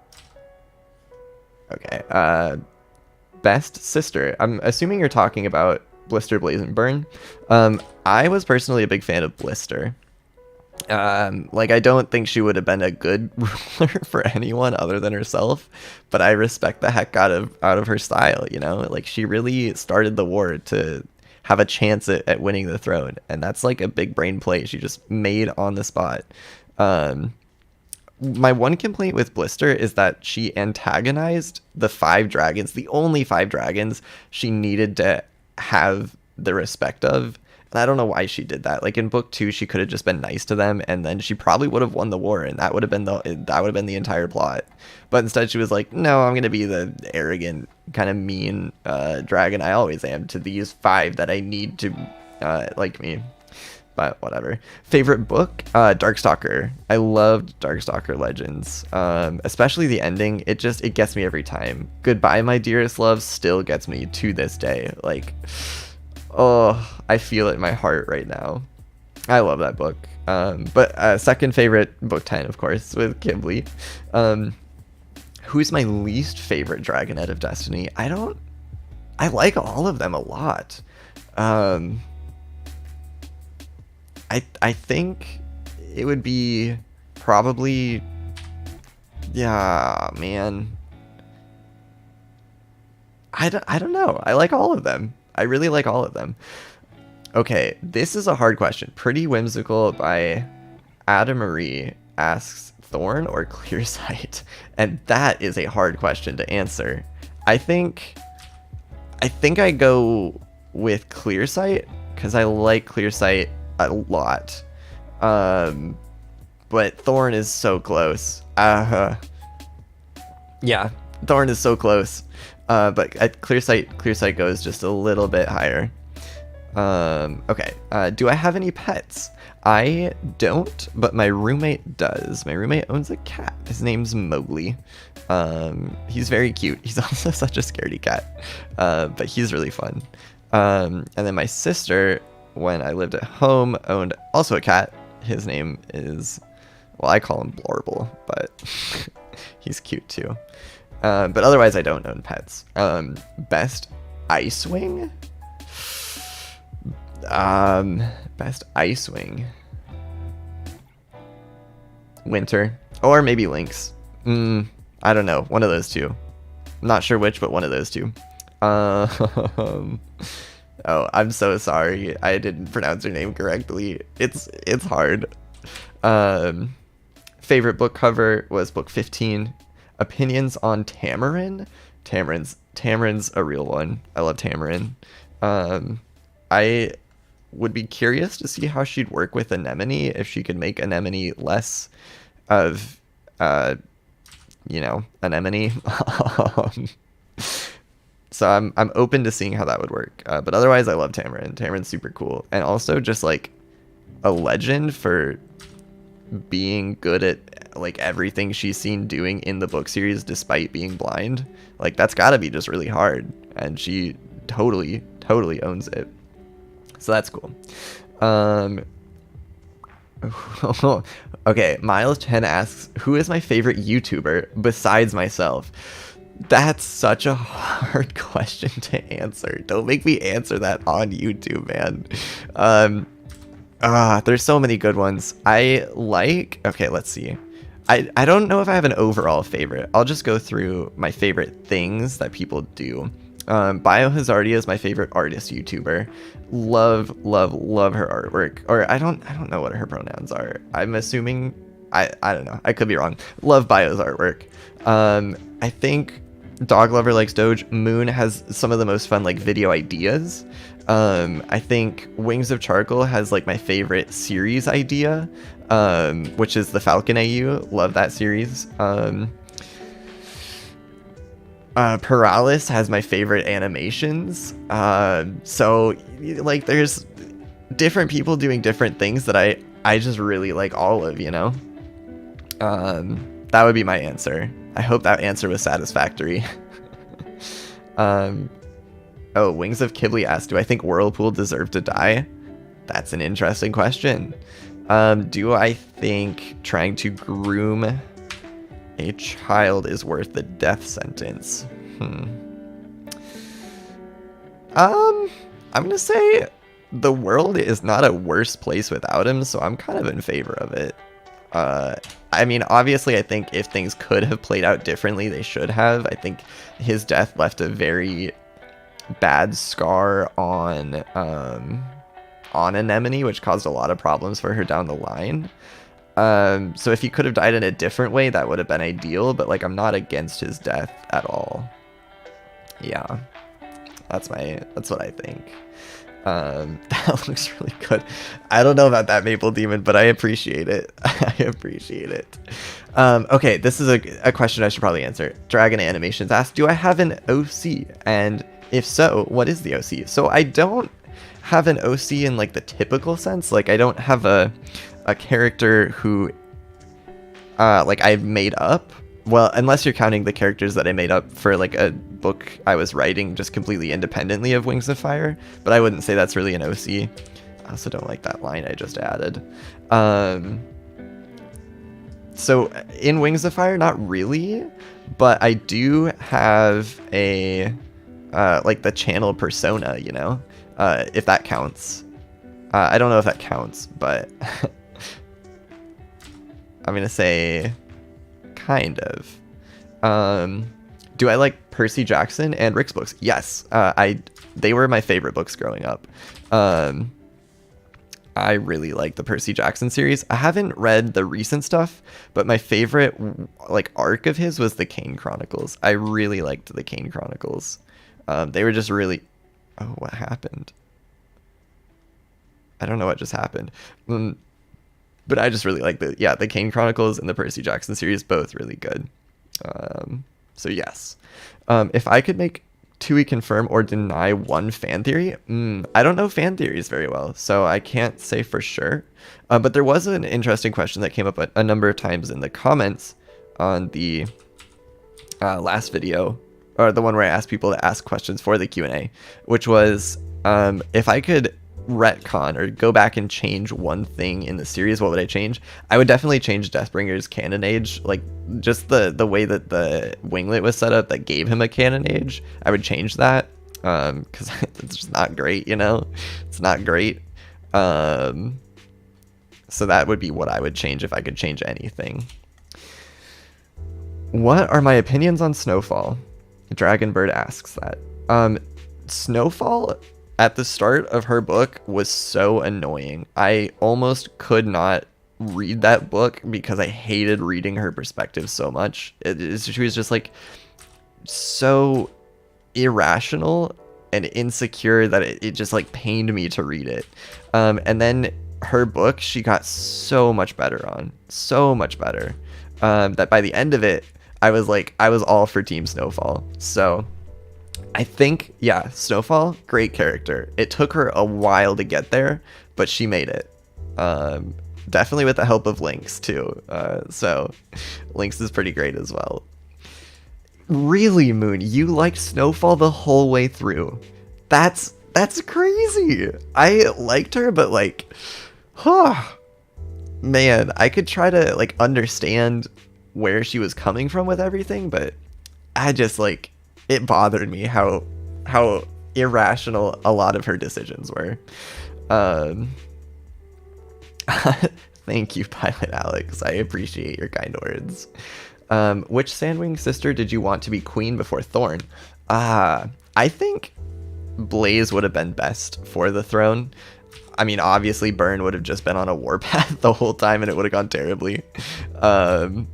Okay. Best sister. I'm assuming you're talking about Blister, Blaze, and Burn. I was personally a big fan of Blister. Like, I don't think she would have been a good ruler for anyone other than herself, but I respect the heck out of her style, you know? Like, she really started the war to have a chance at winning the throne, and that's like a big brain play she just made on the spot. My one complaint with Blister is that she antagonized the 5 dragons, the only 5 dragons she needed to have the respect of. And I don't know why she did that. Like, in book 2, she could have just been nice to them, and then she probably would have won the war, and that would have been the entire plot. But instead, she was like, "No, I'm gonna be the arrogant, kind of mean dragon I always am to these 5 that I need to like me." But whatever. Favorite book? Darkstalker. I loved Darkstalker Legends, especially the ending. It gets me every time. Goodbye, My Dearest Love still gets me to this day. Like, oh, I feel it in my heart right now. I love that book. But second favorite, book 10, of course, with Qibli. Who's my least favorite Dragonette of Destiny? I like all of them a lot. I think it would be probably, yeah, man. I don't know. I like all of them. I really like all of them. Okay, this is a hard question. Pretty Whimsical by Ada Marie asks Thorn or Clearsight, and that is a hard question to answer. I think I go with Clearsight because I like Clearsight a lot. But Thorn is so close. Yeah, Thorn is so close. But at Clearsight goes just a little bit higher. Okay. Do I have any pets? I don't, but my roommate does. My roommate owns a cat. His name's Mowgli. He's very cute. He's also such a scaredy cat. But he's really fun. And then my sister, when I lived at home, owned also a cat. His name is, well, I call him Blorble, but he's cute too. But otherwise, I don't own pets. Best Icewing? Best Icewing. Winter. Or maybe Lynx. I don't know. One of those two. I'm not sure which, but one of those two. Oh, I'm so sorry. I didn't pronounce her name correctly. It's hard. Favorite book cover was book 15. Opinions on Tamarin? Tamarin's a real one. I love Tamarin. I would be curious to see how she'd work with Anemone, if she could make Anemone less of, Anemone. So I'm open to seeing how that would work. But otherwise, I love Tamarin. Tamarin's super cool. And also just, like, a legend for being good at, like, everything she's seen doing in the book series despite being blind. Like, that's gotta be just really hard. And she totally owns it. So that's cool. Okay, Miles10 asks, who is my favorite YouTuber besides myself? That's such a hard question to answer. Don't make me answer that on YouTube, man. There's so many good ones. Okay, let's see. I don't know if I have an overall favorite. I'll just go through my favorite things that people do. Biohazardia is my favorite artist YouTuber. Love her artwork. Or I don't know what her pronouns are. I'm assuming, I don't know. I could be wrong. Love Bio's artwork. I think Dog Lover Likes Doge. Moon has some of the most fun, like, video ideas. I think Wings of Charcoal has, like, my favorite series idea, which is the Falcon AU. Love that series. Paralis has my favorite animations. So, like, there's different people doing different things that I just really like all of, you know? That would be my answer. I hope that answer was satisfactory. Um, oh, Wings of Qibli asked, do I think Whirlpool deserved to die? That's an interesting question. Do I think trying to groom a child is worth the death sentence? I'm gonna say the world is not a worse place without him, so I'm kind of in favor of it. I mean, obviously, I think if things could have played out differently, they should have. I think his death left a very bad scar on Anemone, which caused a lot of problems for her down the line. So if he could have died in a different way, that would have been ideal, but like I'm not against his death at all. Yeah. That's what I think. That looks really good. I don't know about that Maple Demon, but I appreciate it. I appreciate it. Okay, this is a question I should probably answer. Dragon Animations asked, do I have an OC? And if so, what is the OC? So I don't have an OC in like the typical sense. Like I don't have a character who like I've made up. Well, unless you're counting the characters that I made up for like a book I was writing just completely independently of Wings of Fire, but I wouldn't say that's really an OC. I also don't like that line I just added. So in Wings of Fire, not really, but I do have a like the channel persona, you know, if that counts. I don't know if that counts, but I'm gonna say kind of. Do I like Percy Jackson and Rick's books? Yes. They were my favorite books growing up. I really like the Percy Jackson series. I haven't read the recent stuff, but my favorite like arc of his was the Kane Chronicles. I really liked the Kane Chronicles. They were just really... Oh, what happened? I don't know what just happened. But I just really like the Kane Chronicles and the Percy Jackson series, both really good. So yes. If I could make Tui confirm or deny one fan theory, I don't know fan theories very well, so I can't say for sure. But there was an interesting question that came up a number of times in the comments on the last video, or the one where I asked people to ask questions for the Q&A, which was if I could retcon or go back and change one thing in the series, what would I change? I would definitely change Deathbringer's canon age, like just the way that the winglet was set up that gave him a canon age. I would change that because it's just not great, you know. It's not great. So that would be what I would change if I could change anything. What are my opinions on Snowfall? Dragonbird asks that. Snowfall at the start of her book was so annoying. I almost could not read that book because I hated reading her perspective so much. She was just like so irrational and insecure that it just like pained me to read it. And then her book, she got so much better on. So much better. That by the end of it, I was all for Team Snowfall. So I think, yeah, Snowfall, great character. It took her a while to get there, but she made it. Definitely with the help of Lynx, too. So Lynx is pretty great as well. Really, Moon, you liked Snowfall the whole way through. That's crazy. I liked her, but like, man, I could try to like understand where she was coming from with everything, but I just like... It bothered me how irrational a lot of her decisions were. Thank you, Pilot Alex. I appreciate your kind words. Which Sandwing sister did you want to be queen before Thorn? I think Blaze would have been best for the throne. I mean, obviously Burn would have just been on a warpath the whole time and it would have gone terribly. And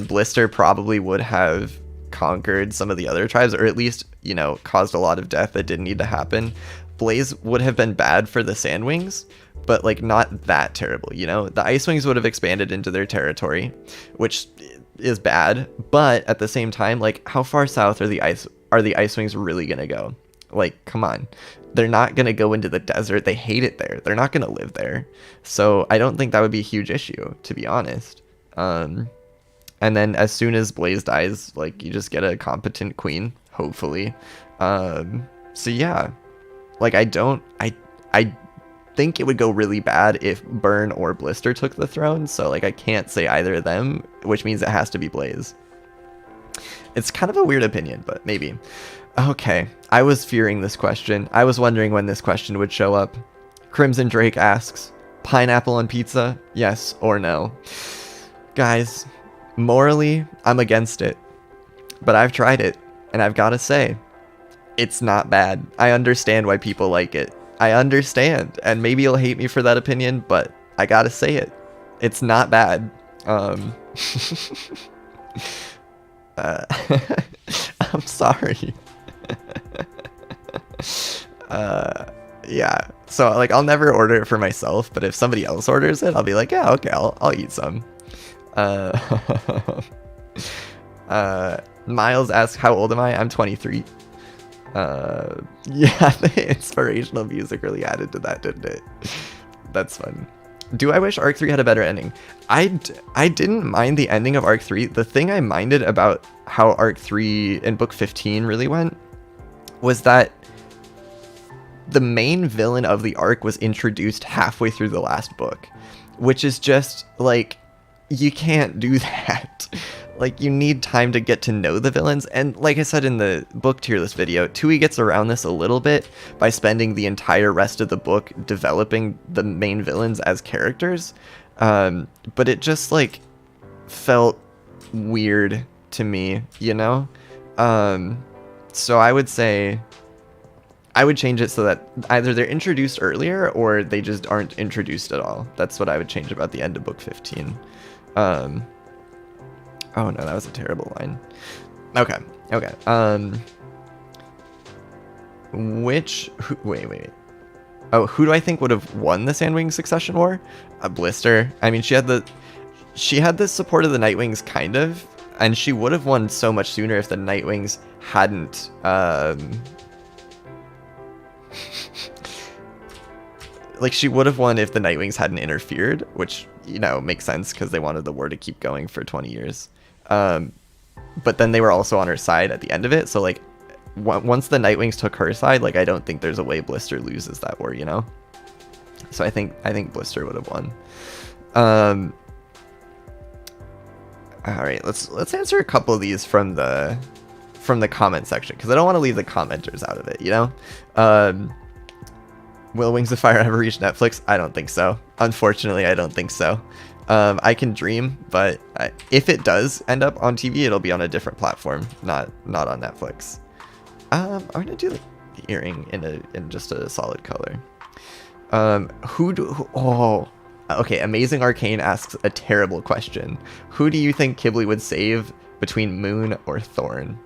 Blister probably would have conquered some of the other tribes, or at least, you know, caused a lot of death that didn't need to happen. Blaze would have been bad for the Sandwings, but like not that terrible, you know. The Ice Wings would have expanded into their territory, which is bad, but at the same time, like, how far south are the Ice Wings really gonna go? Like, come on. They're not gonna go into the desert. They hate it there. They're not gonna live there. So I don't think that would be a huge issue, to be honest. And then as soon as Blaze dies, like, you just get a competent queen, hopefully. So yeah, like I think it would go really bad if Burn or Blister took the throne, so like I can't say either of them, which means it has to be Blaze. It's kind of a weird opinion, but maybe. Okay, I was fearing this question. I was wondering when this question would show up. Crimson Drake asks, pineapple on pizza, yes or no? Guys, morally, I'm against it. But I've tried it, and I've got to say, it's not bad. I understand why people like it. I understand, and maybe you'll hate me for that opinion, but I gotta say it. It's not bad. I'm sorry. Yeah, so like I'll never order it for myself, but if somebody else orders it, I'll be like, yeah, okay, I'll eat some. Miles asks, how old am I? I'm 23. Yeah, the inspirational music really added to that, didn't it? That's fun. Do I wish Arc 3 had a better ending? I didn't mind the ending of Arc 3. The thing I minded about how Arc 3 in Book 15 really went was that the main villain of the arc was introduced halfway through the last book, which is just, like, you can't do that. Like, you need time to get to know the villains, and like I said in the book tier list video, Tui gets around this a little bit by spending the entire rest of the book developing the main villains as characters, but it just, like, felt weird to me, you know? So I would say I would change it so that either they're introduced earlier or they just aren't introduced at all. That's what I would change about the end of book 15. Oh no, that was a terrible line. Okay. Wait. Oh, who do I think would have won the Sandwing Succession War? Blister. I mean, she had the support of the Nightwings, kind of, and she would have won so much sooner if the Nightwings hadn't, like, she would have won if the Nightwings hadn't interfered, which, you know, makes sense because they wanted the war to keep going for 20 years. But then they were also on her side at the end of it, so, like, once the Nightwings took her side, like, I don't think there's a way Blister loses that war, you know? So I think Blister would have won. All right, let's answer a couple of these from the comment section, because I don't want to leave the commenters out of it, you know? Will Wings of Fire ever reach Netflix? I don't think so. Unfortunately, I don't think so. I can dream, but if it does end up on TV, it'll be on a different platform, not on Netflix. I'm gonna do the earring in just a solid color. Okay, Amazing Arcane asks a terrible question. Who do you think Qibli would save between Moon or Thorn?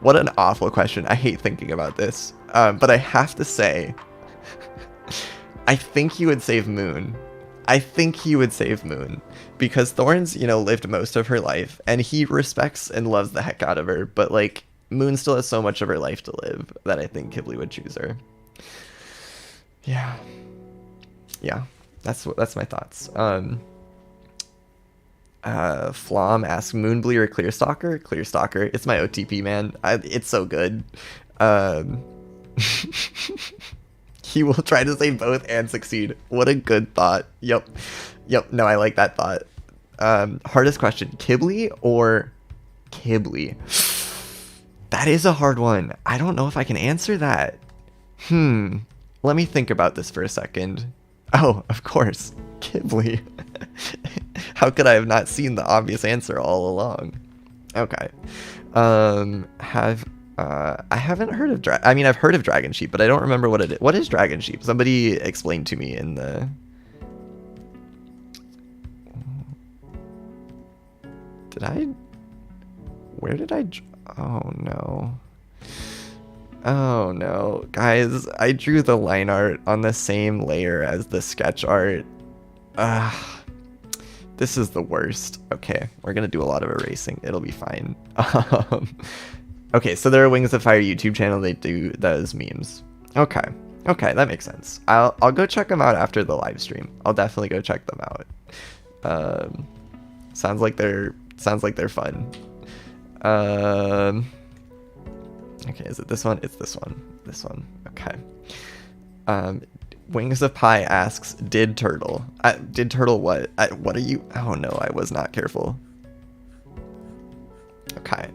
What an awful question. I hate thinking about this. But I have to say, I think he would save Moon. Because Thorn's, you know, lived most of her life, and he respects and loves the heck out of her, but, like, Moon still has so much of her life to live that I think Qibli would choose her. Yeah, that's my thoughts. Flom asks, Moonblee or Clearstalker? Clearstalker. It's my OTP, man. It's so good. He will try to save both and succeed. What a good thought. Yep. No, I like that thought. Hardest question, Qibli or Qibli? That is a hard one. I don't know if I can answer that. Let me think about this for a second. Oh, of course, Qibli. How could I have not seen the obvious answer all along? Okay. I haven't heard of I've heard of Dragon Sheep, but I don't remember what it is. What is Dragon Sheep? Somebody explain to me in the... Where did I... Oh no. Guys, I drew the line art on the same layer as the sketch art. This is the worst. Okay, we're gonna do a lot of erasing. It'll be fine. Okay, so there are Wings of Fire YouTube channel. They do those memes. Okay, that makes sense. I'll go check them out after the live stream. I'll definitely go check them out. Sounds like they're fun. Okay, is it this one? It's this one. This one. Okay. Wings of Pie asks, did Turtle? Did Turtle what? What are you? Oh no, I was not careful. Okay.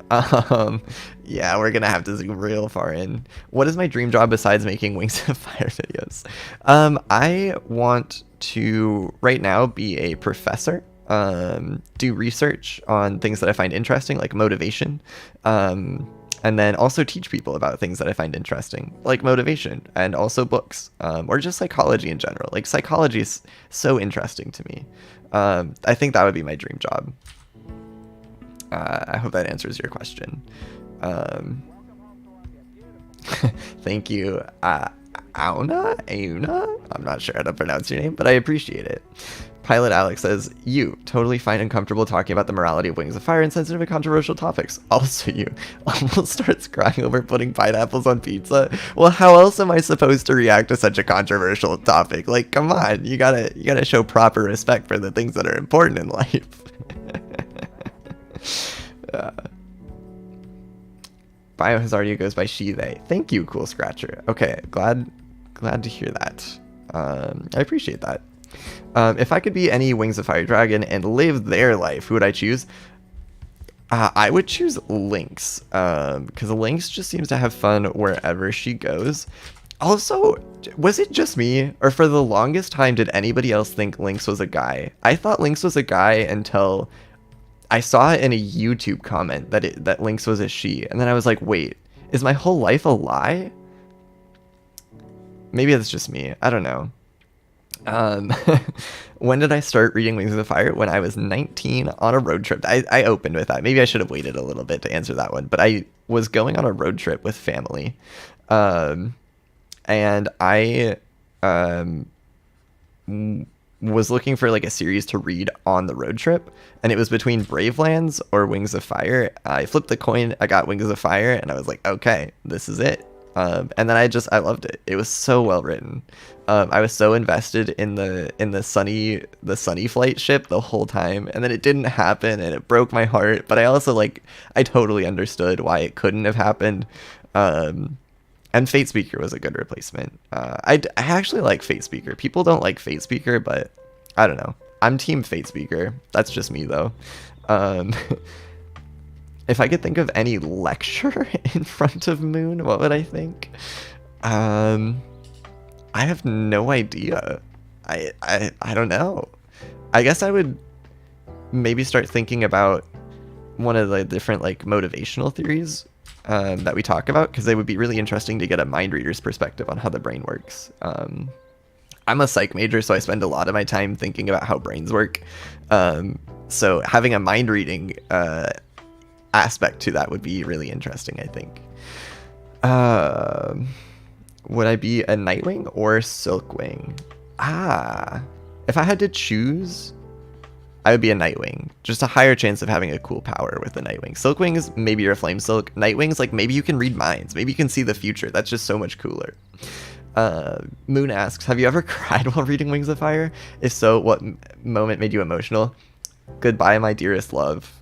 Yeah, we're gonna have to zoom real far in. What is my dream job besides making Wings of Fire videos? I want to right now be a professor. Do research on things that I find interesting, like motivation. And then also teach people about things that I find interesting, like motivation, and also books, or just psychology in general. Like psychology is so interesting to me. I think that would be my dream job. I hope that answers your question. Thank you, Auna? I'm not sure how to pronounce your name, but I appreciate it. Pilot Alex says, you totally find uncomfortable talking about the morality of Wings of Fire and sensitive and controversial topics. Also you almost starts crying over putting pineapples on pizza. Well, how else am I supposed to react to such a controversial topic? Like, come on, you gotta show proper respect for the things that are important in life. Biohazardia goes by she, they. Thank you, Cool Scratcher. Okay, glad to hear that. I appreciate that. If I could be any Wings of Fire dragon and live their life, who would I choose? I would choose Lynx, because Lynx just seems to have fun wherever she goes. Also, was it just me, or for the longest time did anybody else think Lynx was a guy? I thought Lynx was a guy until I saw it in a YouTube comment that Lynx was a she, and then I was like, wait, is my whole life a lie? Maybe it's just me. I don't know. When did I start reading Wings of Fire? When I was 19 on a road trip. I opened with that. Maybe I should have waited a little bit to answer that one, but I was going on a road trip with family. And I was looking for like a series to read on the road trip, and it was between Bravelands or Wings of Fire. I flipped the coin, I got Wings of Fire, and I was like, okay, this is it. And then I loved it. It was so well written. I was so invested in the sunny flight ship the whole time, and then it didn't happen, and it broke my heart. But I also I totally understood why it couldn't have happened. And Fate Speaker was a good replacement. I actually like Fate Speaker. People don't like Fate Speaker, but I don't know. I'm team Fate Speaker. That's just me though. If I could think of any lecture in front of Moon, what would I think? I have no idea. I don't know. I guess I would maybe start thinking about one of the different motivational theories that we talk about, because they would be really interesting to get a mind reader's perspective on how the brain works. I'm a psych major, so I spend a lot of my time thinking about how brains work. So having a mind reading aspect to that would be really interesting, I think. Would I be a Nightwing or Silkwing? If I had to choose, I would be a Nightwing. Just a higher chance of having a cool power with the Nightwing. Silkwing is maybe your Flame Silk. Nightwing's maybe you can read minds. Maybe you can see the future. That's just so much cooler. Moon asks, have you ever cried while reading Wings of Fire? If so, what moment made you emotional? Goodbye, my dearest love.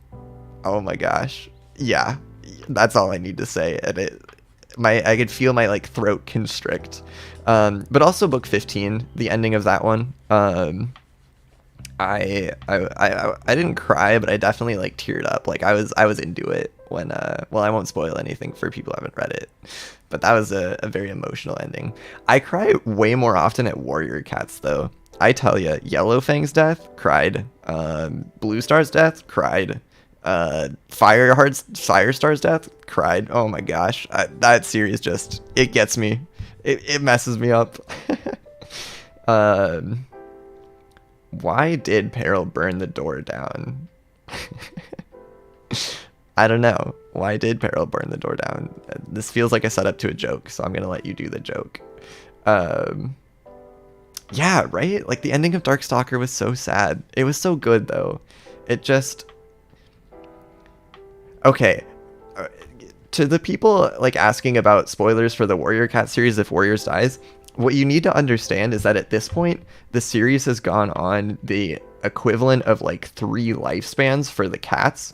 Oh my gosh. Yeah, that's all I need to say. And I could feel my throat constrict. But also book 15, the ending of that one. I didn't cry, but I definitely teared up. I was into it when well, I won't spoil anything for people who haven't read it, but that was a very emotional ending. I cry way more often at Warrior Cats though. I tell you, Yellowfang's death, cried. Blue Star's death, cried. Firestar's death, cried. Oh my gosh, that series just, it gets me. It messes me up. Why did Peril burn the door down? I don't know. Why did Peril burn the door down? This feels like a setup to a joke, so I'm gonna let you do the joke. Yeah, right? The ending of Darkstalker was so sad. It was so good, though. It just... Okay. To the people, asking about spoilers for the Warrior Cat series if Warriors dies, what you need to understand is that at this point, the series has gone on the equivalent of 3 lifespans for the cats.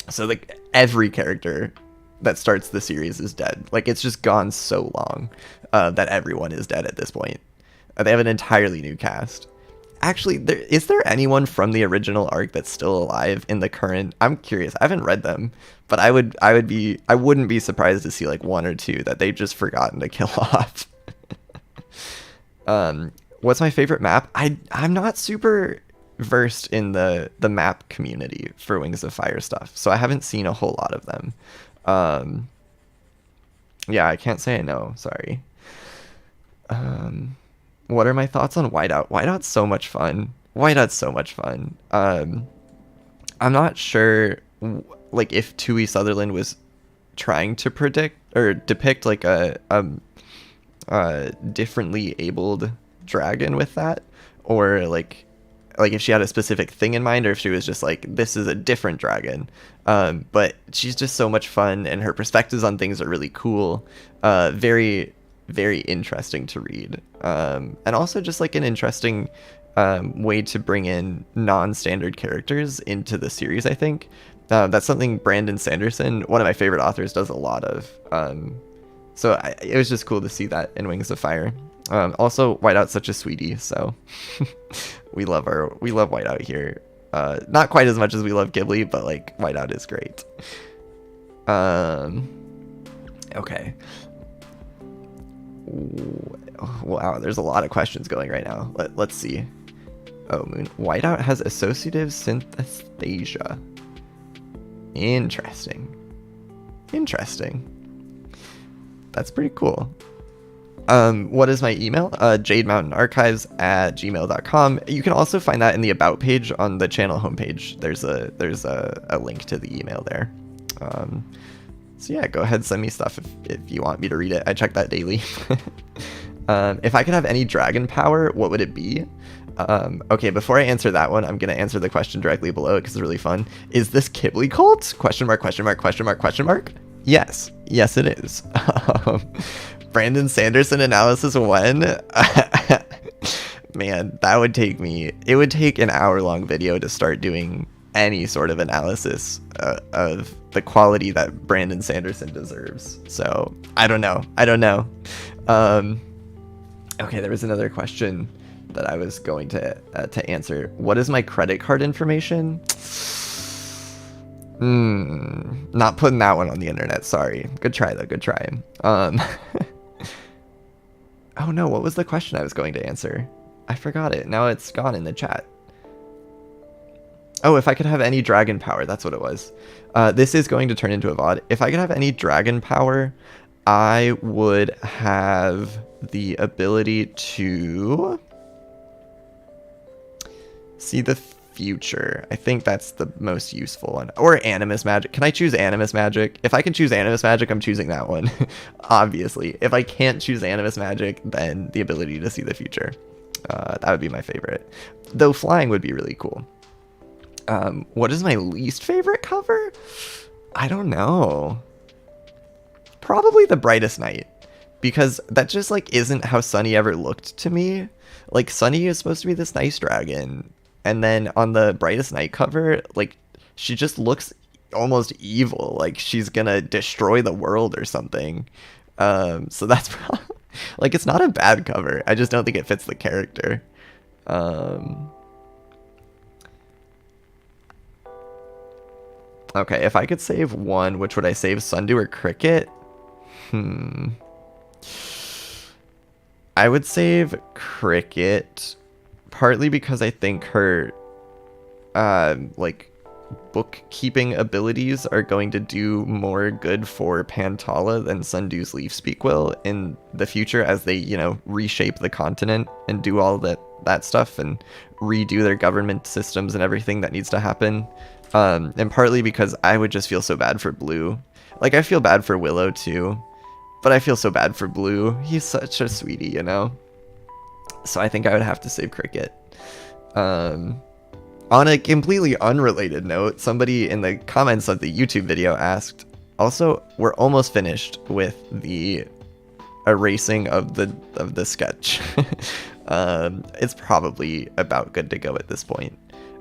So every character that starts the series is dead. Like, it's just gone so long that everyone is dead at this point. They have an entirely new cast. Actually, is there anyone from the original arc that's still alive in the current? I'm curious. I haven't read them, but I wouldn't be surprised to see like one or two that they've just forgotten to kill off. What's my favorite map? I'm not super versed in the map community for Wings of Fire stuff, so I haven't seen a whole lot of them. Yeah, I can't say I know. Sorry. What are my thoughts on Whiteout? Whiteout's so much fun. Whiteout's so much fun. I'm not sure, like, if Tui Sutherland was trying to predict or depict like a differently abled dragon with that, or like if she had a specific thing in mind, or if she was just like, this is a different dragon. But she's just so much fun, and her perspectives on things are really cool. Very, very interesting to read. And also just like an interesting way to bring in non-standard characters into the series, I think. That's something Brandon Sanderson, one of my favorite authors, does a lot of. So it was just cool to see that in Wings of Fire. Also, Whiteout's such a sweetie, so we love Whiteout here. Not quite as much as we love Qibli, but like Whiteout is great. Okay. Wow, there's a lot of questions going right now. Let's see. Oh, Whiteout has associative synesthesia. Interesting. That's pretty cool. What is my email? jademountainarchives@gmail.com. You can also find that in the about page on the channel homepage. There's a link to the email there. So yeah, go ahead, send me stuff if you want me to read it. I check that daily. If I could have any dragon power, what would it be? Okay, before I answer that one, I'm going to answer the question directly below it because it's really fun. Is this Qibli cult? Question mark, question mark, question mark, question mark? Yes. Yes, it is. Brandon Sanderson analysis when? Man, that would take me... It would take an hour-long video to start doing any sort of analysis of the quality that Brandon Sanderson deserves. So, I don't know. Okay, there was another question that I was going to answer. What is my credit card information? Not putting that one on the internet, sorry. Good try though, good try. Oh no, what was the question I was going to answer? I forgot it. Now it's gone in the chat. Oh, if I could have any dragon power, that's what it was. This is going to turn into a VOD. If I could have any dragon power, I would have the ability to see the future. I think that's the most useful one. Or animus magic. Can I choose animus magic? If I can choose animus magic, I'm choosing that one. Obviously. If I can't choose animus magic, then the ability to see the future. That would be my favorite. Though flying would be really cool. What is my least favorite cover? I don't know. Probably The Brightest Night. Because that just like isn't how Sunny ever looked to me. Like Sunny is supposed to be this nice dragon. And then on the Brightest Night cover, like, she just looks almost evil. Like, she's gonna destroy the world or something. So that's probably... Like, it's not a bad cover. I just don't think it fits the character. Okay, if I could save one, which would I save? Sundew or Cricket? I would save Cricket... Partly because I think her, like, bookkeeping abilities are going to do more good for Pantala than Sundew's Leaf Speak will in the future as they, you know, reshape the continent and do all that stuff and redo their government systems and everything that needs to happen. And partly because I would just feel so bad for Blue. Like, I feel bad for Willow too, but I feel so bad for Blue. He's such a sweetie, you know? So I think I would have to save Cricket. On a completely unrelated note, somebody in the comments of the YouTube video asked, also, we're almost finished with the erasing of the sketch. It's probably about good to go at this point.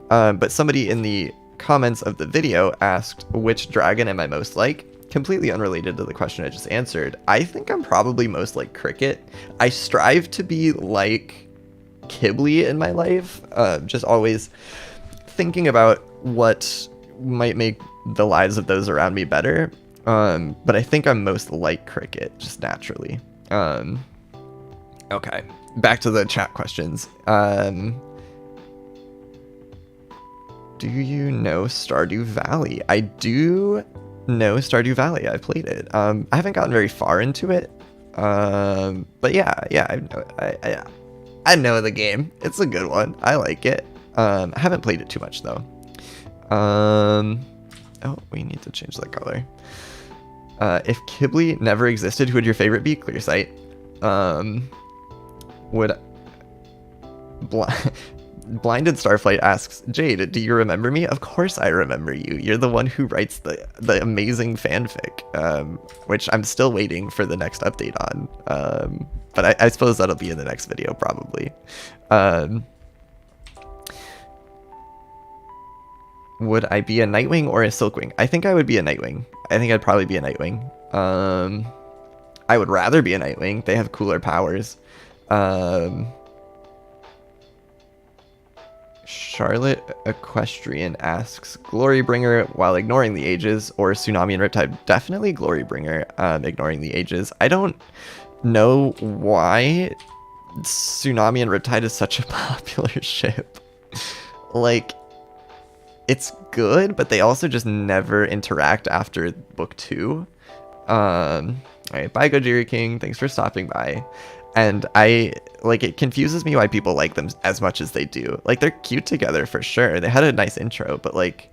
But somebody in the comments of the video asked, which dragon am I most like? completely unrelated to the question I just answered, I think I'm probably most like Cricket. I strive to be like Qibli in my life, just always thinking about what might make the lives of those around me better. But I think I'm most like Cricket, just naturally. Okay, back to the chat questions. Do you know Stardew Valley? I do know Stardew Valley. I played it. I haven't gotten very far into it. But yeah, I know the game. It's a good one. I like it. I haven't played it too much though. Oh, we need to change the color. If Qibli never existed, who would your favorite be? Clear Sight. Would Blinded Starflight asks, Jade, do you remember me? Of course I remember you. You're the one who writes the amazing fanfic, which I'm still waiting for the next update on. But I suppose that'll be in the next video, probably. Would I be a Nightwing or a Silkwing? I think I would be a Nightwing. I think I'd probably be a Nightwing. I would rather be a Nightwing. They have cooler powers. Charlotte Equestrian asks, Glorybringer while ignoring the ages, or Tsunami and Riptide? Definitely Glorybringer, ignoring the ages. I don't know why Tsunami and Riptide is such a popular ship. Like, it's good, but they also just never interact after book 2. Alright, bye Gojira King, thanks for stopping by. And it confuses me why people like them as much as they do. Like, they're cute together for sure. They had a nice intro, but like,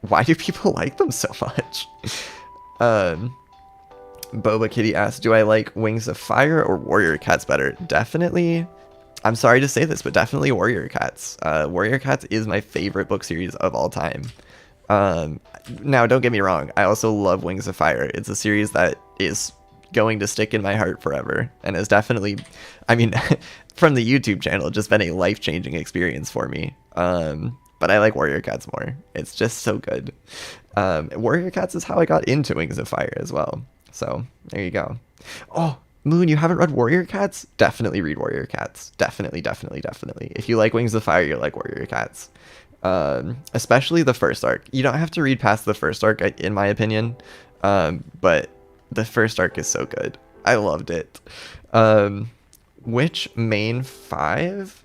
why do people like them so much? Boba Kitty asks, do I like Wings of Fire or Warrior Cats better? Definitely, I'm sorry to say this, but definitely Warrior Cats. Warrior Cats is my favorite book series of all time. Now, don't get me wrong, I also love Wings of Fire. It's a series that is going to stick in my heart forever, and has definitely, I mean, from the YouTube channel, just been a life-changing experience for me. But I like Warrior Cats more. It's just so good. Warrior Cats is how I got into Wings of Fire as well. So there you go. Oh, Moon, you haven't read Warrior Cats? Definitely read Warrior Cats. Definitely. If you like Wings of Fire, you'll like Warrior Cats. Especially the first arc. You don't have to read past the first arc, in my opinion. But the first arc is so good. I loved it. Which main 5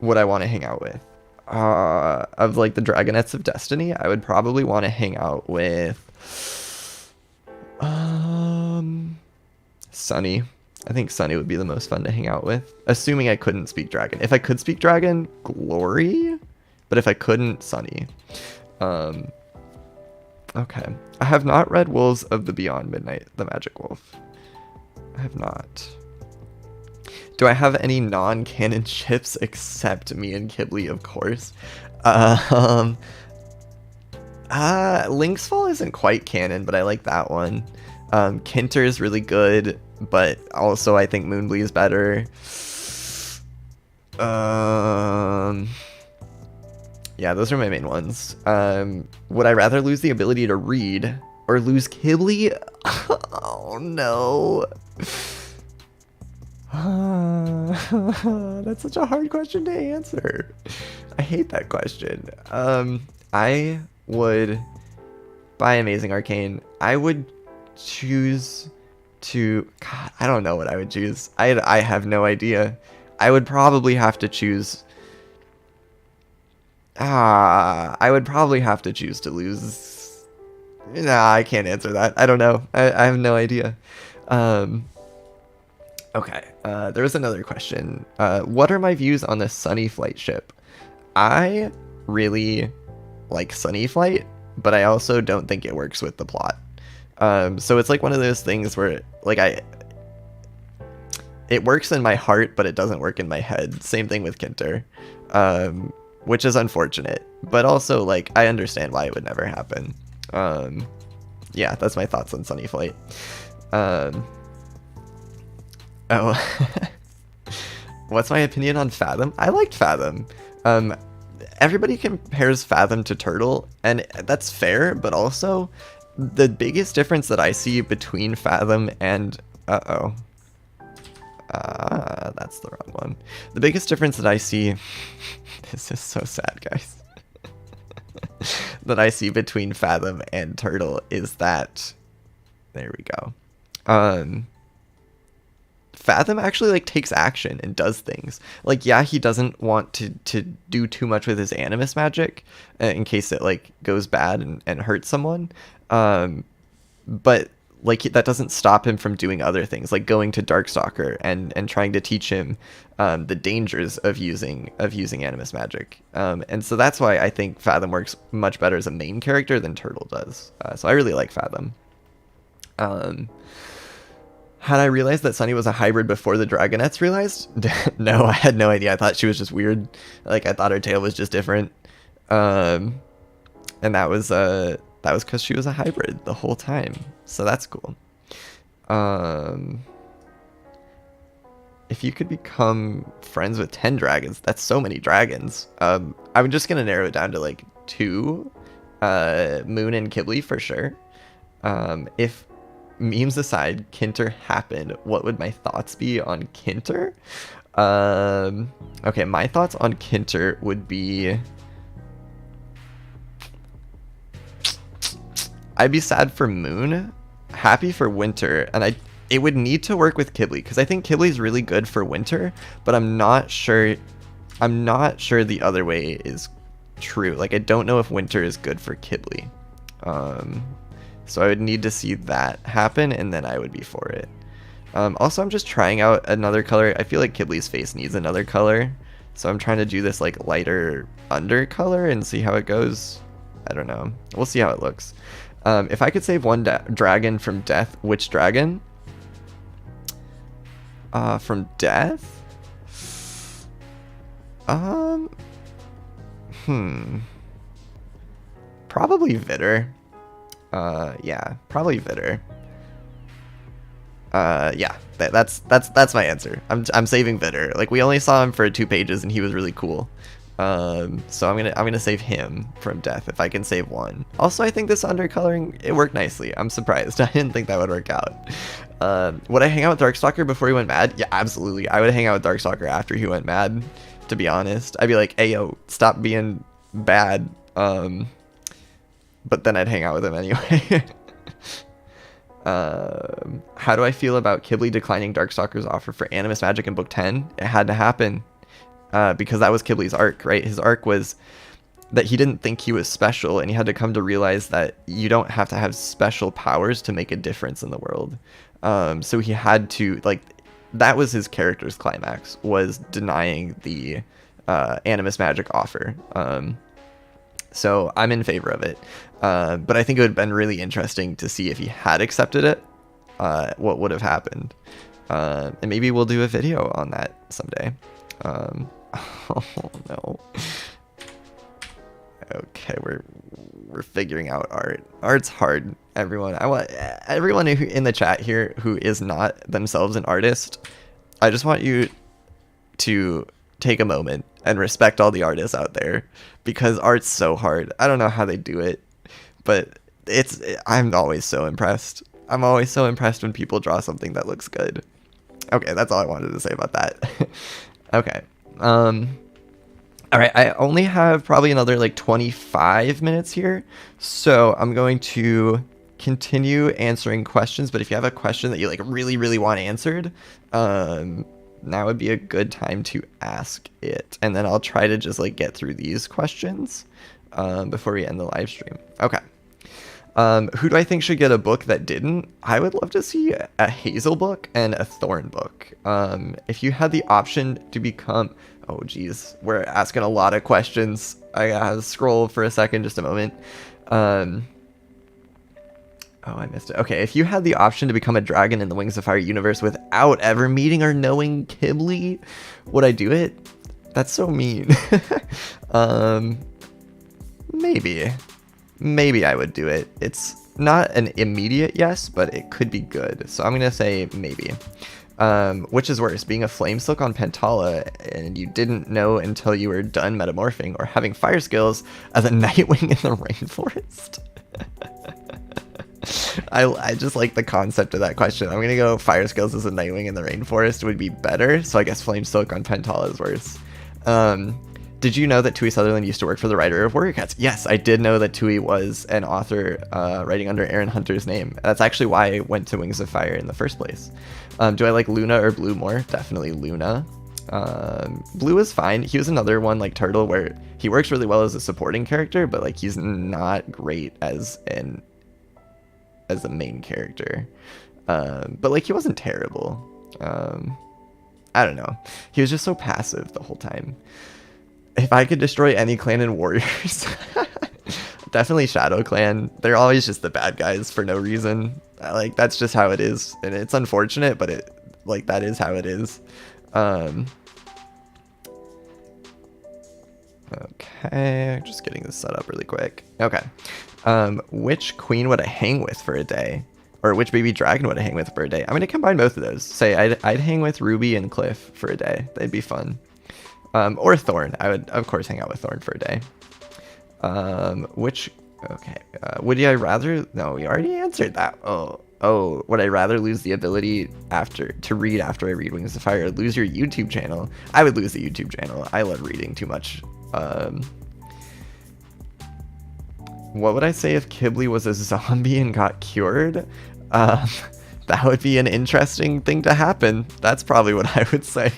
would I want to hang out with? Of like the Dragonettes of Destiny, I would probably want to hang out with Sunny. I think Sunny would be the most fun to hang out with, assuming I couldn't speak dragon. If I could speak dragon, Glory, but if I couldn't, Sunny. Okay. I have not read Wolves of the Beyond Midnight, the Magic Wolf. I have not. Do I have any non-canon ships except me and Qibli, of course? Link's Fall isn't quite canon, but I like that one. Kinter is really good, but also I think Moonblee is better. Yeah, those are my main ones. Would I rather lose the ability to read or lose Qibli? Oh no. That's such a hard question to answer. I hate that question. I would buy Amazing Arcane. I would choose to... God, I don't know what I would choose. I have no idea. I would probably have to choose... I would probably have to choose to lose... Nah, I can't answer that. I don't know. I have no idea. Okay, there was another question. What are my views on the Sunny Flight ship? I really like Sunny Flight, but I also don't think it works with the plot. So it's like one of those things where, like, it works in my heart, but it doesn't work in my head. Same thing with Kinter, which is unfortunate, but also, like, I understand why it would never happen. Yeah, that's my thoughts on Sunny Flight. Oh, what's my opinion on Fathom? I liked Fathom. Everybody compares Fathom to Turtle, and that's fair, but also the biggest difference that I see between Fathom and that's the wrong one. The biggest difference that I see this is so sad, guys. That I see between Fathom and Turtle is that there we go. Fathom actually like takes action and does things. Like, yeah, he doesn't want to do too much with his animus magic in case it like goes bad and hurts someone. But like that doesn't stop him from doing other things, like going to Darkstalker and trying to teach him the dangers of using animus magic. And so that's why I think Fathom works much better as a main character than Turtle does. So I really like Fathom. Had I realized that Sunny was a hybrid before the Dragonettes realized? No, I had no idea. I thought she was just weird. Like, I thought her tail was just different. And that was because she was a hybrid the whole time. So that's cool. If you could become friends with 10 dragons, that's so many dragons. I'm just going to narrow it down to like 2. Moon and Qibli for sure. If memes aside, Kinter happened, what would my thoughts be on Kinter? Okay, my thoughts on Kinter would be... I'd be sad for Moon, happy for Winter, and it would need to work with Qibli, because I think Qibli's really good for Winter, but I'm not sure the other way is true. Like, I don't know if Winter is good for Qibli. So I would need to see that happen, and then I would be for it. Also, I'm just trying out another color. I feel like Qibli's face needs another color, so I'm trying to do this like lighter under color and see how it goes. I don't know. We'll see how it looks. If I could save one dragon from death, which dragon? From death? Probably Vitter. Yeah, probably Vitter. Yeah, that's my answer. I'm saving Vitter. Like, we only saw him for 2 pages and he was really cool. So I'm gonna save him from death if I can save one. Also, I think this undercoloring, it worked nicely. I'm surprised. I didn't think that would work out. Would I hang out with Darkstalker before he went mad? Yeah, absolutely. I would hang out with Darkstalker after he went mad, to be honest. I'd be like, hey, yo, stop being bad. But then I'd hang out with him anyway. How do I feel about Qibli declining Darkstalker's offer for animus magic in book 10? It had to happen. Because that was Qibli's arc, right? His arc was that he didn't think he was special, and he had to come to realize that you don't have to have special powers to make a difference in the world. So he had to, like, that was his character's climax, was denying the animus magic offer. So I'm in favor of it. But I think it would have been really interesting to see if he had accepted it, what would have happened. And maybe we'll do a video on that someday. Oh no. Okay, we're figuring out art. Art's hard, everyone. I want everyone in the chat here who is not themselves an artist, I just want you to take a moment and respect all the artists out there, because art's so hard. I don't know how they do it, but I'm always so impressed. I'm always so impressed when people draw something that looks good. Okay, that's all I wanted to say about that. Okay. All right, I only have probably another like 25 minutes here, so I'm going to continue answering questions. But if you have a question that you like really want answered, now would be a good time to ask it, and then I'll try to just like get through these questions before we end the live stream. Okay. Who do I think should get a book that didn't? I would love to see a Hazel book and a Thorn book. If you had the option to become... Oh, geez. We're asking a lot of questions. I gotta scroll for a second, just a moment. Oh, I missed it. Okay, if you had the option to become a dragon in the Wings of Fire universe without ever meeting or knowing Qibli, would I do it? That's so mean. Maybe. Maybe I would do it. It's not an immediate yes, but it could be good. So I'm going to say maybe. Which is worse, being a flame silk on Pentala and you didn't know until you were done metamorphing, or having fire skills as a Nightwing in the rainforest? I just like the concept of that question. I'm gonna go fire skills as a Nightwing in the rainforest would be better, so I guess Flame Silk on Pentala is worse. Did you know that Tui Sutherland used to work for the writer of Warrior Cats? Yes, I did know that Tui was an author writing under Aaron Hunter's name. That's actually why I went to Wings of Fire in the first place. Do I like Luna or Blue more? Definitely Luna. Blue is fine. He was another one like Turtle where he works really well as a supporting character, but like he's not great as a main character. But like he wasn't terrible. I don't know. He was just so passive the whole time. If I could destroy any clan in Warriors, definitely Shadow Clan. They're always just the bad guys for no reason. Like that's just how it is, and it's unfortunate, but that is how it is. Okay, just getting this set up really quick. Okay, which queen would I hang with for a day, or which baby dragon would I hang with for a day? I'm gonna combine both of those. Say I'd hang with Ruby and Cliff for a day. They'd be fun. Or Thorn. I would, of course, hang out with Thorn for a day. Okay. Would I rather... No, we already answered that. Oh, would I rather lose the ability to read after I read Wings of Fire, or lose your YouTube channel? I would lose the YouTube channel. I love reading too much. What would I say if Qibli was a zombie and got cured? That would be an interesting thing to happen. That's probably what I would say.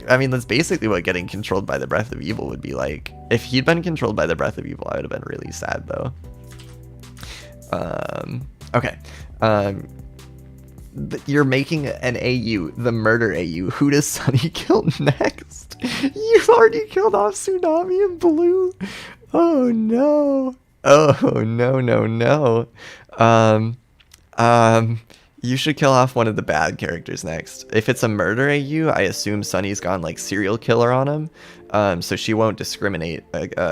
I mean, that's basically what getting controlled by the Breath of Evil would be like. If he'd been controlled by the Breath of Evil, I would have been really sad, though. Okay. You're making an AU, the murder AU. Who does Sunny kill next? You've already killed off Tsunami and Blue. Oh, no. Oh, no. You should kill off one of the bad characters next. If it's a murder AU, I assume Sunny's gone like serial killer on him, so she won't discriminate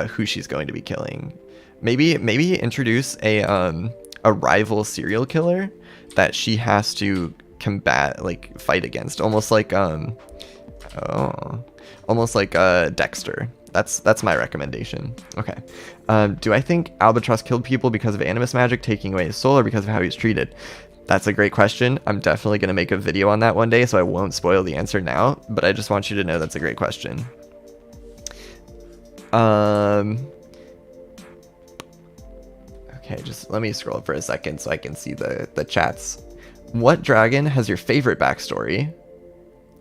who she's going to be killing. Maybe introduce a rival serial killer that she has to combat, like fight against, almost like Dexter. That's my recommendation. Okay. Do I think Albatross killed people because of animus magic taking away his soul, or because of how he's treated? That's a great question. I'm definitely going to make a video on that one day, so I won't spoil the answer now, but I just want you to know that's a great question. Okay, just let me scroll up for a second so I can see the chats. What dragon has your favorite backstory?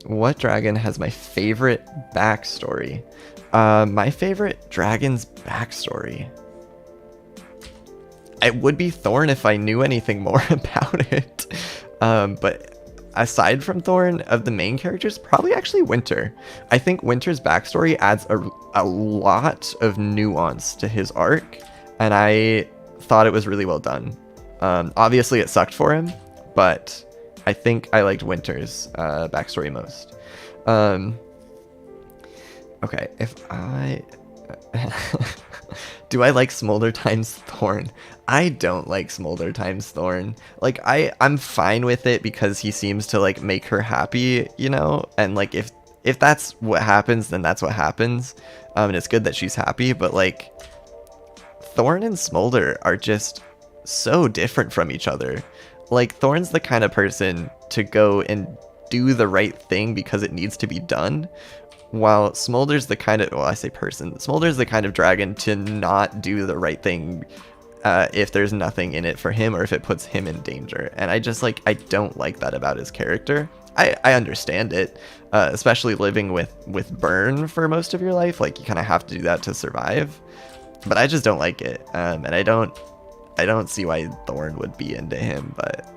What dragon has my favorite backstory? My favorite dragon's backstory. It would be Thorn if I knew anything more about it. But aside from Thorn, of the main characters, probably actually Winter. I think Winter's backstory adds a lot of nuance to his arc, and I thought it was really well done. Obviously it sucked for him, but I think I liked Winter's backstory most. Okay, if I... Do I like Smolder times Thorn? I don't like Smolder times Thorn. Like, I'm fine with it because he seems to, like, make her happy, you know? And, like, if that's what happens, then that's what happens. And it's good that she's happy, but, like, Thorn and Smolder are just so different from each other. Like, Thorn's the kind of person to go and do the right thing because it needs to be done, while Smolder's the kind of, well, I say person, Smolder's the kind of dragon to not do the right thing if there's nothing in it for him, or if it puts him in danger. And I just, like, I don't like that about his character. I understand it, especially living with Burn for most of your life. Like, you kind of have to do that to survive. But I just don't like it, and I don't see why Thorn would be into him, but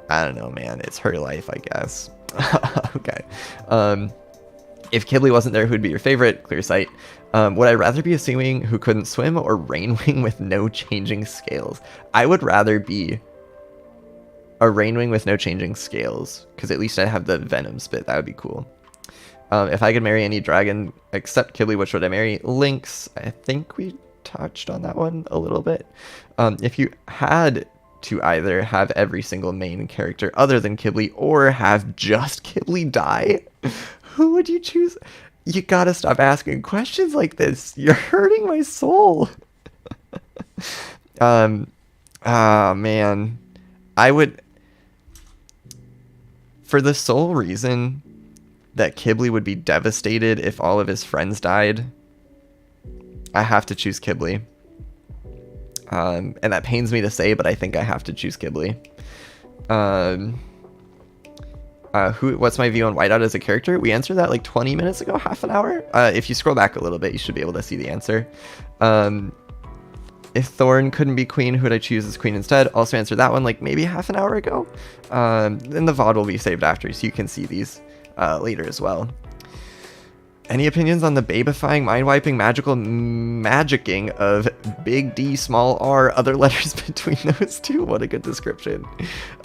I don't know, man. It's her life, I guess. Okay. If Qibli wasn't there, who'd be your favorite? Clear sight. Would I rather be a Seawing who couldn't swim, or Rainwing with no changing scales? I would rather be a Rainwing with no changing scales, because at least I have the Venom Spit. That would be cool. If I could marry any dragon except Qibli, which would I marry? Lynx. I think we touched on that one a little bit. If you had to either have every single main character other than Qibli, or have just Qibli die, who would you choose? You gotta stop asking questions like this. You're hurting my soul. Ah, man. I would, for the sole reason that Qibli would be devastated if all of his friends died, I have to choose Qibli. And that pains me to say, but I think I have to choose Qibli. What's my view on Whiteout as a character? We answered that like 20 minutes ago, half an hour. If you scroll back a little bit, you should be able to see the answer. If Thorn couldn't be queen, who would I choose as queen instead? Also answered that one like maybe half an hour ago. Then the VOD will be saved after, so you can see these later as well. Any opinions on the babifying, mind-wiping, magical magicking of big D, small r, other letters between those two? What a good description.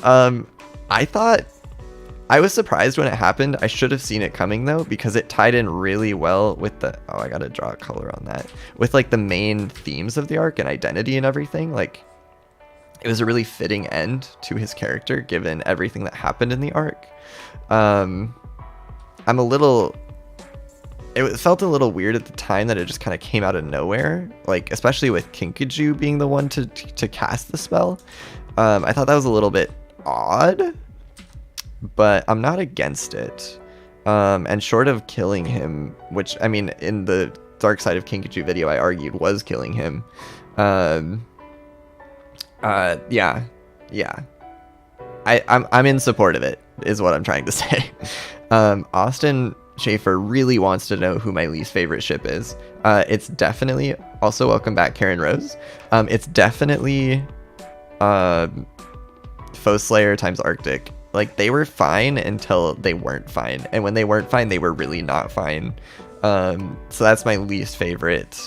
I was surprised when it happened. I should have seen it coming though, because it tied in really well with the, oh, I gotta draw a color on that, with like the main themes of the arc and identity and everything. Like, it was a really fitting end to his character given everything that happened in the arc. It felt a little weird at the time that it just kind of came out of nowhere, like especially with Kinkajou being the one to cast the spell. I thought that was a little bit odd, but I'm not against it. And short of killing him, which I mean in the Dark Side of Kinkajou video I argued was killing him. Yeah. I'm in support of it, is what I'm trying to say. Austin Schaefer really wants to know who my least favorite ship is. It's definitely, also welcome back Karen Rose. It's definitely Foe Slayer times Arctic. Like, they were fine until they weren't fine, and when they weren't fine, they were really not fine. So that's my least favorite.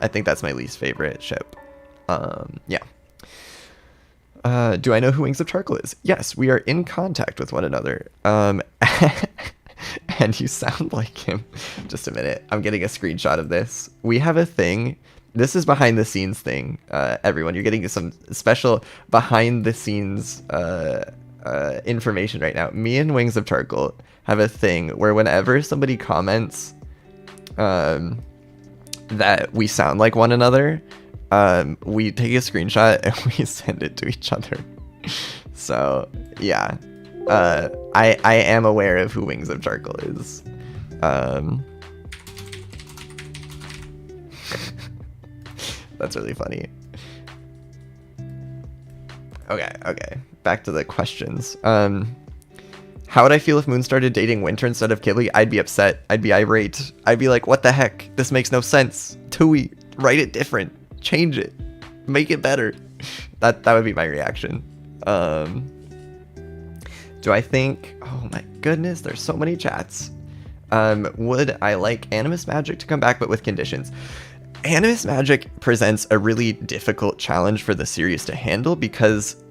I think that's my least favorite ship. Yeah. Do I know who Wings of Charcoal is? Yes, we are in contact with one another. And you sound like him. Just a minute. I'm getting a screenshot of this. We have a thing. This is behind the scenes thing. Everyone, you're getting some special behind the scenes information right now. Me and Wings of Charcoal have a thing where whenever somebody comments that we sound like one another, we take a screenshot and we send it to each other. So yeah, I am aware of who Wings of Charcoal is. That's really funny. Okay, back to the questions. How would I feel if Moon started dating Winter instead of Qibli? I'd be upset. I'd be irate. I'd be like, what the heck? This makes no sense. Tui, write it different. Change it. Make it better. That would be my reaction. Do I think... Oh my goodness, there's so many chats. Would I like Animus Magic to come back, but with conditions? Animus Magic presents a really difficult challenge for the series to handle because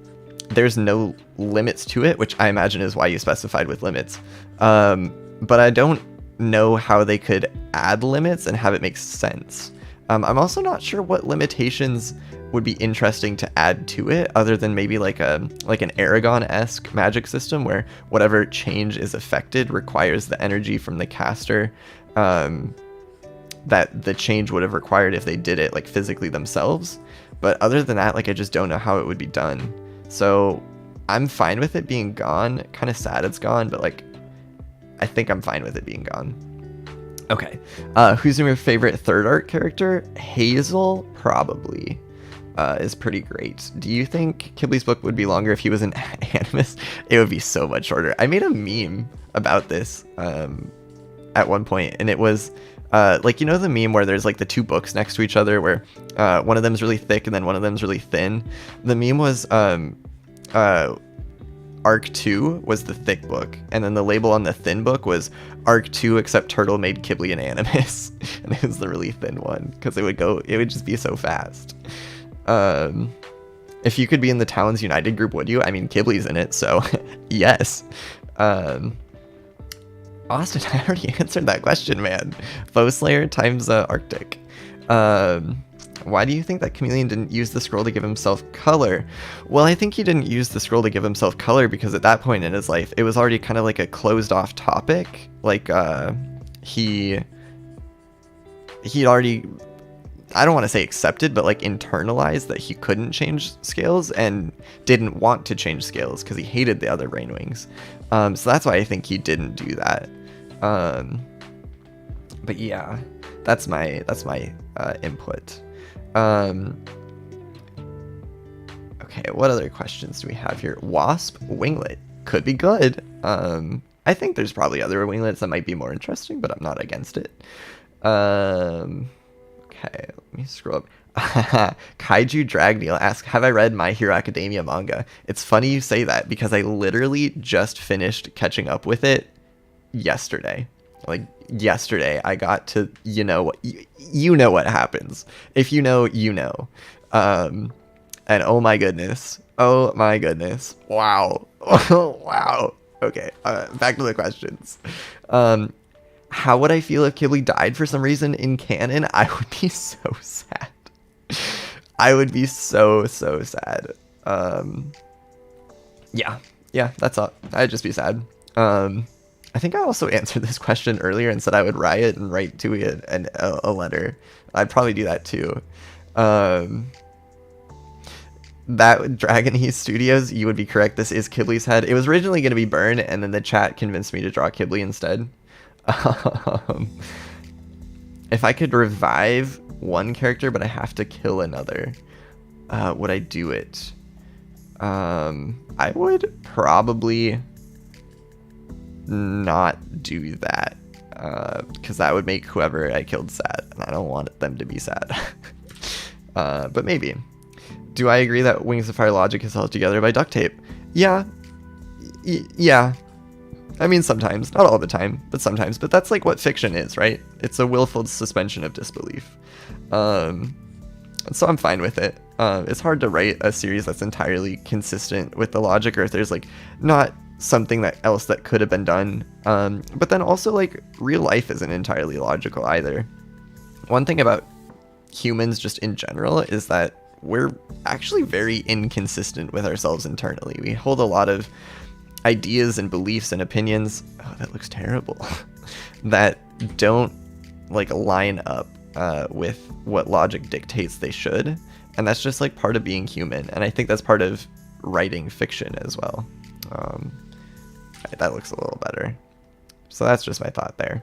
there's no limits to it, which I imagine is why you specified with limits. But I don't know how they could add limits and have it make sense. I'm also not sure what limitations would be interesting to add to it, other than maybe like an Aragon-esque magic system where whatever change is affected requires the energy from the caster that the change would have required if they did it like physically themselves. But other than that, like, I just don't know how it would be done. So I'm fine with it being gone. Kind of sad it's gone, but like, I think I'm fine with it being gone. Okay, who's your favorite third arc character? Hazel, probably, is pretty great. Do you think Qibli's book would be longer if he was an Animus? It would be so much shorter. I made a meme about this at one point, and it was like, you know the meme where there's like the two books next to each other where one of them's really thick and then one of them's really thin? The meme was Arc 2 was the thick book, and then the label on the thin book was Arc 2 except Turtle made Qibli an Animus. And it was the really thin one because it would just be so fast. If you could be in the Talons United group, would you? I mean, Qibli's in it, so yes. Austin, I already answered that question, man. Foe Slayer times Arctic. Why do you think that Chameleon didn't use the scroll to give himself color? Well, I think he didn't use the scroll to give himself color because at that point in his life, it was already kind of like a closed off topic. Like, he'd already, I don't want to say accepted, but like internalized that he couldn't change scales and didn't want to change scales because he hated the other brain wings. So that's why I think he didn't do that. But yeah, that's my input. Okay, what other questions do we have here? Wasp winglet could be good. I think there's probably other winglets that might be more interesting, but I'm not against it. Okay, let me scroll up. Kaiju Dragneil asks, have I read My Hero Academia manga? It's funny you say that because I literally just finished catching up with it yesterday. Like yesterday, I got to, you know what happens. If you know, you know. And oh my goodness. Wow. Wow. Okay, back to the questions. How would I feel if Qibli died for some reason in canon? I would be so sad. I would be so sad. Yeah, that's all. I'd just be sad. I think I also answered this question earlier and said I would riot and write to a letter. I'd probably do that too. That Dragon Heath Studios, you would be correct. This is Qibli's head. It was originally going to be Burn, and then the chat convinced me to draw Qibli instead. If I could revive one character, but I have to kill another, would I do it? I would probably not do that, because that would make whoever I killed sad, and I don't want them to be sad. But maybe. Do I agree that Wings of Fire logic is held together by duct tape? Yeah. Yeah. I mean, sometimes. Not all the time, but sometimes. But that's like what fiction is, right? It's a willful suspension of disbelief. So I'm fine with it. It's hard to write a series that's entirely consistent with the logic, or if there's like not something else that could have been done. But then also like real life isn't entirely logical either. One thing about humans just in general is that we're actually very inconsistent with ourselves internally. We hold a lot of ideas and beliefs and opinions, oh, that looks terrible, that don't like line up with what logic dictates they should. And that's just like part of being human. And I think that's part of writing fiction as well. That looks a little better. So that's just my thought there.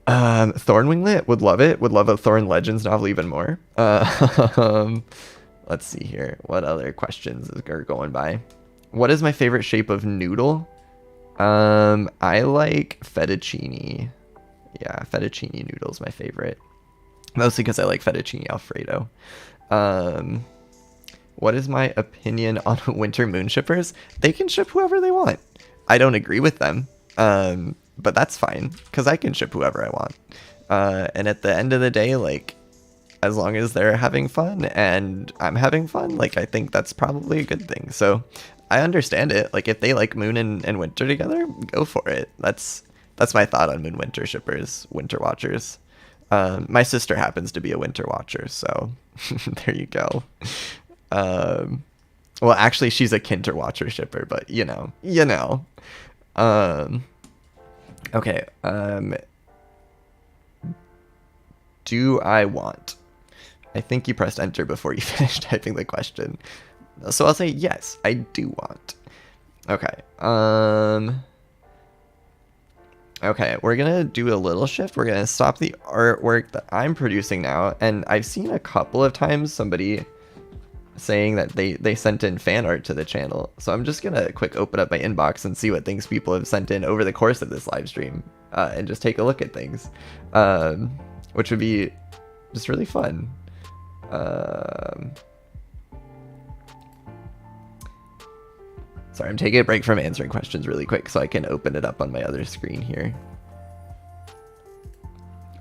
Thorn Winglet, would love it. Would love a Thorn Legends novel even more. Let's see here. What other questions are going by? What is my favorite shape of noodle? I like fettuccine. Yeah, fettuccine noodle's my favorite. Mostly because I like fettuccine Alfredo. What is my opinion on winter moon shippers? They can ship whoever they want. I don't agree with them. But that's fine, because I can ship whoever I want. And at the end of the day, like, as long as they're having fun and I'm having fun, like, I think that's probably a good thing. So I understand it. Like, if they like Moon and Winter together, go for it. That's my thought on Moon Winter shippers, Winter Watchers. My sister happens to be a Winter Watcher, so there you go. Well, actually, she's a Kinter Watcher shipper, but you know. Okay, do I want? I think you pressed enter before you finished typing the question. So I'll say yes, I do want. Okay, okay, we're gonna do a little shift. We're gonna stop the artwork that I'm producing now, and I've seen a couple of times somebody saying that they sent in fan art to the channel. So I'm just gonna quick open up my inbox and see what things people have sent in over the course of this live stream, and just take a look at things, which would be just really fun. Sorry, I'm taking a break from answering questions really quick so I can open it up on my other screen here.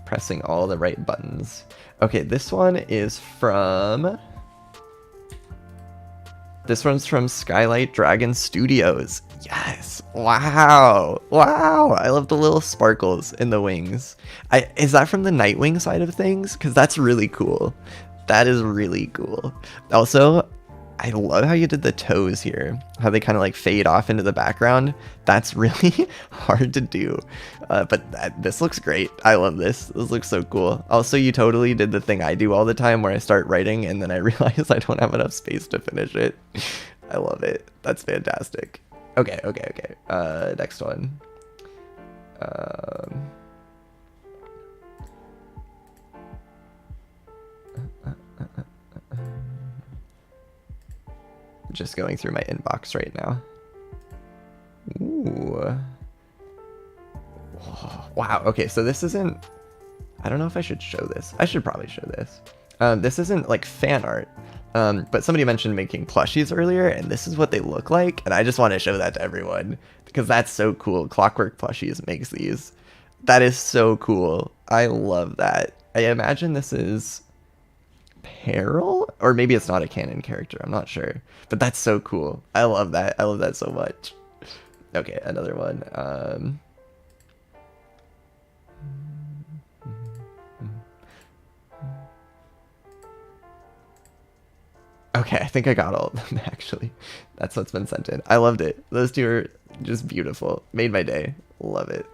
Pressing all the right buttons. Okay, this one is from... This one's from Skylight Dragon Studios. Yes. Wow. Wow. I love the little sparkles in the wings. Is that from the Nightwing side of things? Because that's really cool. That is really cool. Also, I love how you did the toes here, how they kind of like fade off into the background. That's really hard to do, but this looks great. I love this. This looks so cool. Also, you totally did the thing I do all the time where I start writing and then I realize I don't have enough space to finish it. I love it. That's fantastic. Okay. Next one. Just going through my inbox right now. Ooh. Wow. Okay, so this isn't... I don't know if I should show this. I should probably show this. This isn't like fan art, but somebody mentioned making plushies earlier, and this is what they look like, and I just want to show that to everyone because that's so cool. Clockwork Plushies makes these. That is so cool. I love that. I imagine this is Peril, or maybe it's not a canon character. I'm not sure, but that's so cool. I love that. I love that so much. Okay, another one. Okay, I think I got all of them, actually. That's what's been sent in. I loved it. Those two are just beautiful. Made my day. Love it.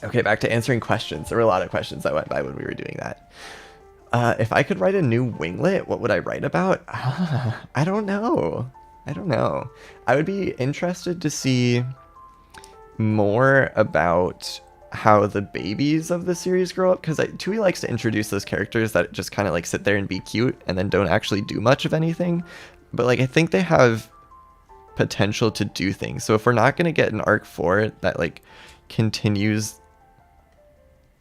Okay, back to answering questions. There were a lot of questions that went by when we were doing that. If I could write a new winglet, what would I write about? I don't know. I would be interested to see more about how the babies of the series grow up, because Tui likes to introduce those characters that just kind of like sit there and be cute and then don't actually do much of anything, but like I think they have potential to do things. So if we're not going to get an arc 4 that like continues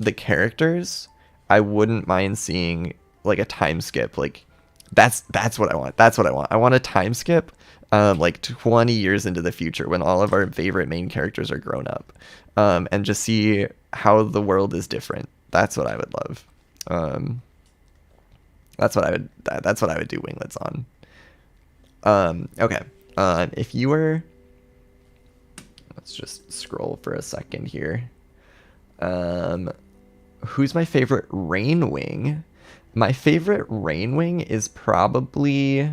the characters, I wouldn't mind seeing like a time skip. Like that's what I want. I want a time skip like 20 years into the future when all of our favorite main characters are grown up, and just see how the world is different. That's what I would love. That's what I would do winglets on. Okay. If you were, let's just scroll for a second here. Who's my favorite rain wing? My favorite rain wing is probably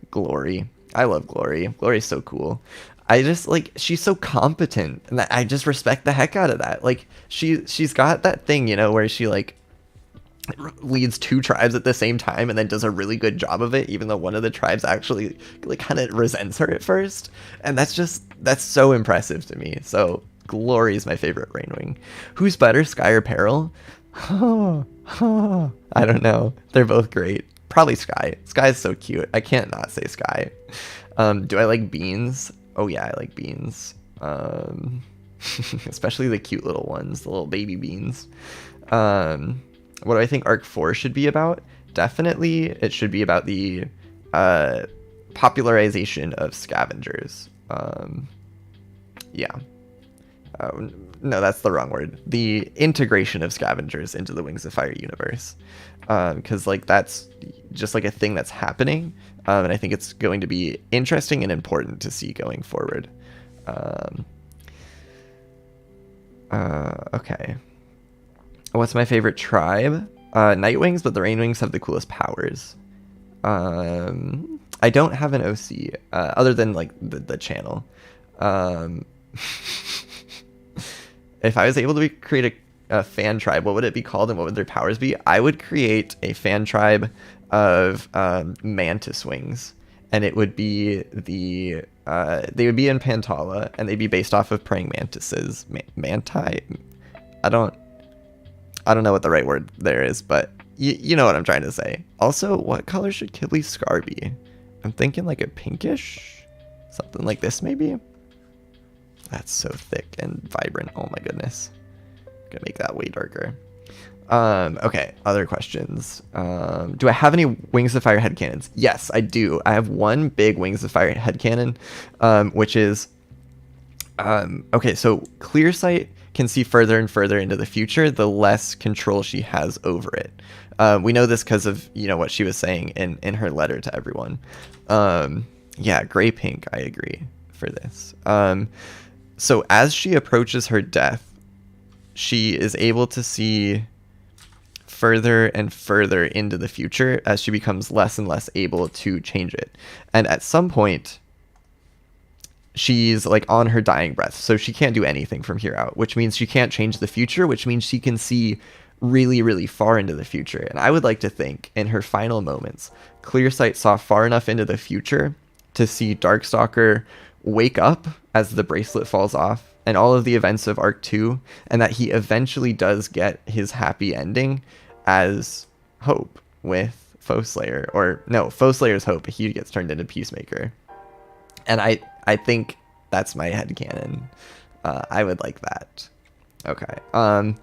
Glory. I love Glory. Glory's so cool. I just like, she's so competent, and I just respect the heck out of that. Like she's got that thing, you know, where she like leads 2 tribes at the same time and then does a really good job of it, even though one of the tribes actually like kind of resents her at first, and that's so impressive to me. So Glory is my favorite rain wing. Who's better, Sky or Peril? I don't know. They're both great. Probably Sky. Sky is so cute. I can't not say Sky. Do I like Beans? Oh yeah, I like Beans. Especially the cute little ones, the little baby beans. What do I think Arc 4 should be about? Definitely it should be about the popularization of scavengers. Yeah. No, that's the wrong word. The integration of scavengers into the Wings of Fire universe. Because like that's just like a thing that's happening, and I think it's going to be interesting and important to see going forward. Okay. What's my favorite tribe? Nightwings, but the Rainwings have the coolest powers. I don't have an OC, other than like the channel. If I was able to create a fan tribe, what would it be called and what would their powers be? I would create a fan tribe of mantis wings, and it would be they would be in Pantala, and they'd be based off of praying mantises. Manti? I don't know what the right word there is, but you know what I'm trying to say. Also, what color should Qibli's scar be? I'm thinking like a pinkish, something like this maybe. That's so thick and vibrant. Oh my goodness. Gonna make that way darker. Okay, other questions. Do I have any Wings of Fire headcanons? Yes, I do. I have one big Wings of Fire headcanon, which is okay, so Clearsight can see further and further into the future the less control she has over it. We know this because of, you know, what she was saying in her letter to everyone. Yeah, gray pink, I agree for this. So as she approaches her death, she is able to see further and further into the future as she becomes less and less able to change it. And at some point, she's like on her dying breath, so she can't do anything from here out, which means she can't change the future, which means she can see really, really far into the future. And I would like to think in her final moments, Clearsight saw far enough into the future to see Darkstalker wake up as the bracelet falls off and all of the events of Arc 2, and that he eventually does get his happy ending as Hope with Foeslayer. Or no, Foeslayer's Hope. He gets turned into Peacemaker. And I think that's my headcanon. I would like that. Okay.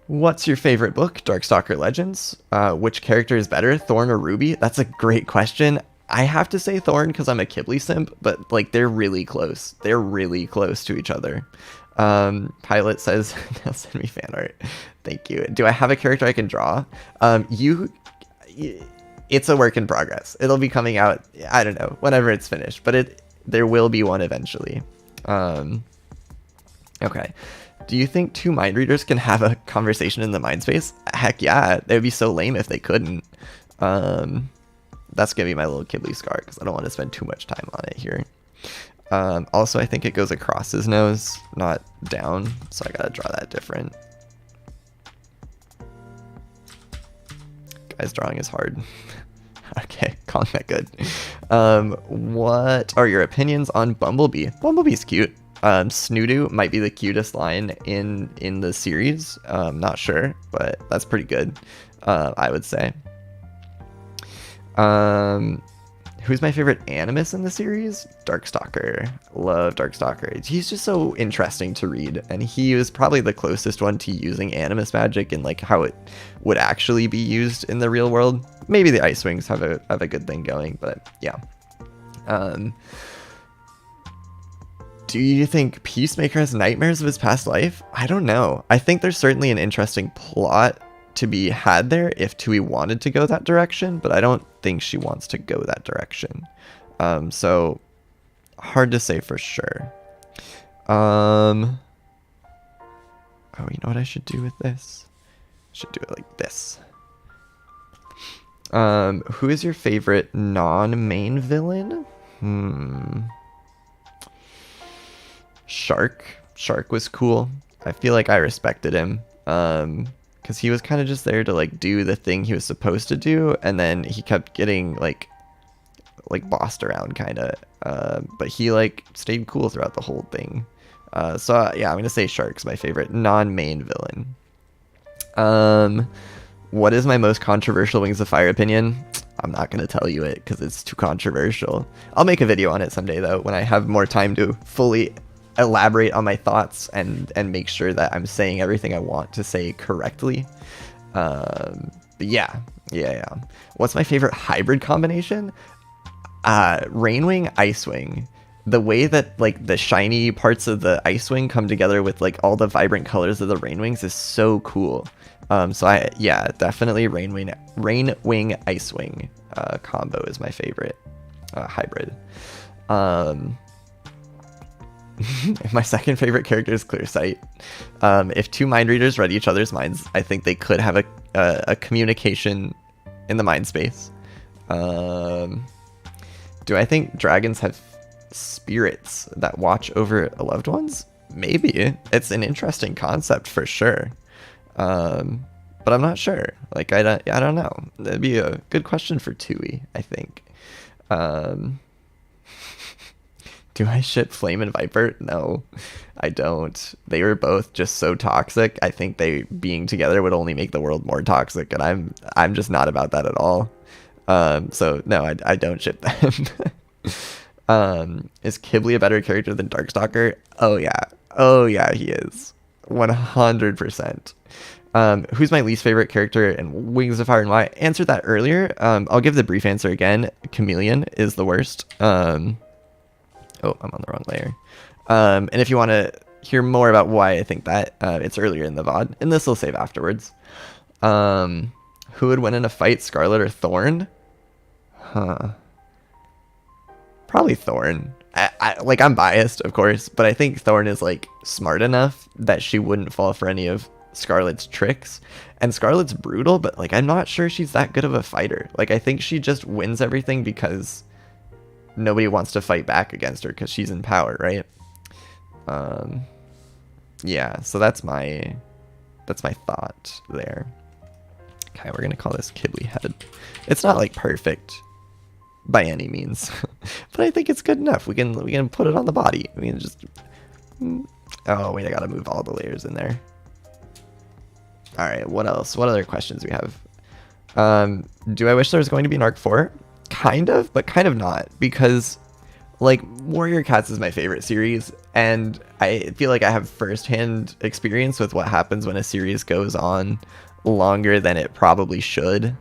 What's your favorite book? Darkstalker Legends. Which character is better, Thorn or Ruby? That's a great question. I have to say Thorn because I'm a Qibli simp, but like they're really close. They're really close to each other. Pilot says, now send me fan art. Thank you. Do I have a character I can draw? It's a work in progress. It'll be coming out, I don't know, whenever it's finished, but there will be one eventually. Okay. Do you think two mind readers can have a conversation in the mind space? Heck yeah. It would be so lame if they couldn't. That's going to be my little Qibli scar because I don't want to spend too much time on it here. Also, I think it goes across his nose, not down. So I got to draw that different. Guys, drawing is hard. Okay, calling that good. What are your opinions on Bumblebee? Bumblebee's cute. Snoodu might be the cutest line in the series. Not sure, but that's pretty good. I would say. Who's my favorite animus in the series? Darkstalker. Love Darkstalker. He's just so interesting to read, and he was probably the closest one to using animus magic and like how it would actually be used in the real world. Maybe the Ice Wings have a good thing going, but yeah. Do you think Peacemaker has nightmares of his past life? I don't know. I think there's certainly an interesting plot to be had there if Tui wanted to go that direction, but I don't think she wants to go that direction. So hard to say for sure. Oh, you know what I should do with this? I should do it like this. Who is your favorite non-main villain? Shark. Shark was cool. I feel like I respected him. Because he was kind of just there to like do the thing he was supposed to do, and then he kept getting like bossed around kind of. But he like stayed cool throughout the whole thing. So yeah, I'm gonna say Shark's my favorite non-main villain. What is my most controversial Wings of Fire opinion? I'm not gonna tell you it because it's too controversial. I'll make a video on it someday though, when I have more time to fully elaborate on my thoughts and make sure that I'm saying everything I want to say correctly. But yeah. What's my favorite hybrid combination? Rainwing, Icewing. The way that like the shiny parts of the Icewing come together with like all the vibrant colors of the Rainwings is so cool. So definitely Rainwing Icewing combo is my favorite hybrid. My second favorite character is Clearsight. If two mind readers read each other's minds, I think they could have a communication in the mind space. Do I think dragons have spirits that watch over loved ones? Maybe. It's an interesting concept for sure. But I'm not sure. Like I don't know. That'd be a good question for Tui, I think. Do I ship Flame and Viper? No, I don't. They were both just so toxic. I think they being together would only make the world more toxic, and I'm just not about that at all. So no, I don't ship them. Is Qibli a better character than Darkstalker? Oh yeah, he is. 100%. Who's my least favorite character in Wings of Fire and why? I answered that earlier. I'll give the brief answer again. Chameleon is the worst. Oh, I'm on the wrong layer. And if you want to hear more about why I think that, it's earlier in the VOD, and this will save afterwards. Who would win in a fight, Scarlet or Thorn? Probably Thorn. I'm biased, of course, but I think Thorn is like smart enough that she wouldn't fall for any of Scarlet's tricks. And Scarlet's brutal, but like I'm not sure she's that good of a fighter. Like I think she just wins everything because nobody wants to fight back against her because she's in power, right? Yeah, so that's my thought there. Okay, we're gonna call this Qibli head. It's not like perfect by any means, but I think it's good enough. We can put it on the body. We can just. Oh wait, I gotta move all the layers in there. All right, what else? What other questions we have? Do I wish there was going to be an Arc 4? Kind of, but kind of not, because like Warrior Cats is my favorite series, and I feel like I have firsthand experience with what happens when a series goes on longer than it probably should.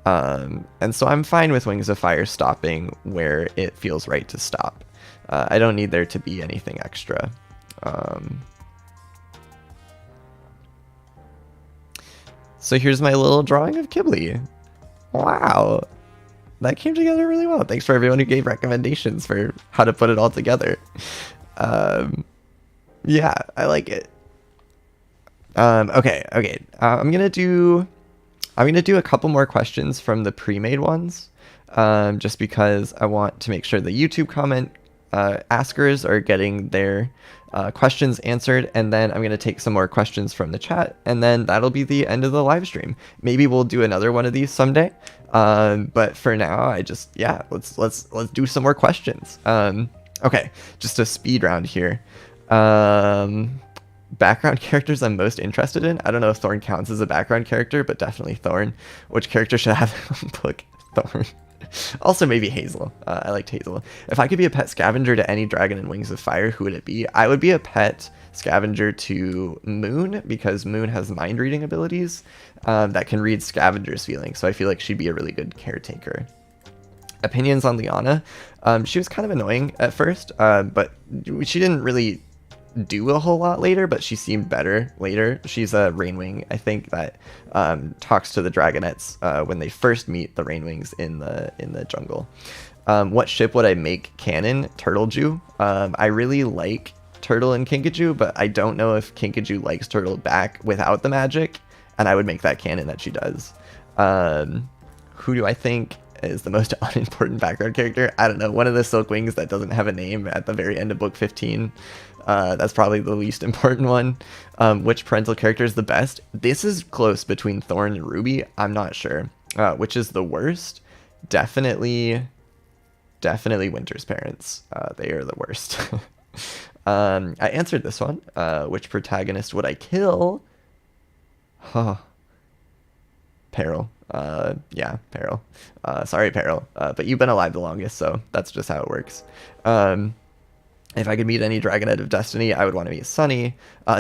And so I'm fine with Wings of Fire stopping where it feels right to stop. I don't need there to be anything extra. So here's my little drawing of Qibli. Wow. That came together really well. Thanks for everyone who gave recommendations for how to put it all together. Yeah, I like it. Okay. I'm gonna do a couple more questions from the pre-made ones, just because I want to make sure the YouTube comment askers are getting their questions answered, and then I'm gonna take some more questions from the chat, and then that'll be the end of the live stream. Maybe we'll do another one of these someday, but for now, let's do some more questions. Okay, just a speed round here. Background characters I'm most interested in. I don't know if Thorn counts as a background character, but definitely Thorn. Which character should have a book? Thorn. Also maybe Hazel. I liked Hazel. If I could be a pet scavenger to any dragon in Wings of Fire, who would it be? I would be a pet scavenger to Moon, because Moon has mind reading abilities that can read scavengers' feelings, so I feel like she'd be a really good caretaker. Opinions on Liana. She was kind of annoying at first, but she didn't really do a whole lot later, but she seemed better later. She's a Rainwing, I think, that talks to the Dragonets when they first meet the Rainwings in the jungle. What ship would I make canon? Turtleju. I really like Turtle and Kinkajou, but I don't know if Kinkajou likes Turtle back without the magic, and I would make that canon that she does. Who do I think is the most unimportant background character? I don't know. One of the Silkwings that doesn't have a name at the very end of book 15. That's probably the least important one. Which parental character is the best? This is close between Thorn and Ruby. I'm not sure. Which is the worst? Definitely Winter's parents. They are the worst. I answered this one. Which protagonist would I kill? Huh. Peril. Yeah, Peril. Sorry, Peril. But you've been alive the longest, so that's just how it works. If I could meet any Dragonet of Destiny, I would want to meet Sunny.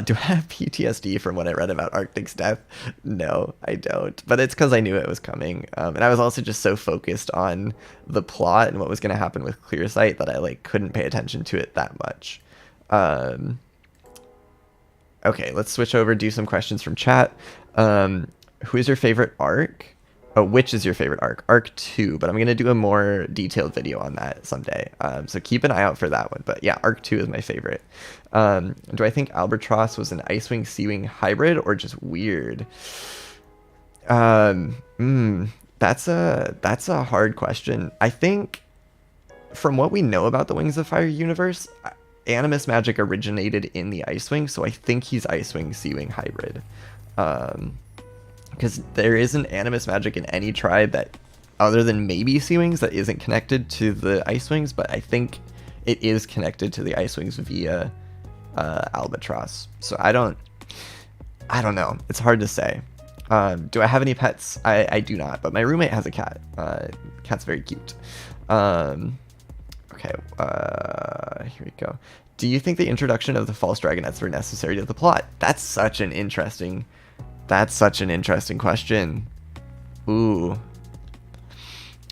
Do I have PTSD from what I read about Arctic's death? No, I don't. But it's because I knew it was coming. And I was also just so focused on the plot and what was going to happen with Clearsight that I couldn't pay attention to it that much. Okay, let's switch over, do some questions from chat. Who is your favorite arc? Oh, which is your favorite arc? Arc 2, but I'm going to do a more detailed video on that someday. So keep an eye out for that one. But yeah, Arc 2 is my favorite. Do I think Albatross was an Icewing Seawing hybrid or just weird? That's a hard question. I think from what we know about the Wings of Fire universe, Animus magic originated in the Icewing, so I think he's Icewing Seawing hybrid. Because there isn't animus magic in any tribe that, other than maybe Seawings, that isn't connected to the Icewings, but I think it is connected to the Icewings via Albatross. So I don't know. It's hard to say. Do I have any pets? I do not, but my roommate has a cat. Cat's very cute. Okay, here we go. Do you think the introduction of the false dragonets were necessary to the plot? That's such an interesting question. Ooh.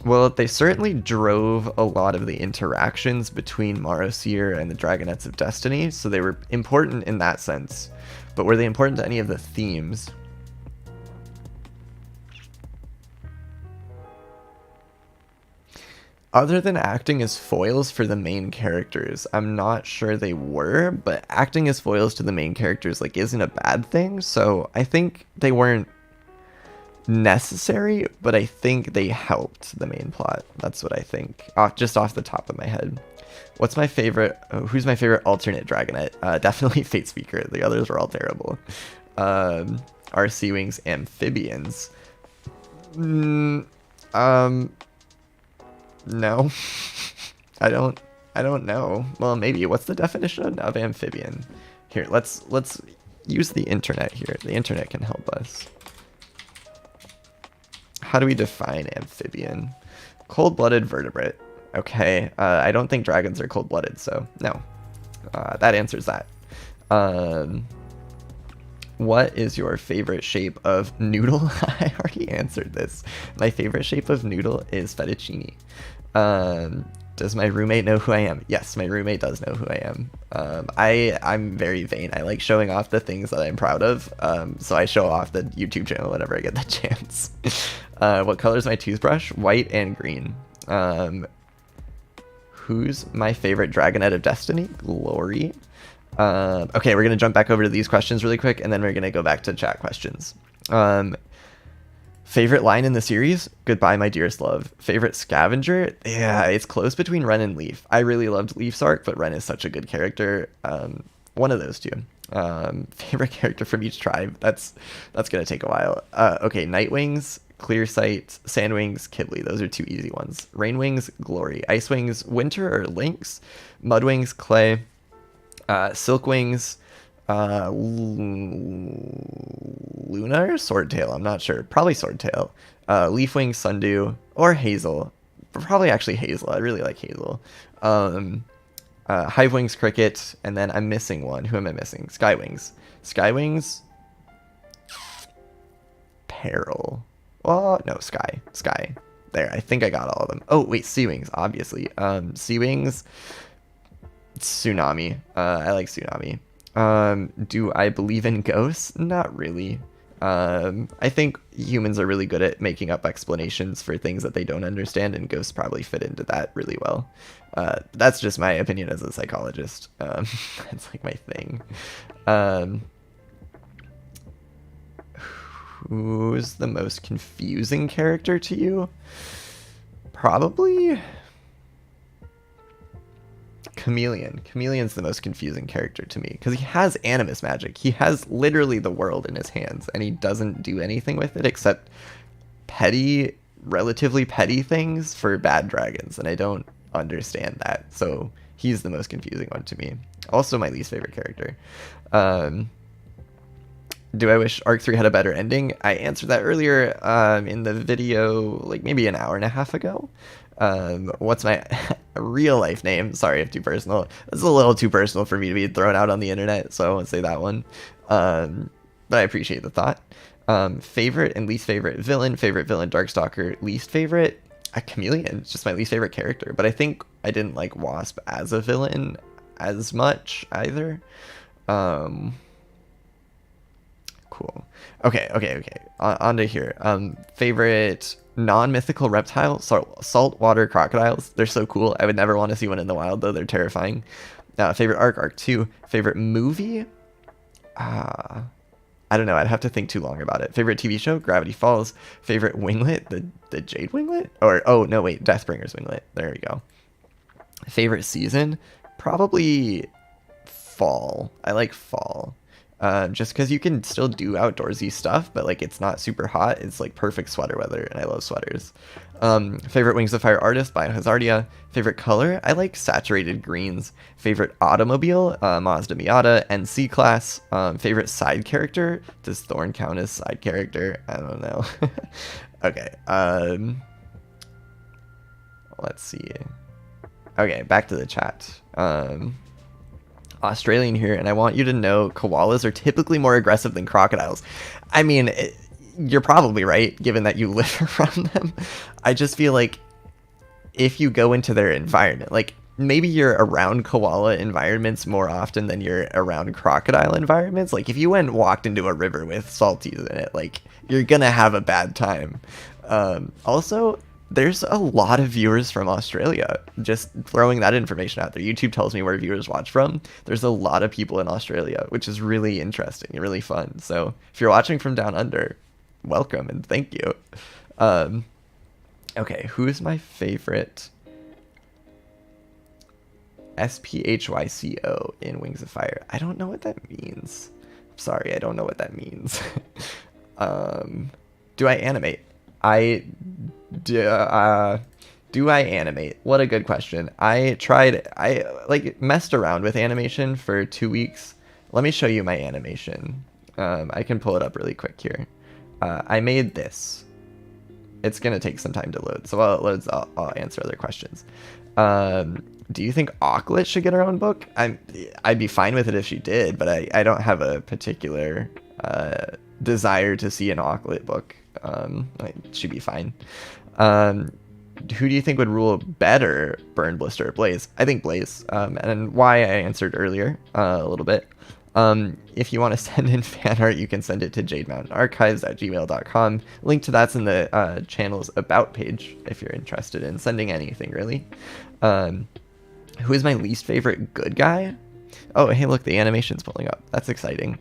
Well, they certainly drove a lot of the interactions between Marosier and the Dragonets of Destiny, so they were important in that sense. But were they important to any of the themes? Other than acting as foils for the main characters, I'm not sure they were, but acting as foils to the main characters like isn't a bad thing. So I think they weren't necessary, but I think they helped the main plot. That's what I think. Just off the top of my head. What's my favorite? Who's my favorite alternate Dragonette? Definitely Fate Speaker. The others are all terrible. Are Sea Wings amphibians? No. I don't know. Well, maybe. What's the definition of amphibian? Here, let's use the internet here. The internet can help us. How do we define amphibian? Cold-blooded vertebrate. Okay, I don't think dragons are cold-blooded, so no. That answers that. What is your favorite shape of noodle? I already answered this. My favorite shape of noodle is fettuccine. Does my roommate know who I am? Yes, my roommate does know who I am. I'm very vain. I like showing off the things that I'm proud of. So I show off the YouTube channel whenever I get the chance. What color is my toothbrush? White and green. Who's my favorite Dragonette of Destiny? Glory. Okay, we're going to jump back over to these questions really quick, and then we're going to go back to chat questions. Favorite line in the series? Goodbye, my dearest love. Favorite scavenger? Yeah, it's close between Ren and Leaf. I really loved Leaf's arc, but Ren is such a good character. One of those two. Favorite character from each tribe? That's going to take a while. Okay, Nightwings, Clearsight, Sandwings, Qibli. Those are two easy ones. Rainwings, Glory. Icewings, Winter or Lynx. Mudwings, Clay. Silkwings, Luna or Swordtail? I'm not sure. Probably Swordtail. Leafwing, Sundew, or Hazel. Probably actually Hazel. I really like Hazel. Hivewings, Cricket, and then I'm missing one. Who am I missing? Skywings. Skywings, Peril. Oh, no, Sky. Sky. There, I think I got all of them. Oh, wait, Sea Wings, obviously. Sea Wings, Tsunami. I like Tsunami. Do I believe in ghosts? Not really. I think humans are really good at making up explanations for things that they don't understand, and ghosts probably fit into that really well. That's just my opinion as a psychologist. That's like my thing. Who's the most confusing character to you? Probably Chameleon. Chameleon's the most confusing character to me because he has animus magic. He has literally the world in his hands, and he doesn't do anything with it except petty, relatively petty things for bad dragons, and I don't understand that. So he's the most confusing one to me. Also my least favorite character. Do I wish Arc 3 had a better ending? I answered that earlier in the video, like maybe an hour and a half ago. What's my real life name? Sorry if too personal. This is a little too personal for me to be thrown out on the internet, so I won't say that one. But I appreciate the thought. Favorite and least favorite villain. Favorite villain, Darkstalker. Least favorite, a Chameleon. It's just my least favorite character. But I think I didn't like Wasp as a villain as much either. Cool. Okay. On to here. Favorite non-mythical reptile? Saltwater crocodiles. They're so cool. I would never want to see one in the wild, though. They're terrifying. Favorite arc, Arc 2. Favorite movie? I don't know. I'd have to think too long about it. Favorite TV show? Gravity Falls. Favorite winglet? The Jade Winglet? Or, oh, no, wait. Deathbringer's winglet. There we go. Favorite season? Probably fall. I like fall. Just because you can still do outdoorsy stuff, but like it's not super hot. It's like perfect sweater weather, and I love sweaters. Favorite Wings of Fire artist, Biohazardia. Favorite color? I like saturated greens. Favorite automobile? Mazda Miata. NC class. Favorite side character? Does Thorn count as side character? I don't know. Okay. Let's see. Okay, back to the chat. Australian here, and I want you to know koalas are typically more aggressive than crocodiles. I mean, you're probably right, given that you live around them. I just feel like if you go into their environment, like maybe you're around koala environments more often than you're around crocodile environments. Like if you went and walked into a river with salties in it, like you're gonna have a bad time. Also, There's a lot of viewers from Australia. Just throwing that information out there. YouTube tells me where viewers watch from. There's a lot of people in Australia, which is really interesting and really fun. So if you're watching from down under, welcome and thank you. Okay, who's my favorite SPHYCO in Wings of Fire? I don't know what that means. Sorry, I don't know what that means. Do I animate? Do I animate? What a good question. I like messed around with animation for 2 weeks. Let me show you my animation. I can pull it up really quick here. I made this. It's gonna take some time to load, so while it loads, I'll answer other questions. Do you think Auklet should get her own book? I'd be fine with it if she did, but I don't have a particular desire to see an Auklet book. She'd be fine. Who do you think would rule better, Burn, Blister, or Blaze? I think Blaze, and why I answered earlier a little bit. If you want to send in fan art, you can send it to jademountainarchives@gmail.com. Link to that's in the channel's about page if you're interested in sending anything, really. Who is my least favorite good guy? Oh, hey, look, the animation's pulling up. That's exciting.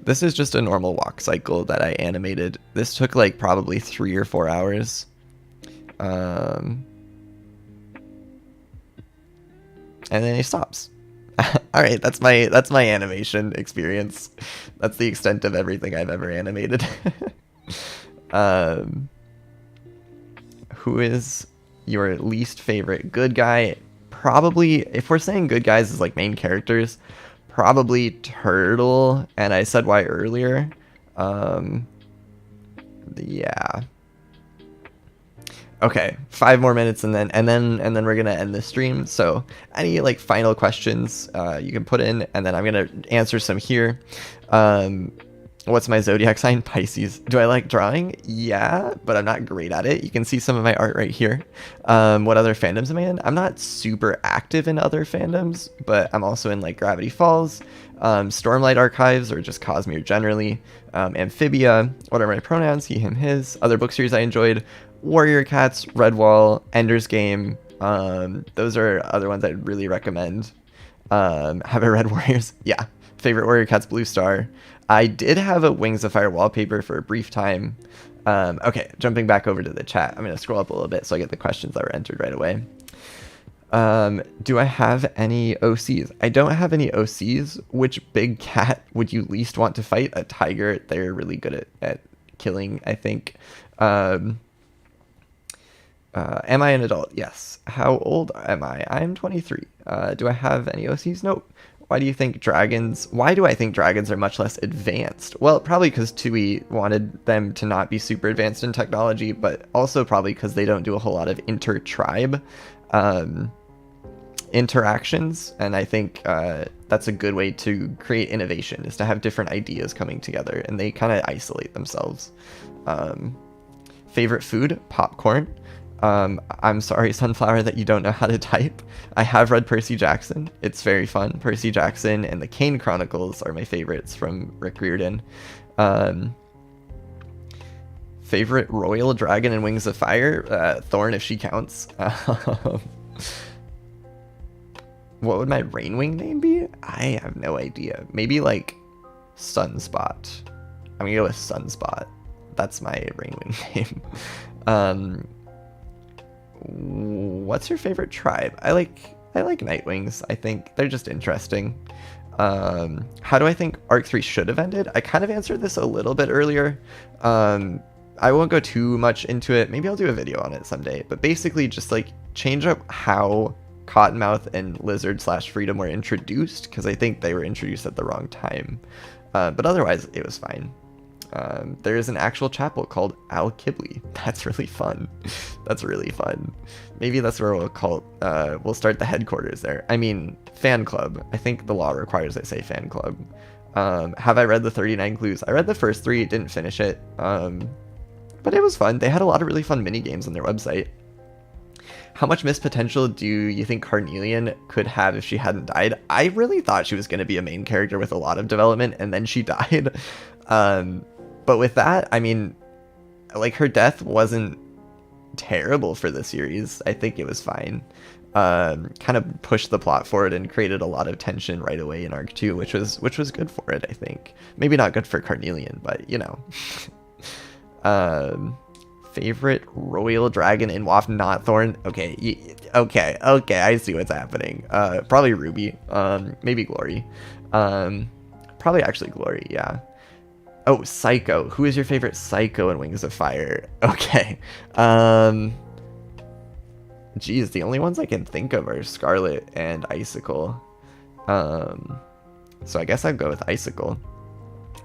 This is just a normal walk cycle that I animated. This took like probably 3 or 4 hours. And then he stops. All right, that's my animation experience. That's the extent of everything I've ever animated. Who is your least favorite good guy? Probably, if we're saying good guys as like main characters, probably Turtle, and I said why earlier. Yeah. Okay, 5 more minutes and then we're gonna end the stream. So any like final questions you can put in, and then I'm gonna answer some here. What's my zodiac sign? Pisces. Do I like drawing? Yeah, but I'm not great at it. You can see some of my art right here. What other fandoms am I in? I'm not super active in other fandoms, but I'm also in like Gravity Falls, Stormlight Archives, or just Cosmere generally, Amphibia, what are my pronouns? He, him, his. Other book series I enjoyed: Warrior Cats, Redwall, Ender's Game. Those are other ones I'd really recommend. Have I read Warriors? Yeah. Favorite Warrior Cats, Blue Star. I did have a Wings of Fire wallpaper for a brief time. Okay, jumping back over to the chat. I'm going to scroll up a little bit so I get the questions that were entered right away. Do I have any OCs? I don't have any OCs. Which big cat would you least want to fight? A tiger. They're really good at killing, I think. Am I an adult? Yes. How old am I? I'm 23. Do I have any OCs? Nope. Why do I think dragons are much less advanced? Well, probably because TUI wanted them to not be super advanced in technology, but also probably because they don't do a whole lot of inter-tribe interactions. And I think that's a good way to create innovation, is to have different ideas coming together, and they kind of isolate themselves. Favorite food? Popcorn. I'm sorry, Sunflower, that you don't know how to type. I have read Percy Jackson. It's very fun. Percy Jackson and the Kane Chronicles are my favorites from Rick Riordan. Favorite royal dragon in Wings of Fire? Thorn, if she counts. What would my Rainwing name be? I have no idea. Maybe like Sunspot. I'm gonna go with Sunspot. That's my Rainwing name. What's your favorite tribe? I like Nightwings. I think they're just interesting. How do I think Arc 3 should have ended? I kind of answered this a little bit earlier. I won't go too much into it. Maybe I'll do a video on it someday. But basically just like change up how Cottonmouth and Lizard/Freedom were introduced, because I think they were introduced at the wrong time. But otherwise, it was fine. There is an actual chapel called Qibli. That's really fun. That's really fun. Maybe that's where we'll start the headquarters there. I mean, fan club. I think the law requires I say fan club. Have I read the 39 Clues? I read the first 3, didn't finish it. But it was fun. They had a lot of really fun mini games on their website. How much missed potential do you think Carnelian could have if she hadn't died? I really thought she was going to be a main character with a lot of development, and then she died. But with that, I mean, like, her death wasn't terrible for the series. I think it was fine. Kind of pushed the plot forward and created a lot of tension right away in arc 2, which was good for it, I think. Maybe not good for Carnelian, but you know. Favorite royal dragon in WoW, not Thorn. Okay, okay, I see what's happening. Probably Ruby. Maybe Glory. Probably actually Glory, yeah. Oh, Psycho. Who is your favorite Psycho in Wings of Fire? Okay. Geez, the only ones I can think of are Scarlet and Icicle. So I guess I'd go with Icicle.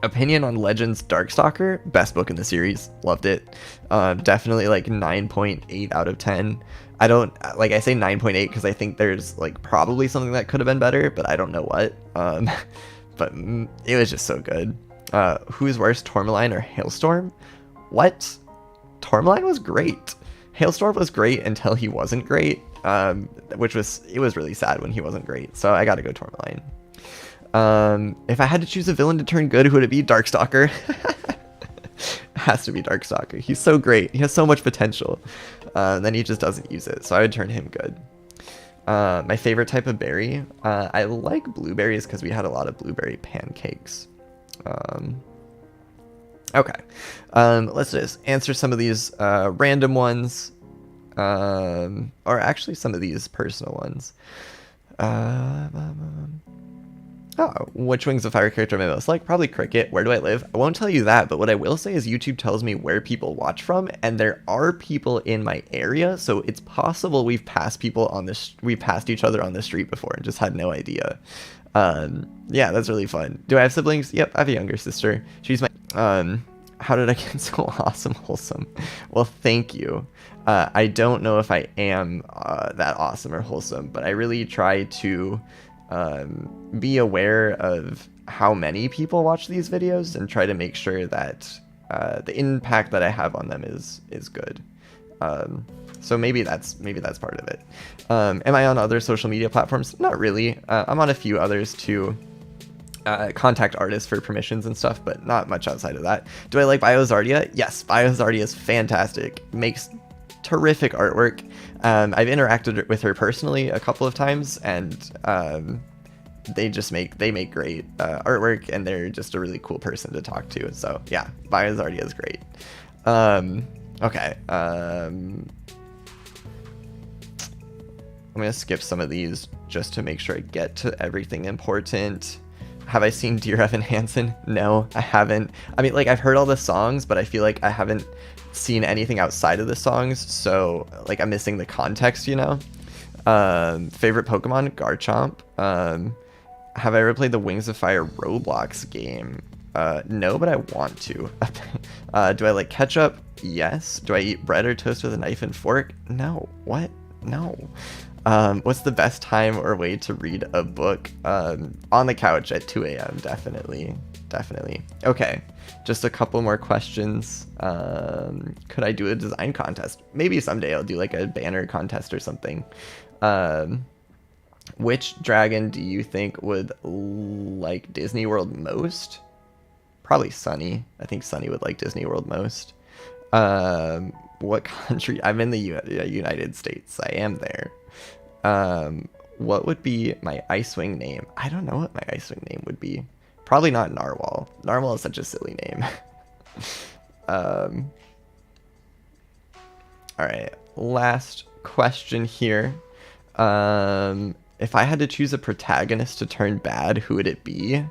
Opinion on Legends Darkstalker, best book in the series, loved it. Definitely like 9.8 out of 10. I don't, like, I say 9.8 because I think there's like probably something that could have been better, but I don't know what. But it was just so good. Who's worse, Tourmaline or Hailstorm? What? Tourmaline was great. Hailstorm was great until he wasn't great, it was really sad when he wasn't great, so I gotta go Tourmaline. If I had to choose a villain to turn good, who would it be? Darkstalker. Has to be Darkstalker. He's so great. He has so much potential. Then he just doesn't use it, so I would turn him good. My favorite type of berry? I like blueberries because we had a lot of blueberry pancakes. Okay. Let's just answer some of these random ones. Or actually some of these personal ones. Oh, which Wings of Fire character am I most like? Probably Cricket. Where do I live? I won't tell you that, but what I will say is YouTube tells me where people watch from, and there are people in my area, so it's possible we've passed people on this. We've passed each other on the street before and just had no idea. Yeah, that's really fun. Do I have siblings? Yep, I have a younger sister. She's my. How did I get so awesome, wholesome? Well, thank you. I don't know if I am that awesome or wholesome, but I really try to be aware of how many people watch these videos and try to make sure that the impact that I have on them is good. So maybe that's part of it. Am I on other social media platforms? Not really. I'm on a few others to contact artists for permissions and stuff, but not much outside of that. Do I like Biozardia? Yes, Biozardia is fantastic. Makes terrific artwork. I've interacted with her personally a couple of times, and they make great artwork, and they're just a really cool person to talk to. So yeah, Biozardia is great. Okay. I'm gonna skip some of these just to make sure I get to everything important. Have I seen Dear Evan Hansen? No, I haven't. I mean, like, I've heard all the songs, but I feel like I haven't seen anything outside of the songs, so like I'm missing the context, you know. Favorite Pokemon? Garchomp. Have I ever played the Wings of Fire Roblox game? No, but I want to. Do I like ketchup? Yes. Do I eat bread or toast with a knife and fork? No. What? No. What's the best time or way to read a book? On the couch at 2 a.m. Definitely. Okay, just a couple more questions. Could I do a design contest? Maybe someday I'll do like a banner contest or something. Which dragon do you think would like Disney World most? Probably Sunny. I think Sunny would like Disney World most. What country? I'm in the United States. I am there. What would be my Icewing name? I don't know what my Icewing name would be. Probably not Narwhal. Narwhal is such a silly name. Alright, last question here. If I had to choose a protagonist to turn bad, who would it be?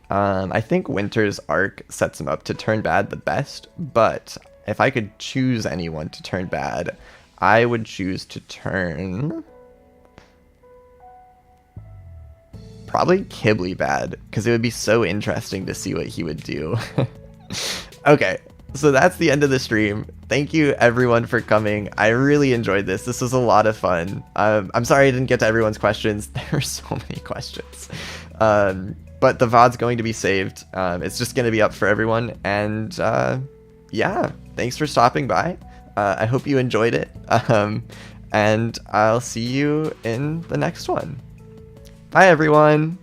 I think Winter's arc sets him up to turn bad the best, but if I could choose anyone to turn bad, I would choose to turn probably Qibli bad, because it would be so interesting to see what he would do. Okay, so that's the end of the stream. Thank you everyone for coming. I really enjoyed this. This was a lot of fun. I'm sorry I didn't get to everyone's questions. There were so many questions. But the VOD's going to be saved. It's just going to be up for everyone. And yeah, thanks for stopping by. I hope you enjoyed it. And I'll see you in the next one. Bye, everyone.